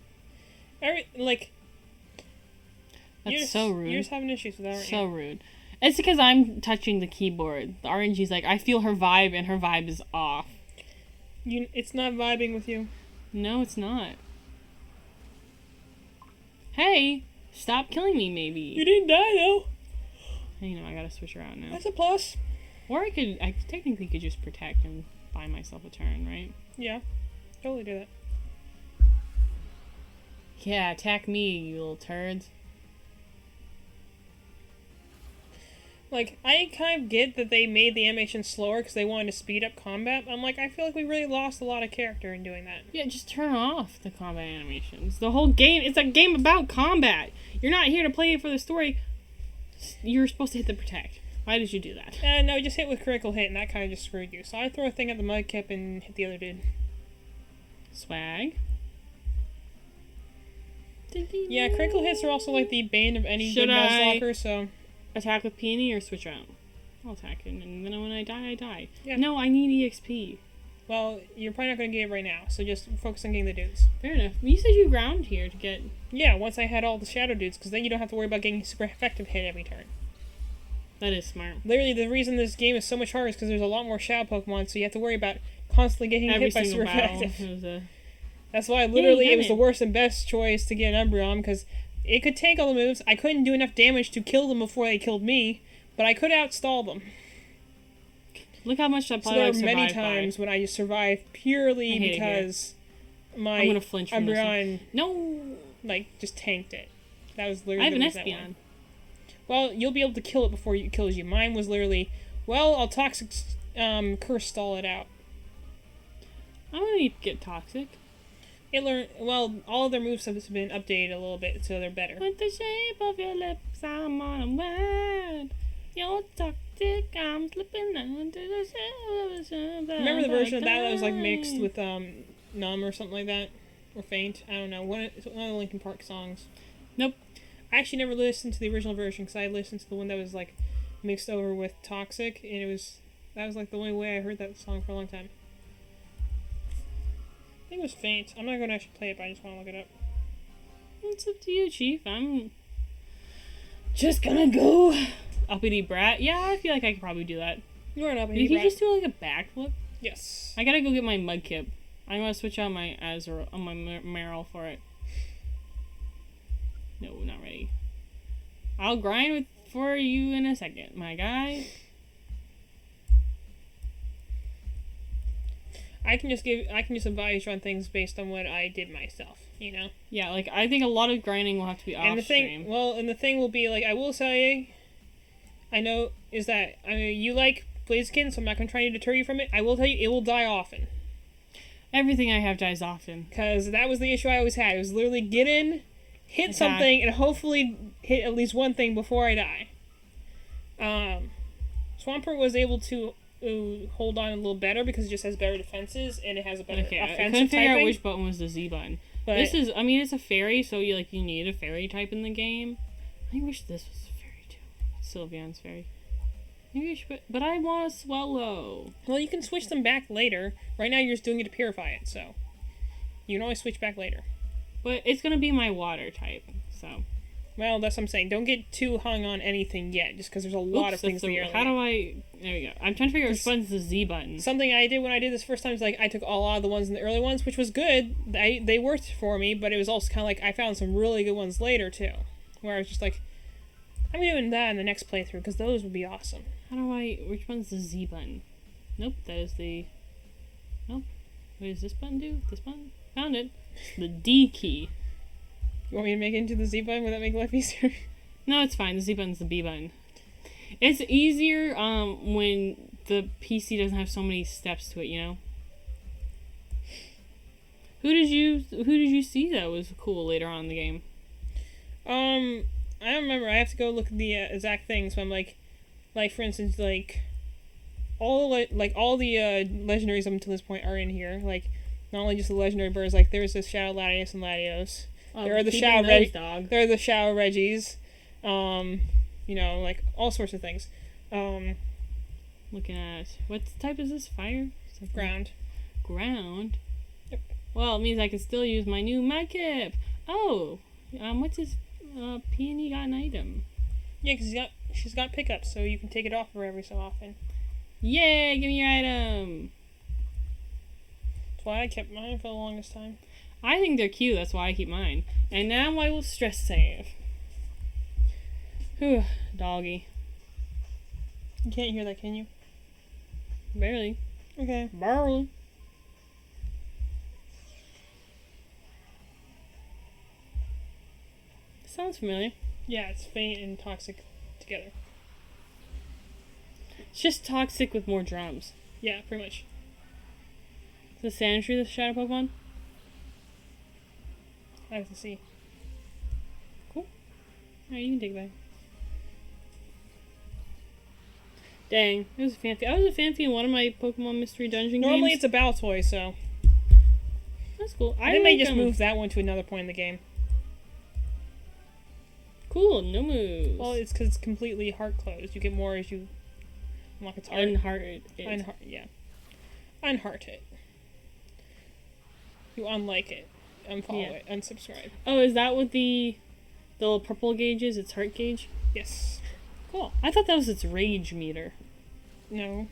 That's so rude. You're just having issues with that, aren't So you? rude. It's because I'm touching the keyboard. The RNG's like, I feel her vibe, and her vibe is off. It's not vibing with you. No, it's not. Hey, stop killing me, maybe. You didn't die, though. You know, I gotta switch her out now. That's a plus. Or I technically could just protect and buy myself a turn, right? Yeah, totally do that. Yeah, attack me, you little turds. Like, I kind of get that they made the animation slower because they wanted to speed up combat. I'm like, I feel like we really lost a lot of character in doing that. Yeah, just turn off the combat animations. The whole game, it's a game about combat. You're not here to play it for the story. You're supposed to hit the protect. Why did you do that? No, just hit with critical hit, and that kind of just screwed you. So I throw a thing at the mudkip and hit the other dude. Swag. Yeah, critical hits are also like the bane of any good Nuzlocke, so... Attack with peony or switch out? I'll attack it, and then when I die, I die. Yeah. No, I need EXP. Well, you're probably not going to get it right now, so just focus on getting the dudes. Fair enough. You said you ground here to get... Yeah, once I had all the shadow dudes, because then you don't have to worry about getting super effective hit every turn. That is smart. Literally, the reason this game is so much harder is because there's a lot more shadow Pokemon, so you have to worry about constantly getting hit by super effective. That's why, literally, it was the worst and best choice to get an Umbreon, because it could tank all the moves. I couldn't do enough damage to kill them before they killed me, but I could outstall them. Look how much that So there were many times when I just survived purely because my Umbreon just tanked it. That was literally I have an Espeon. Well, you'll be able to kill it before it kills you. Mine was literally, well, I'll toxic curse stall it out. I don't need to get toxic. It learned, well, all of their moves have been updated a little bit, so they're better. With the shape of your lips, I'm on a word. You're toxic, I'm slipping under the shape. Remember the version of that was like mixed with Numb or something like that? Or Faint? I don't know. One of the Linkin Park songs. Nope. I actually never listened to the original version because I listened to the one that was like mixed over with Toxic, and that was like the only way I heard that song for a long time. I think it was Faint. I'm not going to actually play it, but I just want to look it up. It's up to you, Chief. I'm just gonna go. Uppity Brat? Yeah, I feel like I could probably do that. You're an uppity Did brat. he just do like a backflip? Yes. I gotta go get my Mudkip. I'm gonna switch out my Azrael on my Meryl for it. No, not ready. I'll grind for you in a second, my guy. I can just advise you on things based on what I did myself, you know? Yeah, like, I think a lot of grinding will have to be off stream. And the thing will be, like, I will say, I know, is that, I mean, you like Blaziken, so I'm not going to try to deter you from it. I will tell you, it will die often. Everything I have dies often. Because that was the issue I always had. It was literally get in, hit something, and hopefully hit at least one thing before I die. Swampert was able to hold on a little better because it just has better defenses and it has a better offensive typing. I couldn't figure out which button was the Z button. But this is, I mean, it's a fairy, so you need a fairy type in the game. I wish this was a fairy too. Sylveon's fairy. Maybe I should, but I want a Swallow. Well, you can switch them back later. Right now you're just doing it to purify it, so you can always switch back later. But it's gonna be my water type, so. Well, that's what I'm saying. Don't get too hung on anything yet, just because there's a lot of things in the early. How do I... There we go. I'm trying to figure out which button's the Z button. Something I did when I did this first time is, like, I took a lot of the ones in the early ones, which was good. They worked for me, but it was also kind of like I found some really good ones later, too. Where I was just like, I'm doing that in the next playthrough, because those would be awesome. How do I... Which one's the Z button? Nope, that is the... Nope. What does this button do? This button? Found it. The D key. You want me to make it into the Z button? Would that make life easier? No, it's fine. The Z button's the B button. It's easier when the PC doesn't have so many steps to it, you know? Who did you see that was cool later on in the game? I don't remember. I have to go look at the exact things. So I'm like for instance, like all the legendaries up until this point are in here. Like not only just the legendary birds. Like there's the Shadow Latios and Latios. There are the Shadow Reggies. You know, like all sorts of things. Looking at what type is this? Fire? Ground. Ground. Yep. Well, it means I can still use my new Mudkip. Oh, what's his Peony got an item? Yeah, because she's got pickups, so you can take it off her every so often. Yay! Give me your item. That's why I kept mine for the longest time. I think they're cute. That's why I keep mine. And now I will stress save. Whew, doggy. You can't hear that, can you? Barely. Okay. Barely. sounds familiar. Yeah, it's faint and toxic together. It's just toxic with more drums. Yeah, pretty much. Is the Sandshrew the shadow Pokemon? I have to see. Cool. Alright, you can take it back. Dang, it was a Phanpy. I was a Phanpy in one of my Pokemon Mystery Dungeon Normally games. it's a Baltoy, so... That's cool. They may just move that one to another point in the game. Cool, no moves. Well, it's because it's completely heart closed. You get more as you unlock its heart. Unhearted. Yeah. Unheart it. You unlike it. Unfollow it. Unsubscribe. Oh, is that what the little purple gauge is? Its heart gauge? Yes. Cool. I thought that was its rage meter. No.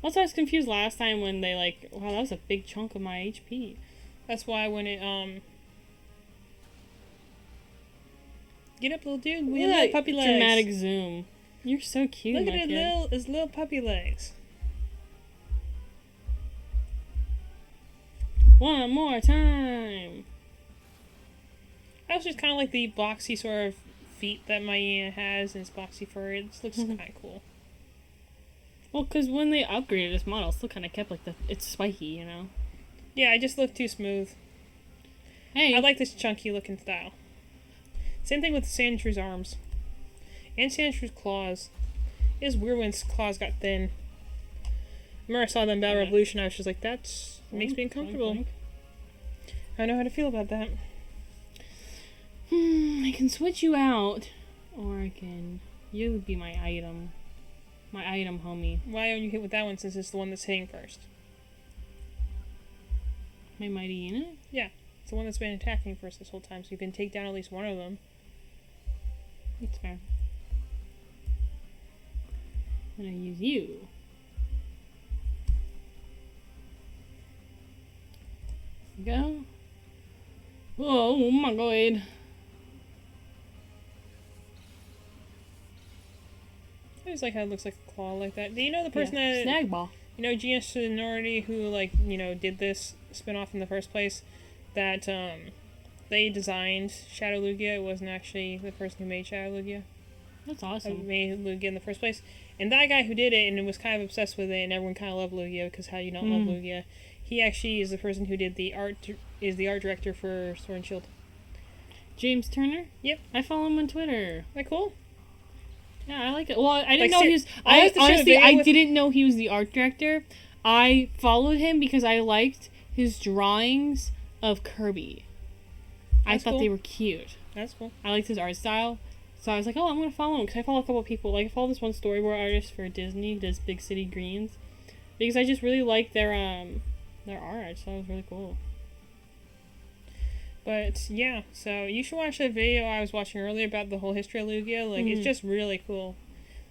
Also, I was confused last time when they wow, that was a big chunk of my HP. That's why when it, Get up, little dude. We have little puppy legs. Dramatic zoom. You're so cute, Look my at kid. his little puppy legs. One more time. I was just kind of like the boxy sort of feet that Maia has and its boxy fur. It looks kind of cool. Well, because when they upgraded this model, it still kind of kept it's spiky, you know? Yeah, it just looked too smooth. Hey. I like this chunky looking style. Same thing with Sandshrews' arms. And Sandshrews' claws. It is weird when its claws got thin. I remember I saw them in Battle Revolution, I was just like, that makes me uncomfortable. I don't know how to feel about that. I can switch you out. Or I can... You would be my item. My item, homie. Why don't you hit with that one since it's the one that's hitting first? My mighty unit? Yeah. It's the one that's been attacking first this whole time, so you can take down at least one of them. That's fair. I'm gonna use you. Go. Oh my god. I just like how it looks like a claw like that. Do you know the person that... Snag ball. You know Gina Sonority who, did this spin-off in the first place? That, they designed Shadow Lugia. It wasn't actually the person who made Shadow Lugia. That's awesome. Who made Lugia in the first place. And that guy who did it and was kind of obsessed with it and everyone kind of loved Lugia because how you not love Lugia. He actually is the person who did the art, is the art director for Sword and Shield. James Turner? Yep. I follow him on Twitter. Isn't that cool? Yeah, I like it. Well, I didn't Like, know he was... I didn't know he was the art director. I followed him because I liked his drawings of Kirby. I thought they were cute. That's cool. I liked his art style. So I was like, oh, I'm going to follow him. Because I follow a couple of people. Like, I follow this one storyboard artist for Disney who does Big City Greens. Because I just really like their art. So it was really cool. But, yeah. So, you should watch that video I was watching earlier about the whole history of Lugia. It's just really cool.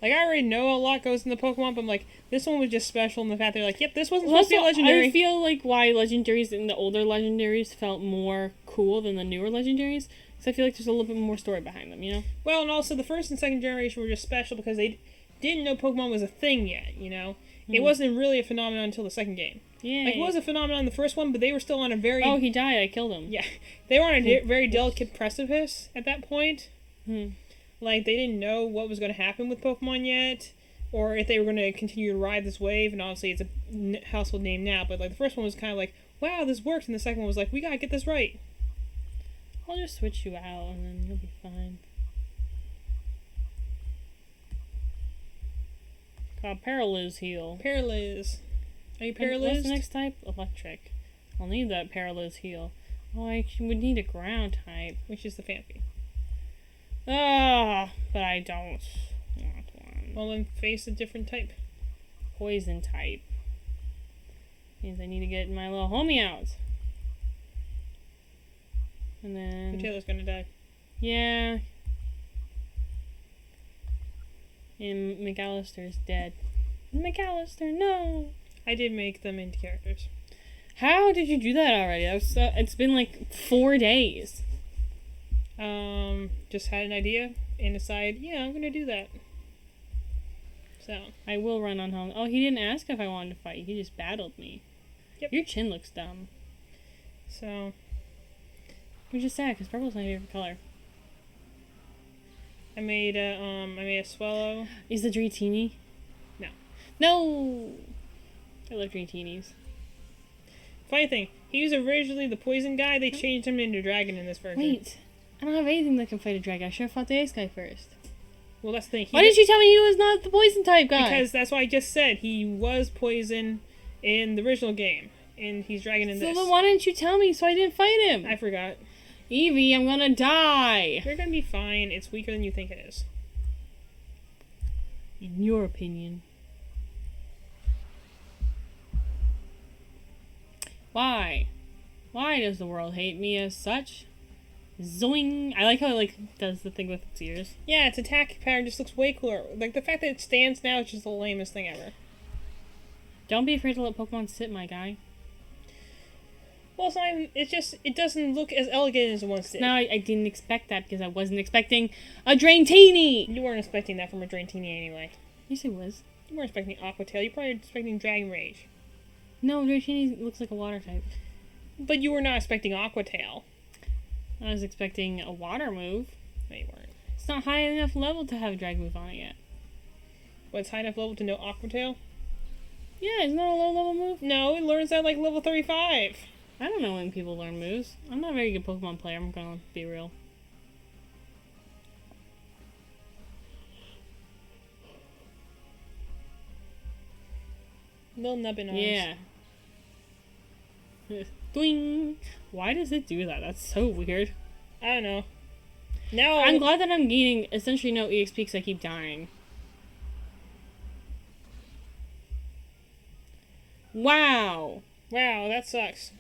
Like, I already know a lot goes into Pokemon, but I'm like, this one was just special in the fact they're like, yep, this wasn't supposed to be legendary. I feel like why legendaries and the older legendaries felt more cool than the newer legendaries. Because I feel like there's a little bit more story behind them, you know? Well, and also the first and second generation were just special because they didn't know Pokemon was a thing yet, you know? It wasn't really a phenomenon until the second game. Yeah. Like, it was a phenomenon in the first one, but they were still on a very... Oh, he died. I killed him. Yeah. They were on a very delicate precipice at that point. Hmm. Like, they didn't know what was going to happen with Pokemon yet, or if they were going to continue to ride this wave, and obviously it's a household name now, but, the first one was kind of like, wow, this works, and the second one was like, we gotta get this right. I'll just switch you out, and then you'll be fine. Paralyze heal. Paralyze. Are you paralyzed? What's the next type? Electric. I'll need that Paralyze heal. Oh, I would need a ground type. Which is the Phanpy. But I don't want one. Well, then face a different type. Poison type. Means I need to get my little homie out. And then... Taylor's gonna die. Yeah. And McAllister's dead. McAllister, no! I did make them into characters. How did you do that already? It's been 4 days. Just had an idea and decided, yeah, I'm gonna do that. So. I will run on home. Oh, he didn't ask if I wanted to fight. He just battled me. Yep. Your chin looks dumb. So. Which is sad, because purple's my favorite color. I made a Swallow. Is the Dratini? No. No! I love Dratinis. Funny thing, he was originally the poison guy. They changed him into dragon in this version. Wait. I don't have anything that can fight a dragon. I should have fought the ice guy first. Well, that's the thing. Why didn't you tell me he was not the poison type guy? Because that's what I just said. He was poison in the original game. And he's dragon in this. So then why didn't you tell me so I didn't fight him? I forgot. Evie, I'm gonna die. You're gonna be fine. It's weaker than you think it is. In your opinion. Why? Why does the world hate me as such? Zoing! I like how it does the thing with its ears. Yeah, its attack pattern just looks way cooler. Like the fact that it stands now is just the lamest thing ever. Don't be afraid to let Pokemon sit, my guy. Well, it's not even, it doesn't look as elegant as it once did. No, I didn't expect that because I wasn't expecting a Dratini! You weren't expecting that from a Dratini anyway. Yes, I was. You weren't expecting Aqua Tail. You probably were expecting Dragon Rage. No, Dratini looks like a water type. But you were not expecting Aqua Tail. I was expecting a water move. No, you weren't. It's not high enough level to have a drag move on it yet. But it's high enough level to know Aqua Tail? Yeah, isn't that a low level move? No, it learns that like level 35. I don't know when people learn moves. I'm not a very good Pokemon player, I'm gonna be real. Little nubbin arms. Yeah. Doing. Why does it do that? That's so weird. I don't know. Now I'm glad that I'm gaining essentially no EXP because I keep dying. Wow. Wow, that sucks.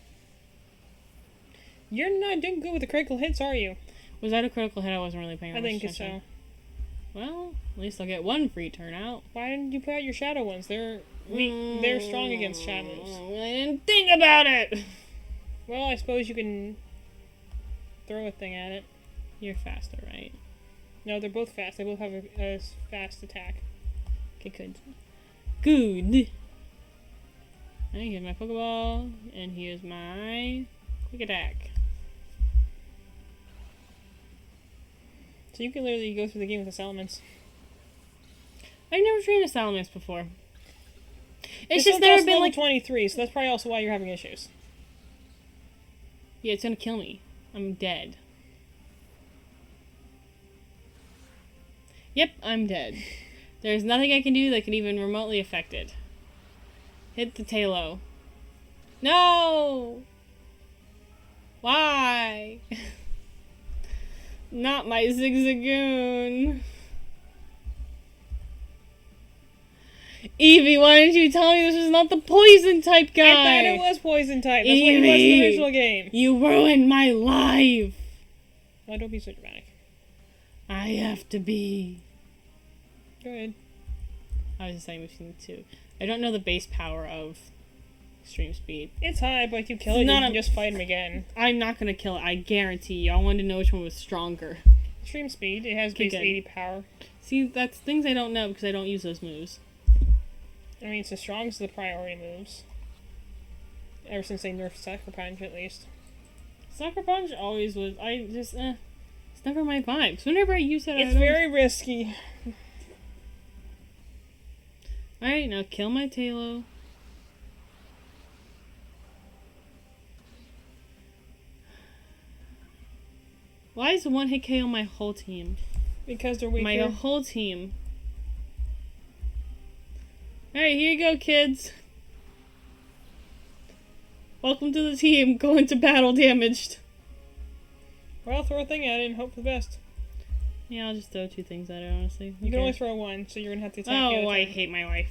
You're not doing good with the critical hits, are you? Was that a critical hit? I wasn't really paying I attention. think so. Well, at least I'll get one free turnout. Why didn't you put out your shadow ones? They're weak. They're strong against shadows. I didn't think about it. Well, I suppose you can throw a thing at it. You're faster, right? No, they're both fast. They both have a fast attack. Okay, good. Good. And here's my Pokeball, and here's my quick attack. So you can literally go through the game with the Salamence. I've never trained a Salamence before. It's This just one's never also been level like... 23, so that's probably also why you're having issues. Yeah, it's gonna kill me. I'm dead. Yep, I'm dead. There's nothing I can do that can even remotely affect it. Hit the Tailo. No! Why? Not my Zigzagoon. Evie, why didn't you tell me this was not the poison type guy? I thought it was poison type. That's what he was in the original game. You ruined my life. Oh, don't be so dramatic. I have to be. Go ahead. I was just saying between the two. I don't know the base power of Extreme Speed. It's high, but if you kill it, you can just fight him again. I'm not gonna kill it, I guarantee you. I wanted to know which one was stronger. Extreme Speed, it has base 80 power. See, that's things I don't know because I don't use those moves. I mean, it's the strongest of the priority moves. Ever since they nerfed Sucker Punch, at least. Sucker Punch always was. It's never my vibe. So whenever I use it, It's very risky. Alright, now kill my Tailo. Why is the one hit KO my whole team? Because they're weaker. My whole team. Alright, here you go, kids. Welcome to the team. Go into battle damaged. Well, throw a thing at it and hope for the best. Yeah, I'll just throw two things at it, honestly. You can only throw one, so you're gonna have to attack the Oh, other I thing. hate my life.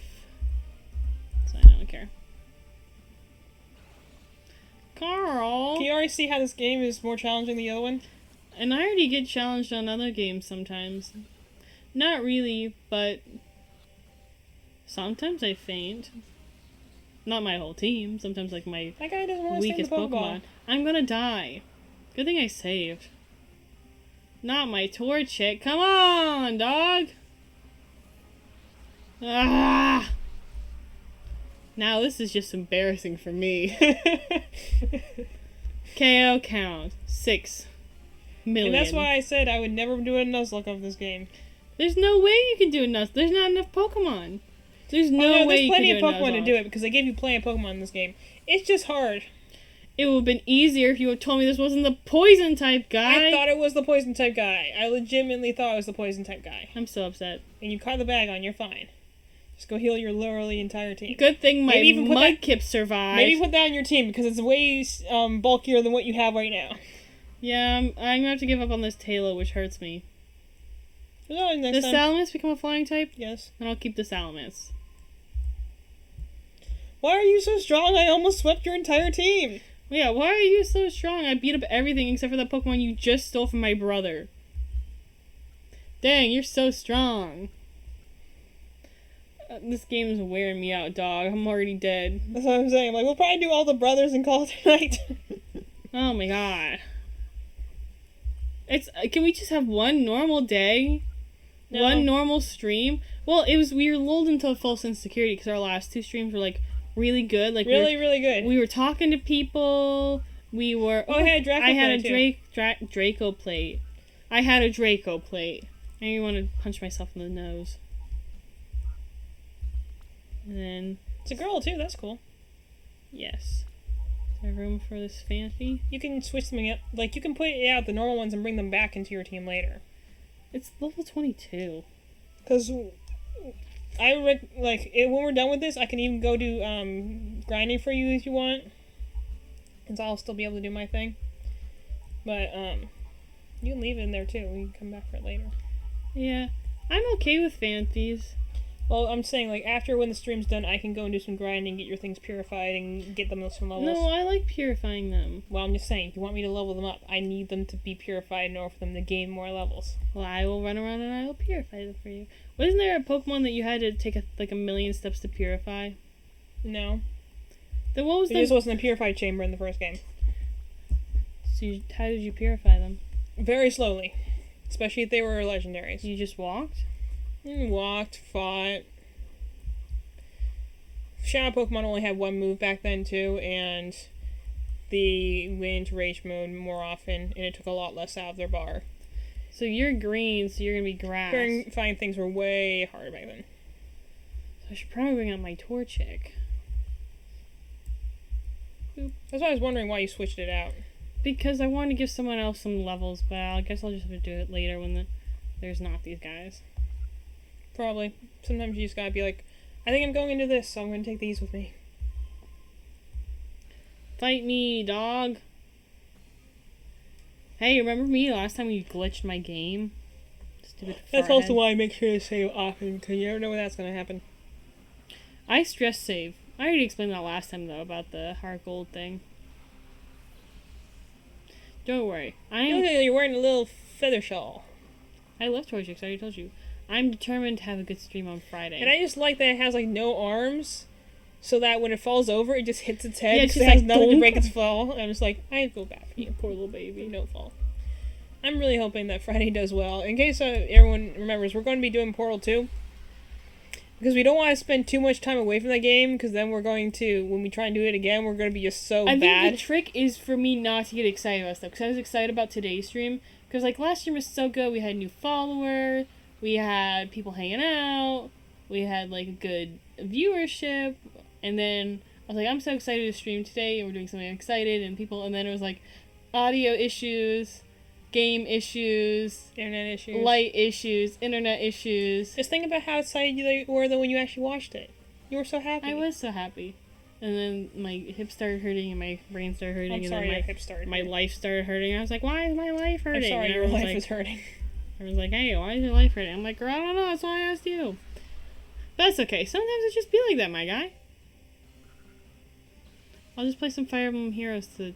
So I don't care. Carl! Can you already see how this game is more challenging than the other one? And I already get challenged on other games sometimes. Not really, but sometimes I faint. Not my whole team. Sometimes like my That guy doesn't want to weakest stay in the Pokeball. Pokemon. I'm gonna die. Good thing I saved. Not my Torchic. Come on, dog! Ah! Now this is just embarrassing for me. KO count 6. million. And that's why I said I would never do a Nuzlocke of this game. There's no way you can do a Nuzlocke. There's not enough Pokemon. There's no way you can do a Nuzlocke. There's plenty of Pokemon to do it because they gave you plenty of Pokemon in this game. It's just hard. It would have been easier if you had told me this wasn't the poison type guy. I thought it was the poison type guy. I legitimately thought it was the poison type guy. I'm so upset. And you caught the bag on, you're fine. Just go heal your literally entire team. Good thing my Mudkip survived. Maybe put that on your team because it's way bulkier than what you have right now. Yeah, I'm gonna have to give up on this Taillow, which hurts me. Does Salamis become a flying type? Yes. And I'll keep the Salamis. Why are you so strong? I almost swept your entire team. Yeah, why are you so strong? I beat up everything except for that Pokemon you just stole from my brother. Dang, you're so strong. This game is wearing me out, dog. I'm already dead. That's what I'm saying. Like, we'll probably do all the brothers and call it a night. Oh my god. Can we just have one normal day? No. One normal stream? Well, we were lulled into a false insecurity because our last two streams were, like, really good. Like really good. We were talking to people. We were... I had a Draco plate. I had a Draco plate. I really want to punch myself in the nose. And then... It's a girl, too. That's cool. Yes. Is there room for this fancy? You can switch them up. Like, you can put out the normal ones and bring them back into your team later. It's level 22. Because... when we're done with this, I can even go do grinding for you if you want. Because I'll still be able to do my thing. But, you can leave it in there too. We can come back for it later. Yeah. I'm okay with fancies. Well, I'm saying, like, after when the stream's done, I can go and do some grinding, get your things purified, and get them to some levels. No, I like purifying them. Well, I'm just saying, if you want me to level them up, I need them to be purified in order for them to gain more levels. Well, I will run around and I will purify them for you. Wasn't there a Pokemon that you had to take a million steps to purify? No. Then what was There just wasn't a purified chamber in the first game. So how did you purify them? Very slowly. Especially if they were legendaries. You just walked? Walked, fought. Shadow Pokemon only had one move back then too, and they went into rage mode more often, and it took a lot less out of their bar. So you're green, so you're gonna be grass. Purifying things were way harder back then. So I should probably bring out my Torchic. That's why I was wondering why you switched it out. Because I wanted to give someone else some levels, but I guess I'll just have to do it later when there's not these guys. Probably. Sometimes you just gotta be like, I think I'm going into this, so I'm gonna take these with me. Fight me, dog. Hey, remember me last time you glitched my game? Stupid farthead. That's also why I make sure to save often, because you never know when that's gonna happen. I stress save. I already explained that last time, though, about the heart gold thing. Don't worry. You're wearing a little feather shawl. I love Torchic, I already told you. I'm determined to have a good stream on Friday. And I just like that it has, like, no arms, so that when it falls over, it just hits its head. Yeah, because it has nothing to break its fall. And I'm just like, I feel bad for you, poor little baby. No fall. I'm really hoping that Friday does well. In case everyone remembers, we're going to be doing Portal 2. Because we don't want to spend too much time away from that game, because then we're going to, when we try and do it again, we're going to be just so bad. I think the trick is for me not to get excited about stuff, because I was excited about today's stream, because, like, last stream was so good, we had new followers, we had people hanging out, we had, like, a good viewership, and then I was like, I'm so excited to stream today, and we're doing something excited, and then it was, like, audio issues, game issues, internet issues, light issues, internet issues. Just think about how excited you were though when you actually watched it. You were so happy. I was so happy. And then my hip started hurting and my brain started hurting. I'm sorry, and then your hip started my life started hurting. I was like, why is my life hurting? I'm sorry, and your life is hurting. I was like, hey, why is your life hurting? I'm like, girl, I don't know. That's why I asked you. But that's okay. Sometimes it just be like that, my guy. I'll just play some Fire Emblem Heroes to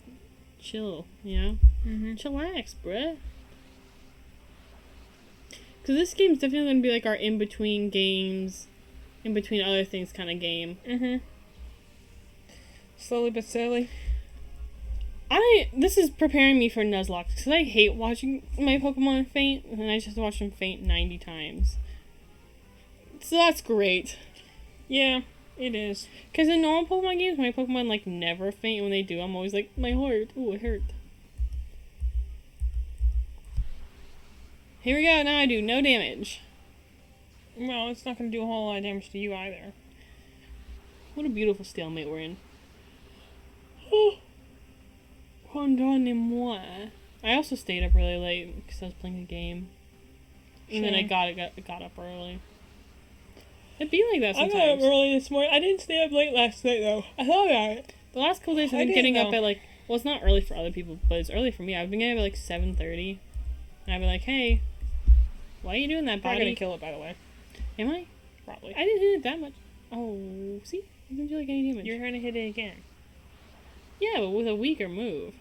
chill, you know? Mm-hmm. Chillax, bruh. Because this game's definitely going to be like our in-between games, in-between other things kind of game. Mm-hmm. Slowly but steadily. This is preparing me for Nuzlocke, because I hate watching my Pokemon faint, and I just watch them faint 90 times. So that's great. Yeah, it is. Because in normal Pokemon games, my Pokemon, like, never faint, and when they do, I'm always like, my heart, ooh, it hurt. Here we go. Now I do no damage. Well, it's not going to do a whole lot of damage to you either. What a beautiful stalemate we're in. Pardonnez-moi. I also stayed up really late because I was playing a game. And then I got up early. It'd be like that sometimes. I got up early this morning. I didn't stay up late last night, though. I thought about it. The last couple days I've been getting up at like... Well, it's not early for other people, but it's early for me. I've been getting up at like 7:30. And I'd be like, hey, why are you doing that, buddy? I'm going to kill it, by the way. Am I? Probably. I didn't hit it that much. Oh, see? I didn't do like any damage. You're going to hit it again. Yeah, but with a weaker move.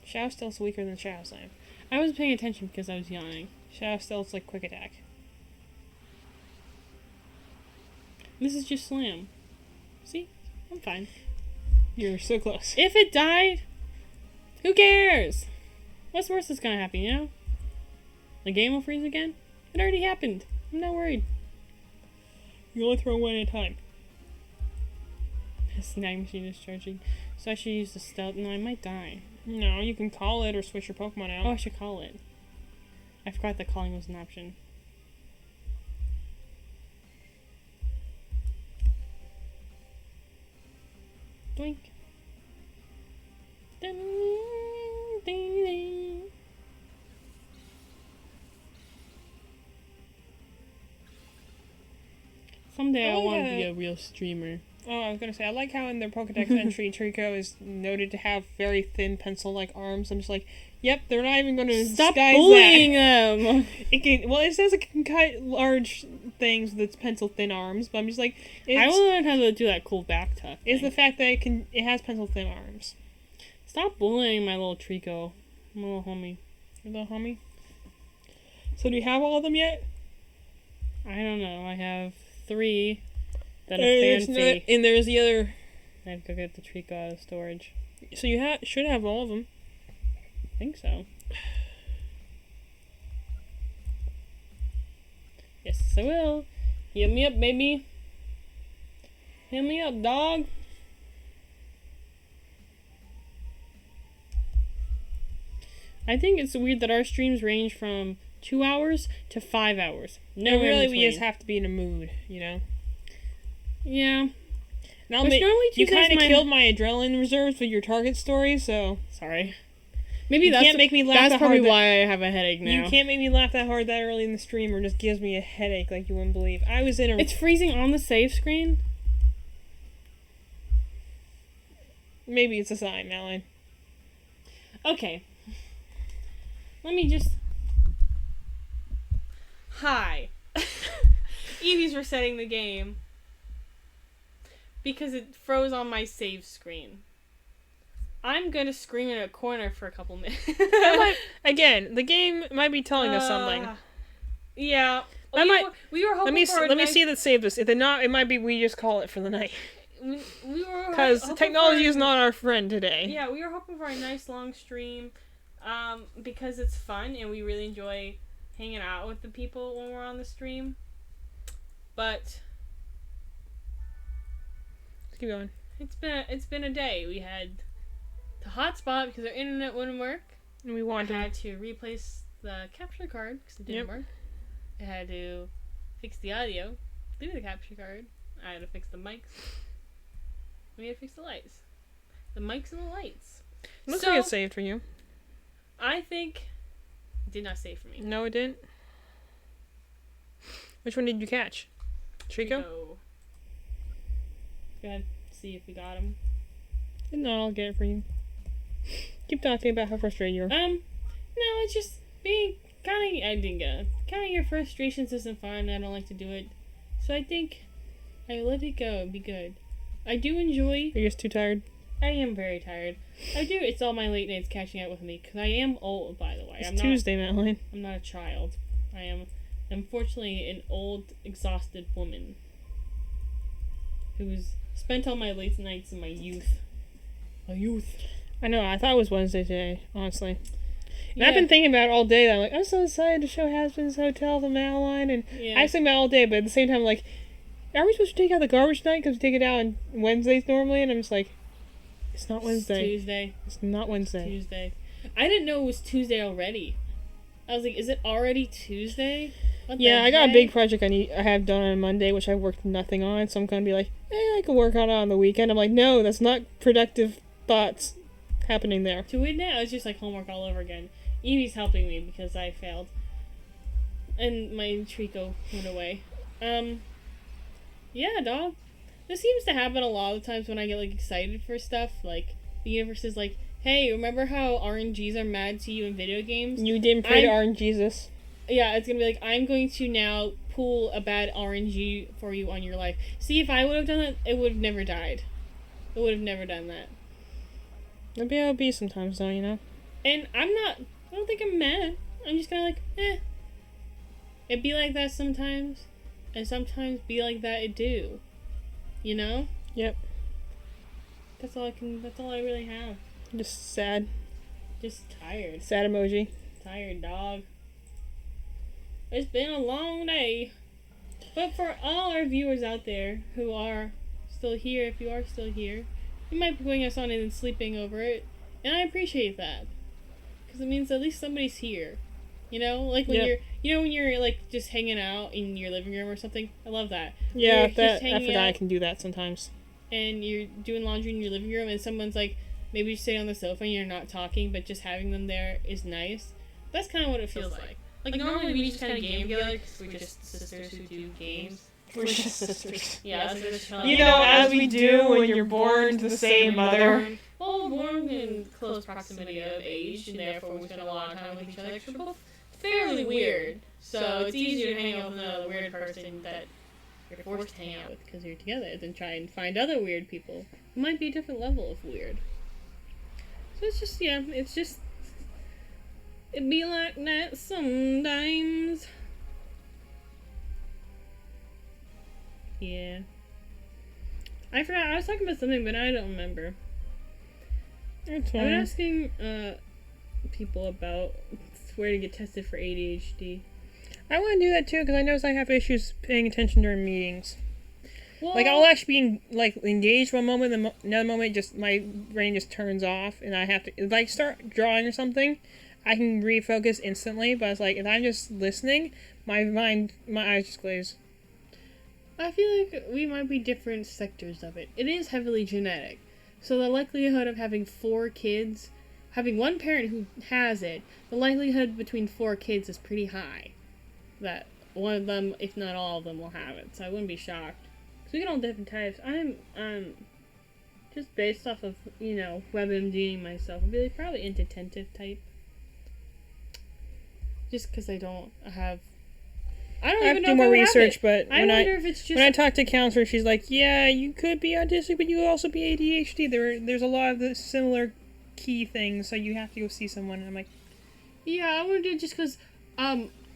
Shadow Stealth's weaker than Shadow Slam. I wasn't paying attention because I was yawning. Shadow Stealth's like quick attack. This is just slam. See? I'm fine. You're so close. If it died, who cares? What's worse is gonna happen, you know? The game will freeze again? It already happened. I'm not worried. You only throw one at a time. The snag machine is charging. So I should use the stealth. No, I might die. No, you can call it or switch your Pokemon out. Oh, I should call it. I forgot that calling was an option. Doink. Ding, ding, ding. Someday I want to be a real streamer. Oh, I was going to say, I like how in their Pokedex entry, Trico is noted to have very thin pencil-like arms. I'm just like, yep, they're not even going to Stop disguise bullying that. them! It says it can cut large things with its pencil-thin arms, but I'm just like... I will learn how to do that cool back tuck It's the fact that it has pencil-thin arms. Stop bullying my little Trico. My little homie. Your little homie? So do you have all of them yet? I don't know. I have 3... Then a fancy. And there's the other... I have to go get the Trico out of storage. So you should have all of them. I think so. Yes, I will. Heal me up, baby. Heal me up, dog. I think it's weird that our streams range from 2 hours to 5 hours. No, really, we just have to be in a mood, you know? Yeah. Now, you kind of killed my adrenaline reserves with your Target story, so... Sorry. Maybe you can't make me laugh that hard. That's probably why I have a headache now. You can't make me laugh that hard that early in the stream, or it just gives me a headache like you wouldn't believe. I was in a... It's freezing on the save screen? Maybe it's a sign, Malin. Okay. Let me just... Hi. Evie's resetting the game. Because it froze on my save screen. I'm gonna scream in a corner for a couple minutes. Again, the game might be telling us something. Yeah. We were hoping Let me see that saved us. If not, it might be we just call it for the night. We were because technology is not our friend today. Yeah, we were hoping for a nice long stream, because it's fun and we really enjoy hanging out with the people when we're on the stream. But keep going. It's been a day. We had the hotspot because our internet wouldn't work, and we had to replace the capture card because it didn't work. I had to fix the audio through the capture card. I had to fix the mics. We had to fix the lights, the mics and the lights. Looks like it saved for you. I think it did not save for me. No, it didn't. Which one did you catch? Trico? Go ahead, see if we got him. No, I'll get it for you. Keep talking about how frustrated you are. No, it's just being kind of your frustrations isn't fun. I don't like to do it, so I think I let it go and be good. I do enjoy. You're just too tired. I am very tired. I do. It's all my late nights catching up with me because I am old, by the way. It's Tuesday, Madeline. I'm not a child. I am, unfortunately, an old, exhausted woman who's spent all my late nights in my youth. I know, I thought it was Wednesday today, honestly. And I've been thinking about it all day. I'm like, I'm so excited to show Hazbin's Hotel to Madeline. And I say that all day, but at the same time, like, are we supposed to take out the garbage tonight? Because we take it out on Wednesdays normally. And I'm just like, it's not Wednesday. It's Tuesday. It's not Wednesday. Tuesday. I didn't know it was Tuesday already. I was like, is it already Tuesday? What Yeah, the I got a heck? big project I have done on Monday, which I worked nothing on, so I'm gonna be like, I can work on it on the weekend. I'm like, no, that's not productive thoughts happening there. To it now, it's just like homework all over again. Evie's helping me because I failed. And my Trico went away. Yeah, dog. This seems to happen a lot of times when I get, like, excited for stuff. Like, the universe is like, hey, remember how RNGs are mad to you in video games? You didn't pray to RNGesus. Yeah, it's gonna be like, I'm going to now pull a bad RNG for you on your life. See, if I would have done that, it would have never died. It would have never done that. Maybe I'll be sometimes, though, you know? And I don't think I'm mad. I'm just kind of like, It be like that sometimes, and sometimes be like that it do. You know? Yep. That's all I really have. Just sad. Just tired. Sad emoji. Tired, dog. It's been a long day. But for all our viewers out there who are still here, if you are still here, you might be putting us on and then sleeping over it. And I appreciate that. Because it means at least somebody's here. You know? Like when when you're like just hanging out in your living room or something. I love that. Yeah, You're just I hanging forgot I out can do that sometimes. and you're doing laundry in your living room and someone's like, maybe just sitting on the sofa and you're not talking, but just having them there is nice. That's kind of what it feels like. Like normally we just kind of game together because we're just sisters who do games. We're just sisters. Yeah, so just kinda You know, as we do when you're born to the same mother. Well, born in close proximity of age, and therefore we spend a lot of time with each other. 'Cause we're both fairly weird, so it's easier to hang out with another weird person that you're forced to hang out with because you're together than try and find other weird people who might be a different level of weird. So it's just, it be like that sometimes. Yeah. I forgot, I was talking about something, but I don't remember. It's I'm fine. asking people about where to get tested for ADHD. I want to do that too, because I notice I have issues paying attention during meetings. Well, Like, I'll actually be, engaged one moment, then another moment, just, my brain just turns off, and I have to, if I start drawing or something, I can refocus instantly, but it's like, if I'm just listening, my eyes just glaze. I feel like we might be different sectors of it. It is heavily genetic. So the likelihood of having 4 kids, having one parent who has it, the likelihood between 4 kids is pretty high. That one of them, if not all of them, will have it. So I wouldn't be shocked. Because we get all different types. I'm just based off of, WebMDing myself, I'd be like probably inattentive type. Just because I don't have... I don't I have even to know do if more I have research, it. but I wonder if it's just... when I talk to a counselor, she's like, yeah, you could be autistic, but you could also be ADHD. There's a lot of the similar key things, so you have to go see someone. And I'm like, yeah, I wonder just because,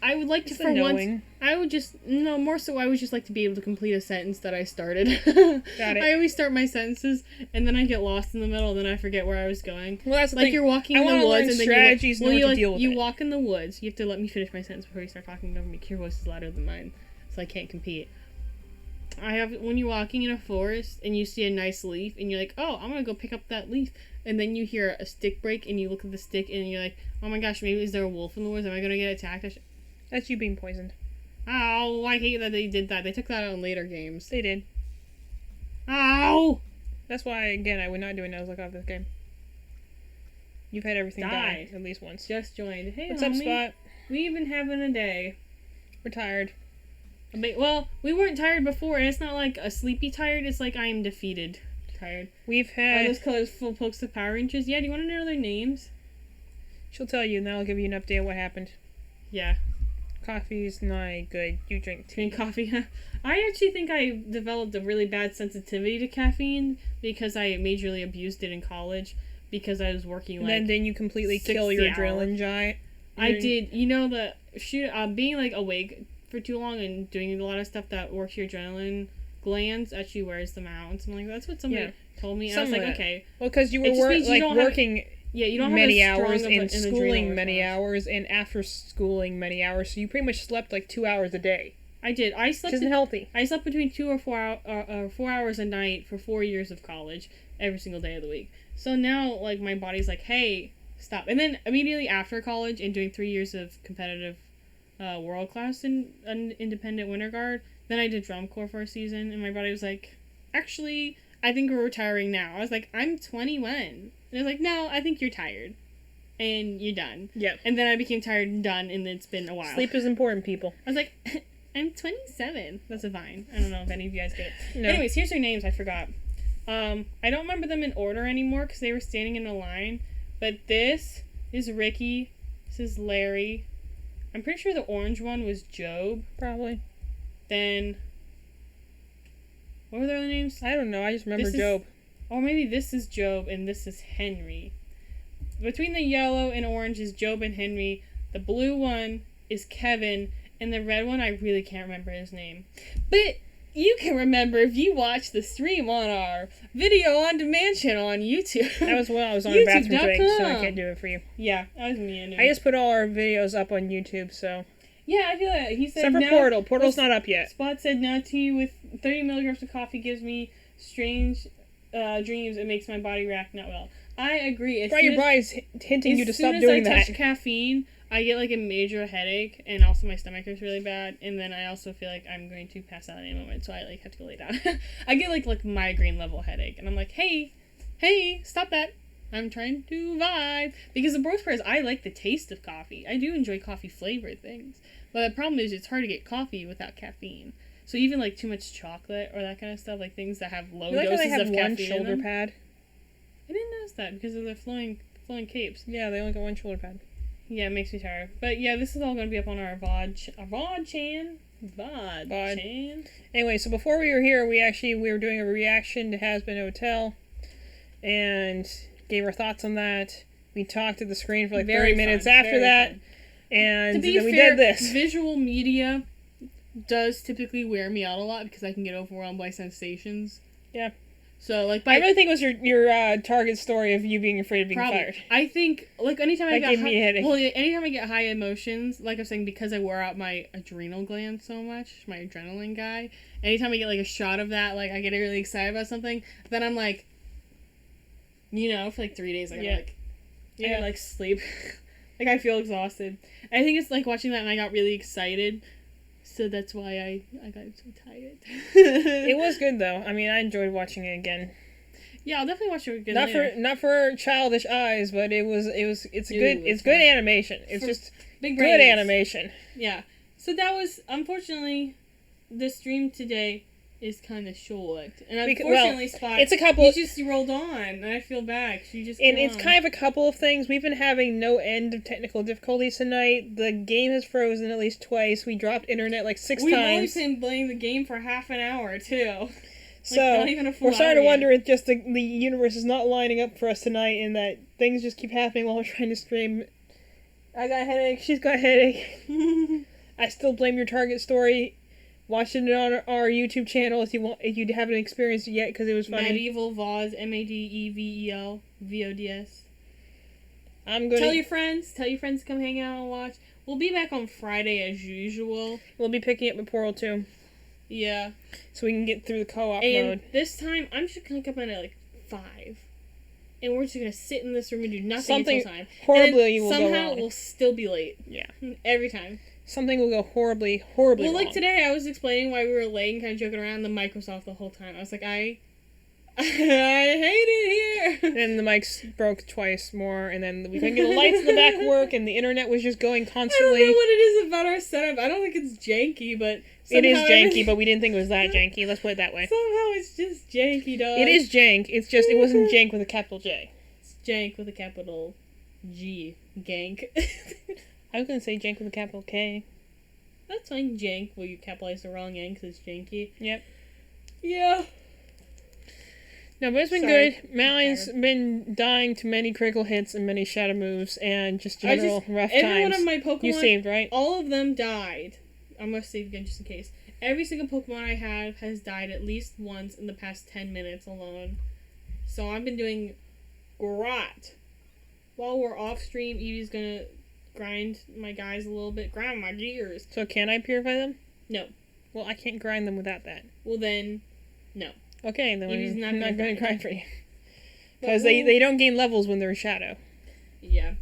I would like to, it's for once, knowing. I would just, no, more so I would just like to be able to complete a sentence that I started. Got it. I always start my sentences, and then I get lost in the middle, and then I forget where I was going. Well, that's the Like, thing. you're walking I in the wanna learn woods, and then strategies, you, know what to like, deal with you it. walk in the woods, you have to let me finish my sentence before you start talking over me, 'cause your voice is louder than mine, so I can't compete. When you're walking in a forest, and you see a nice leaf, and you're like, oh, I'm gonna go pick up that leaf, and then you hear a stick break, and you look at the stick, and you're like, oh my gosh, maybe is there a wolf in the woods? Am I gonna get attacked? That's you being poisoned. Ow, I hate that they did that. They took that out in later games. They did. Ow! That's why, again, I would not do a Nuzlocke off this game. You've had everything Die. die at least once. Just joined. Hey, What's up, homie. Spot? We've been having a day. We're tired. Well, we weren't tired before, and it's not like a sleepy tired. It's like I am defeated tired. We've Are had... those colorful folks of Power Rangers? Yeah, do you want to know their names? She'll tell you, and then I'll give you an update of what happened. Yeah. Coffee's not good. You drink tea. Drink coffee. I actually think I developed a really bad sensitivity to caffeine because I majorly abused it in college because I was working And like then you completely 60 kill your hours. adrenaline giant. I did. Being like awake for too long and doing a lot of stuff that works your adrenaline glands actually wears them out and something like that. That's what somebody told me. And I was Something like, like that. okay. Well, because you It were just means you don't have- working Yeah, you don't many have as strong hours of and an schooling adrenaline many response. hours and after schooling many hours, so you pretty much slept like 2 hours a day. I did. I Which slept. isn't healthy. I slept between 2 or 4 hours a night for 4 years of college, every single day of the week. So now, like, my body's like, hey, stop. And then immediately after college and doing 3 years of competitive world class in an independent winter guard, then I did drum corps for a season, and my buddy was like, actually, I think we're retiring now. I was like, I'm 21. And I was like, no, I think you're tired. And you're done. Yep. And then I became tired and done, and it's been a while. Sleep is important, people. I was like, I'm 27. That's a Vine. I don't know if any of you guys get it. No. Anyways, here's their names. I forgot. I don't remember them in order anymore because they were standing in a line. But this is Ricky. This is Larry. I'm pretty sure the orange one was Job. Probably. Then, what were their other names? I don't know. I just remember Job. Or maybe this is Job and this is Henry. Between the yellow and orange is Job and Henry. The blue one is Kevin. And the red one, I really can't remember his name. But you can remember if you watch the stream on our video on demand channel on YouTube. That was when I was on a bathroom break, so I can't do it for you. Yeah, that was me. I just put all our videos up on YouTube, so. Yeah, I feel like he said. Except for Portal. Portal's not up yet. Spot said, now tea with 30 milligrams of coffee gives me strange dreams. It makes my body react not well. I agree. Right, your body's hinting you to stop doing that. As soon as I touch caffeine, I get like a major headache, and also my stomach hurts really bad, and then I also feel like I'm going to pass out at any moment, so I like have to go lay down. I get like migraine level headache, and I'm like, hey, stop that. I'm trying to vibe. Because the worst part is I like the taste of coffee. I do enjoy coffee flavored things, but the problem is it's hard to get coffee without caffeine. So even like too much chocolate or that kind of stuff, like things that have low doses they have of one caffeine shoulder in them. pad. I didn't notice that because of the flowing capes. Yeah, they only got one shoulder pad. Yeah, it makes me tired. But yeah, this is all going to be up on our VOD chan. Anyway, so before we were here, we were doing a reaction to Hazbin Hotel, and gave our thoughts on that. We talked at the screen for like 30 minutes after that, and then we did this. Visual media does typically wear me out a lot because I can get overwhelmed by sensations. Yeah. So, like, I really think it was your target story of you being afraid of being fired. I think, like, anytime I gave me a headache. anytime I get high emotions, like I was saying, because I wear out my adrenal gland so much, my adrenaline guy, anytime I get, like, a shot of that, like, I get really excited about something, then I'm, like, for, like, 3 days, I gotta sleep. Like, I feel exhausted. I think it's, like, watching that and I got really excited. So that's why I got so tired. It was good though. I mean, I enjoyed watching it again. Yeah, I'll definitely watch it again. Not for childish eyes, but it's good animation. It's just big good animation. Yeah. So that was, unfortunately, the stream today is kind of short, and unfortunately, Spot, it's a couple. You just rolled on, and I feel bad. You just it's kind of a couple of things. We've been having no end of technical difficulties tonight. The game has frozen at least twice. We dropped internet like 6 times. We've only been playing the game for half an hour too. So not even a full we're starting to wonder if just the universe is not lining up for us tonight, and that things just keep happening while we're trying to stream. I got a headache. She's got a headache. I still blame your Target story. Watching it on our YouTube channel if you haven't experienced it yet because it was funny. Medieval Vods, Madevel VODS. Tell your friends to come hang out and watch. We'll be back on Friday as usual. We'll be picking up the Portal 2. Yeah. So we can get through the co-op mode. And this time I'm just gonna come in at like 5. And we're just gonna sit in this room and do nothing until time. Horribly will go wrong. Somehow we'll still be late. Yeah. Every time. Something will go horribly wrong. Well, like today, I was explaining why we were late and kind of joking around the mic was off the whole time. I was like, I hate it here. And the mics broke twice more, and then we couldn't get the lights in the back work, and the internet was just going constantly. I don't know what it is about our setup. I don't think it's janky, but it is janky, but we didn't think it was that janky. Let's put it that way. Somehow it's just janky, dog. It is jank. It's just it wasn't jank with a capital J. It's jank with a capital G. Gank. I was gonna say jank with a capital K. That's fine, jank. Well, you capitalize the wrong end because it's janky. Yep. Yeah. No, but it's been good. Mally's been dying to many critical hits and many shadow moves and just general rough times. Every one of my Pokemon... You saved, right? All of them died. I'm going to save again just in case. Every single Pokemon I have has died at least once in the past 10 minutes alone. So I've been doing great. While we're off stream, Evie's going to grind my guys a little bit. Grind my gears. So can I purify them? No. Well, I can't grind them without that. Well, then, no. Okay, then I'm not going to grind for you. Because they don't gain levels when they're in shadow. Yeah.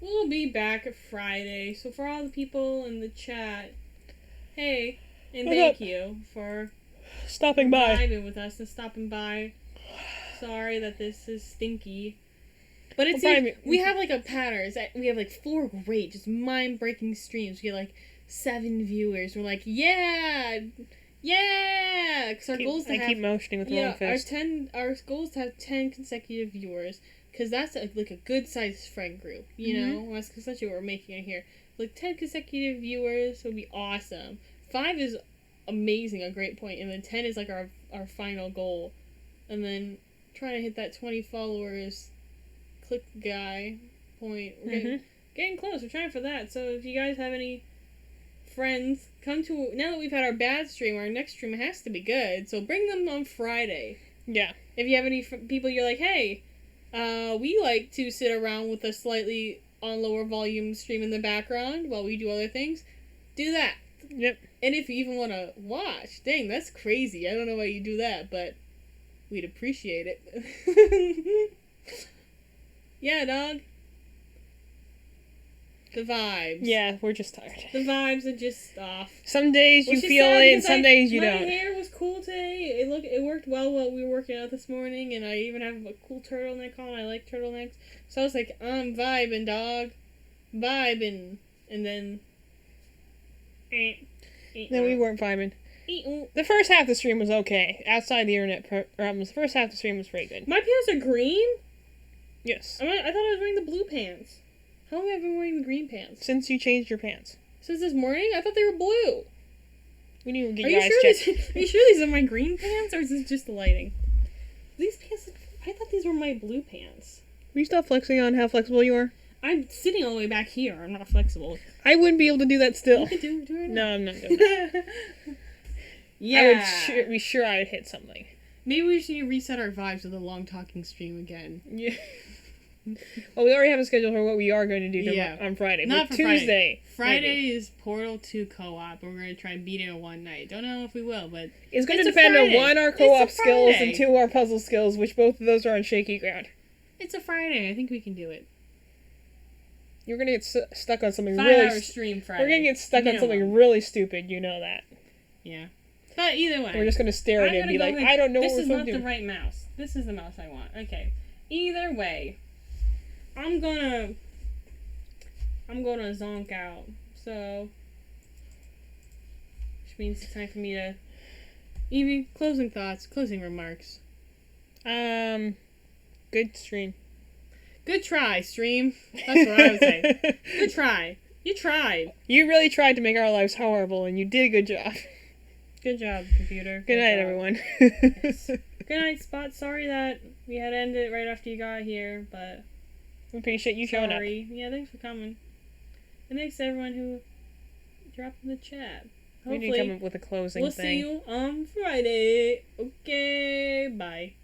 We'll be back Friday. So for all the people in the chat, hey, and thank you for stopping by, vibing with us and stopping by. Sorry that this is stinky. But it's we have like a pattern. We have like 4 great, just mind-breaking streams. We get like 7 viewers. We're like, yeah, because our goal is to have. I keep motioning with the wrong fist. Our goal is to have 10 consecutive viewers, because that's like a good-sized friend group. You know, that's essentially what we're making it here. Like 10 consecutive viewers would be awesome. 5 is amazing, a great point, and then 10 is like our final goal, and then trying to hit that 20 followers. Click guy point. We're getting close. We're trying for that. So if you guys have any friends, come to. Now that we've had our bad stream, our next stream has to be good. So bring them on Friday. Yeah. If you have any people, you're like, hey, we like to sit around with a slightly on lower volume stream in the background while we do other things. Do that. Yep. And if you even want to watch, dang, that's crazy. I don't know why you do that, but we'd appreciate it. Yeah, dog. The vibes. Yeah, we're just tired. The vibes are just off. Some days you feel it, and some days you don't. My hair was cool today. It worked well while we were working out this morning, and I even have a cool turtleneck on. I like turtlenecks. So I was like, I'm vibing, dog. Vibing. And then... Then we weren't vibing. The first half of the stream was okay. Outside the internet problems, the first half of the stream was pretty good. My pants are green? Yes. I thought I was wearing the blue pants. How long have I been wearing the green pants? Since you changed your pants. Since this morning? I thought they were blue. We need to get your eyes checked. Are you sure these are my green pants, or is this just the lighting? These pants... I thought these were my blue pants. Will you stop flexing on how flexible you are? I'm sitting all the way back here. I'm not flexible. I wouldn't be able to do that still. You could do it right now. No, I'm not doing that. Yeah. I would be sure I would hit something. Maybe we should reset our vibes with a long talking stream again. Yeah. Well, we already have a schedule for what we are going to do on Friday. Not for Tuesday. Friday is Portal 2 co-op. We're going to try and beat it in one night. Don't know if we will, but it's going to depend on 1, our co-op skills, and 2, our puzzle skills, which both of those are on shaky ground. It's a Friday. I think we can do it. You're going to get stuck on something 5-hour stream Friday. We're going to get stuck on something really stupid. You know that. Yeah. But either way. We're just going to stare at it and be like, I don't know what we're supposed to do. This is not the right mouse. This is the mouse I want. Okay. Either way. I'm gonna zonk out. So, which means it's time for me to... Evie, closing thoughts, closing remarks. Good stream. Good try, stream. That's what I would say. Good try. You tried. You really tried to make our lives horrible, and you did a good job. Good job, computer. Good night, everyone. Yes. Good night, Spot. Sorry that we had to end it right after you got here, but... We appreciate you showing up. Yeah, thanks for coming. And thanks to everyone who dropped in the chat. Hopefully, we need to come up with a closing thing. We'll see you on Friday. Okay, bye.